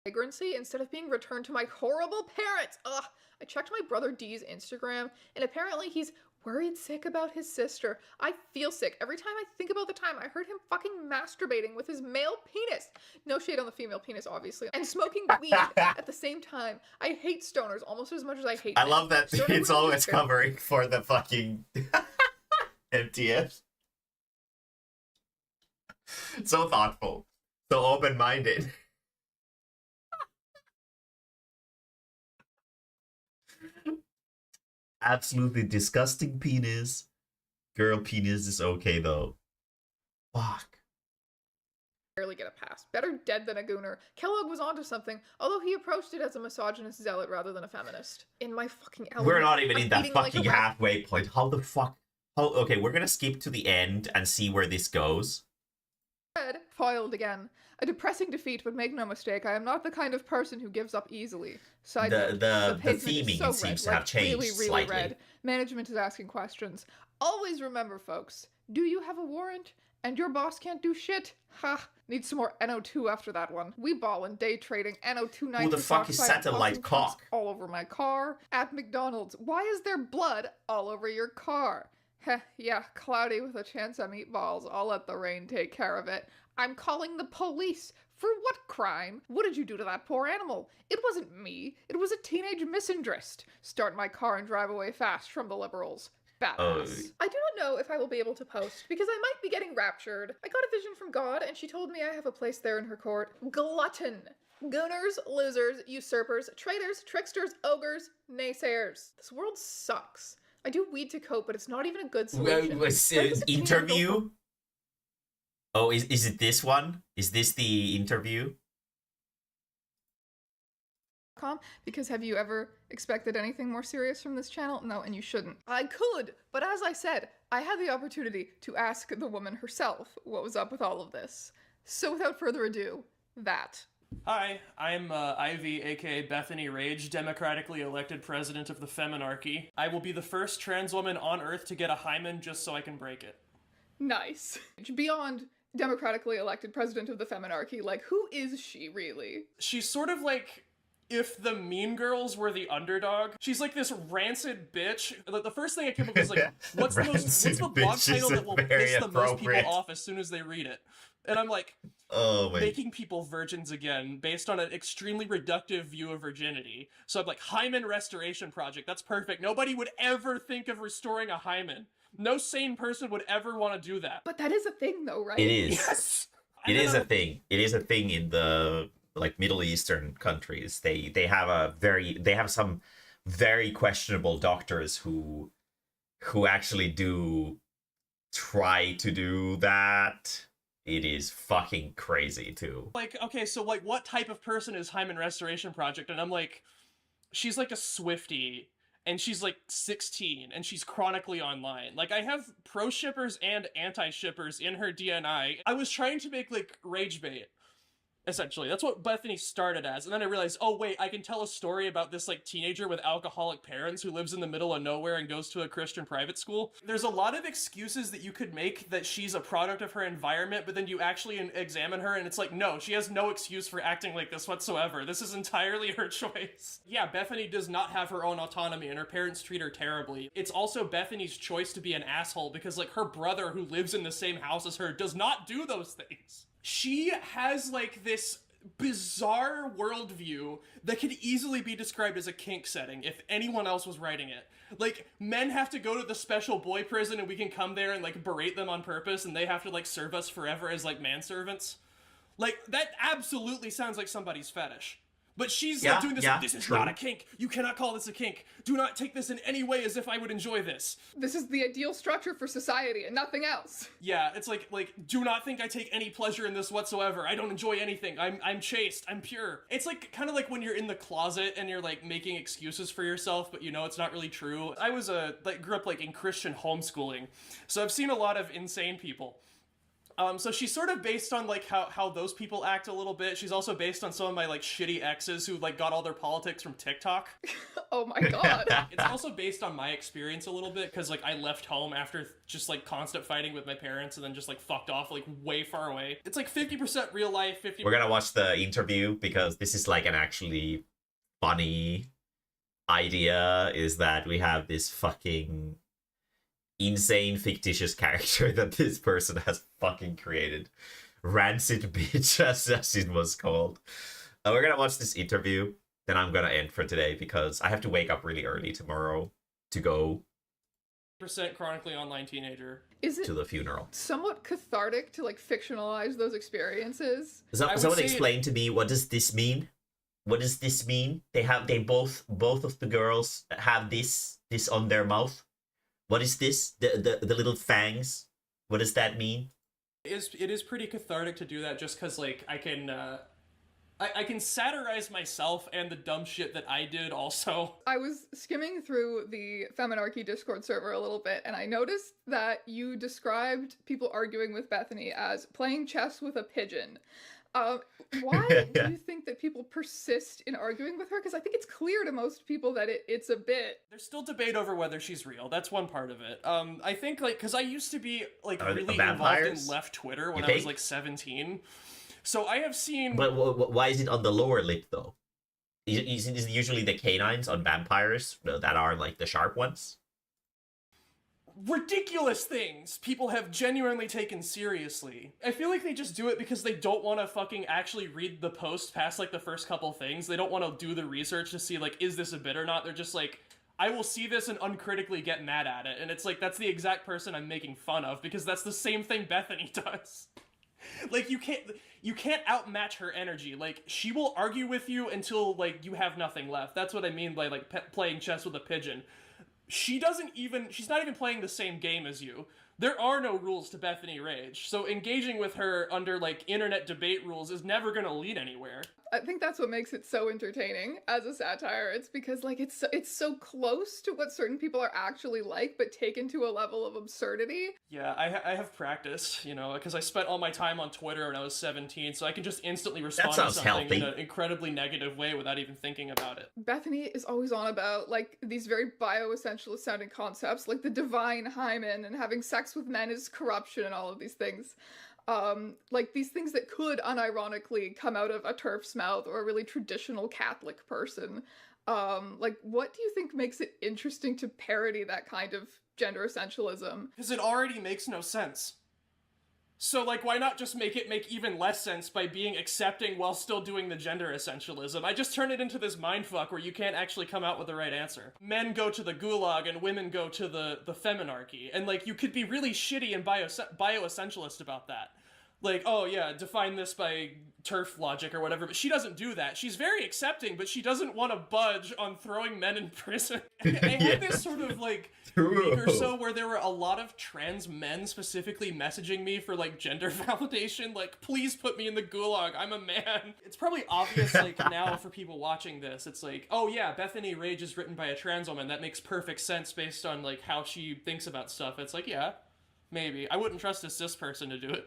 Vagrancy instead of being returned to my horrible parents. Ugh. I checked my brother D's Instagram, and apparently he's worried sick about his sister. I feel sick every time I think about the time I heard him fucking masturbating with his male penis. No shade on the female penis, obviously. And smoking weed at the same time. I hate stoners almost as much as I hate I men. love that Stoners it's are always just covering for the fucking MTF. So thoughtful. So open-minded. Absolutely disgusting penis. Girl penis is okay though. Fuck. barely get a pass. Better dead than a gooner. Kellogg was onto something, although he approached it as a misogynist zealot rather than a feminist. In my fucking element. We're not even I'm in that eating like fucking a rat. halfway point. How the fuck? Oh, okay, we're gonna skip to the end and see where this goes. Foiled again. A depressing defeat, but make no mistake, I am not the kind of person who gives up easily. Side The- note, the pavement is theming so seems to red, have like changed really, really slightly. red. Management is asking questions. Always remember, folks, do you have a warrant? And your boss can't do shit? Ha! Need some more NO2 after that one. We ball in day trading. NO2 nitrous Who the fuck is oxide Satellite causing chunks Cock? all over my car. At McDonald's, why is there blood all over your car? Heh, yeah, cloudy with a chance at meatballs. I'll let the rain take care of it. I'm calling the police. For what crime? What did you do to that poor animal? It wasn't me. It was a teenage misandrist. Start my car and drive away fast from the liberals. Badass. I do not know if I will be able to post, because I might be getting raptured. I got a vision from God, and she told me I have a place there in her court. Glutton. Gooners, losers, usurpers, traitors, tricksters, ogres, naysayers. This world sucks. I do weed to cope, but it's not even a good solution. Interview? Oh, is it this one? Is this the interview? Because have you ever expected anything more serious from this channel? No, and you shouldn't. I could, but as I said, I had the opportunity to ask the woman herself what was up with all of this. So without further ado, that. Hi, I'm Ivy, aka Bethany Rage, democratically elected president of the Feminarchy. I will be the first trans woman on Earth to get a hymen just so I can break it. Nice. Beyond democratically elected president of the Feminarchy, like, who is she really? She's sort of like if the Mean Girls were the underdog. She's like this rancid bitch. The first thing I came up with was like, what's the blog title that will piss the most people off as soon as they read it? And I'm like, making people virgins again based on an extremely reductive view of virginity. So I'm like, hymen restoration project. That's perfect. Nobody would ever think of restoring a hymen. No sane person would ever want to do that. But that is a thing, though, right? It is. Yes. It is a thing. It is a thing in the like Middle Eastern countries. They have some very questionable doctors who actually do try to do that. It is fucking crazy too. Like, okay, so like what type of person is Hymen Restoration Project? And I'm like, she's like a Swiftie, and she's like 16, and she's chronically online. Like, I have pro shippers and anti shippers in her DNI. I was trying to make like rage bait. Essentially, that's what Bethany started as, and then I realized, oh wait, I can tell a story about this like teenager with alcoholic parents who lives in the middle of nowhere and goes to a Christian private school. There's a lot of excuses that you could make that she's a product of her environment, but then you actually examine her and it's like, no, she has no excuse for acting like this whatsoever. This is entirely her choice. Yeah, Bethany does not have her own autonomy and her parents treat her terribly. It's also Bethany's choice to be an asshole because like her brother who lives in the same house as her does not do those things. She has, like, this bizarre worldview that could easily be described as a kink setting if anyone else was writing it. Like, men have to go to the special boy prison and we can come there and, like, berate them on purpose and they have to, like, serve us forever as, like, manservants. Like, that absolutely sounds like somebody's fetish. But she's like doing this, this is not a kink. You cannot call this a kink. Do not take this in any way as if I would enjoy this. This is the ideal structure for society and nothing else. Yeah, it's like, do not think I take any pleasure in this whatsoever. I don't enjoy anything. I'm chaste. I'm pure. It's like, kind of like when you're in the closet and you're like making excuses for yourself, but you know it's not really true. I was grew up like in Christian homeschooling. So I've seen a lot of insane people. So she's sort of based on like how those people act a little bit. She's also based on some of my like shitty exes who like got all their politics from TikTok. Oh my god. It's also based on my experience a little bit because like I left home after just like constant fighting with my parents and then just like fucked off like way far away. It's like 50% real life, 50%. We're gonna watch the interview because this is like an actually funny idea, is that we have this fucking insane fictitious character that this person has fucking created. Rancid bitch, as it was called. We're gonna watch this interview, then I'm gonna end for today because I have to wake up really early tomorrow to go % chronically online teenager. Is it to the funeral. Somewhat cathartic to like fictionalize those experiences? Someone explain to me, what does this mean? What does this mean? They both of the girls have this on their mouth. What is this? The little fangs? What does that mean? It is pretty cathartic to do that just because, like, I can satirize myself and the dumb shit that I did also. I was skimming through the Feminarchy Discord server a little bit, and I noticed that you described people arguing with Bethany as playing chess with a pigeon. Why do you think that people persist in arguing with her? Because I think it's clear to most people that it's a bit. There's still debate over whether she's real. That's one part of it. I think, like, because I used to be, like, really involved in left Twitter when I was, like, 17. So I have seen... But why is it on the lower lip, though? Is it usually the canines on vampires that are, like, the sharp ones? Ridiculous things people have genuinely taken seriously. I feel like they just do it because they don't want to fucking actually read the post past like the first couple things. They don't want to do the research to see like, is this a bit or not? They're just like, I will see this and uncritically get mad at it. And it's like, that's the exact person I'm making fun of because that's the same thing Bethany does. Like, you can't outmatch her energy. Like, she will argue with you until like you have nothing left. That's what I mean by like playing chess with a pigeon. She's not even playing the same game as you. There are no rules to Bethany Rage, so engaging with her under, like, internet debate rules is never gonna lead anywhere. I think that's what makes it so entertaining as a satire. It's because, like, it's so close to what certain people are actually like, but taken to a level of absurdity. Yeah, I have practice, you know, because I spent all my time on Twitter when I was 17, so I can just instantly respond to something in an incredibly negative way without even thinking about it. Bethany is always on about, like, these very bioessentialist sounding concepts, like the divine hymen and having sex sex with men is corruption and all of these things. Like these things that could unironically come out of a TERF's mouth or a really traditional Catholic person. Like, what do you think makes it interesting to parody that kind of gender essentialism? Because it already makes no sense. So, like, why not just make it make even less sense by being accepting while still doing the gender essentialism? I just turn it into this mindfuck where you can't actually come out with the right answer. Men go to the gulag and women go to the feminarchy. And, like, you could be really shitty and bio-essentialist about that. Like, oh yeah, define this by TERF logic or whatever, but she doesn't do that. She's very accepting, but she doesn't want to budge on throwing men in prison. I had this sort of, like, week or so where there were a lot of trans men specifically messaging me for, like, gender validation, like, please put me in the gulag, I'm a man. It's probably obvious, like, now for people watching this, it's like, oh yeah, Bethany Rage is written by a trans woman, that makes perfect sense based on, like, how she thinks about stuff. It's like, yeah, maybe. I wouldn't trust a cis person to do it.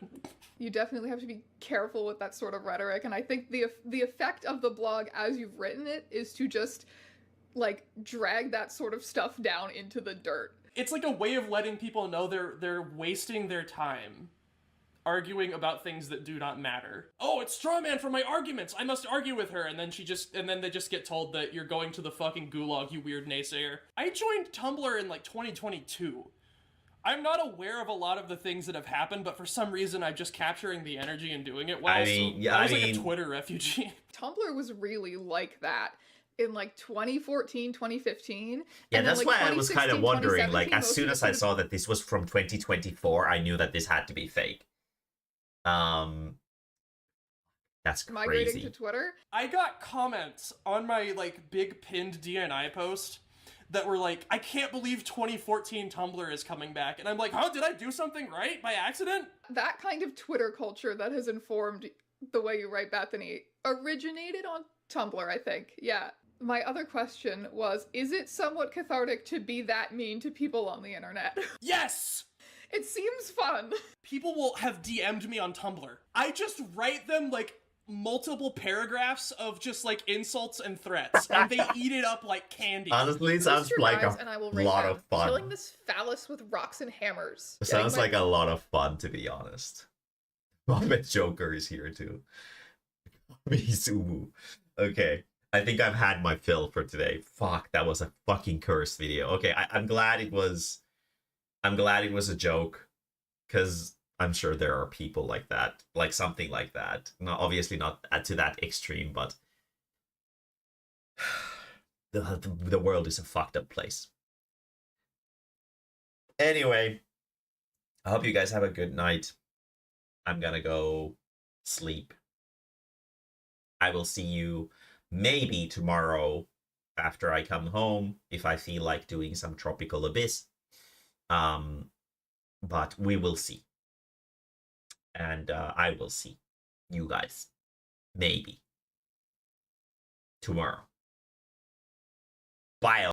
You definitely have to be careful with that sort of rhetoric, and I think the effect of the blog as you've written it is to just, like, drag that sort of stuff down into the dirt. It's like a way of letting people know they're wasting their time arguing about things that do not matter. Oh, it's straw man for my arguments, I must argue with her, and then they just get told that you're going to the fucking gulag, you weird naysayer. I joined Tumblr in, like, 2022. I'm not aware of a lot of the things that have happened, but for some reason I'm just capturing the energy and doing it well. I mean, so I was like a Twitter refugee. Tumblr was really like that in, like, 2014, 2015. Yeah, and that's then, why I was kind of wondering, like, as most soon of as I saw that this was from 2024, I knew that this had to be fake. That's crazy. Migrating to Twitter. I got comments on my, like, big pinned DNI post that were like, I can't believe 2014 Tumblr is coming back. And I'm like, huh, did I do something right by accident? That kind of Twitter culture that has informed the way you write, Bethany, originated on Tumblr, I think. Yeah. My other question was, is it somewhat cathartic to be that mean to people on the internet? Yes! It seems fun. People will have DM'd me on Tumblr. I just write them, like, multiple paragraphs of just, like, insults and threats, and they eat it up like candy. Honestly, it sounds like a lot of fun. Killing this phallus with rocks and hammers. It sounds like a lot of fun, to be honest. Moment Joker is here too. Mizumu. Okay, I think I've had my fill for today. Fuck, that was a fucking cursed video. Okay, I'm glad it was. I'm glad it was a joke, because I'm sure there are people like that, like something like that. Not obviously not to that extreme, but the world is a fucked up place. Anyway, I hope you guys have a good night. I'm gonna go sleep. I will see you maybe tomorrow after I come home if I feel like doing some Tropical Abyss. But we will see. And I will see you guys maybe tomorrow. Bye.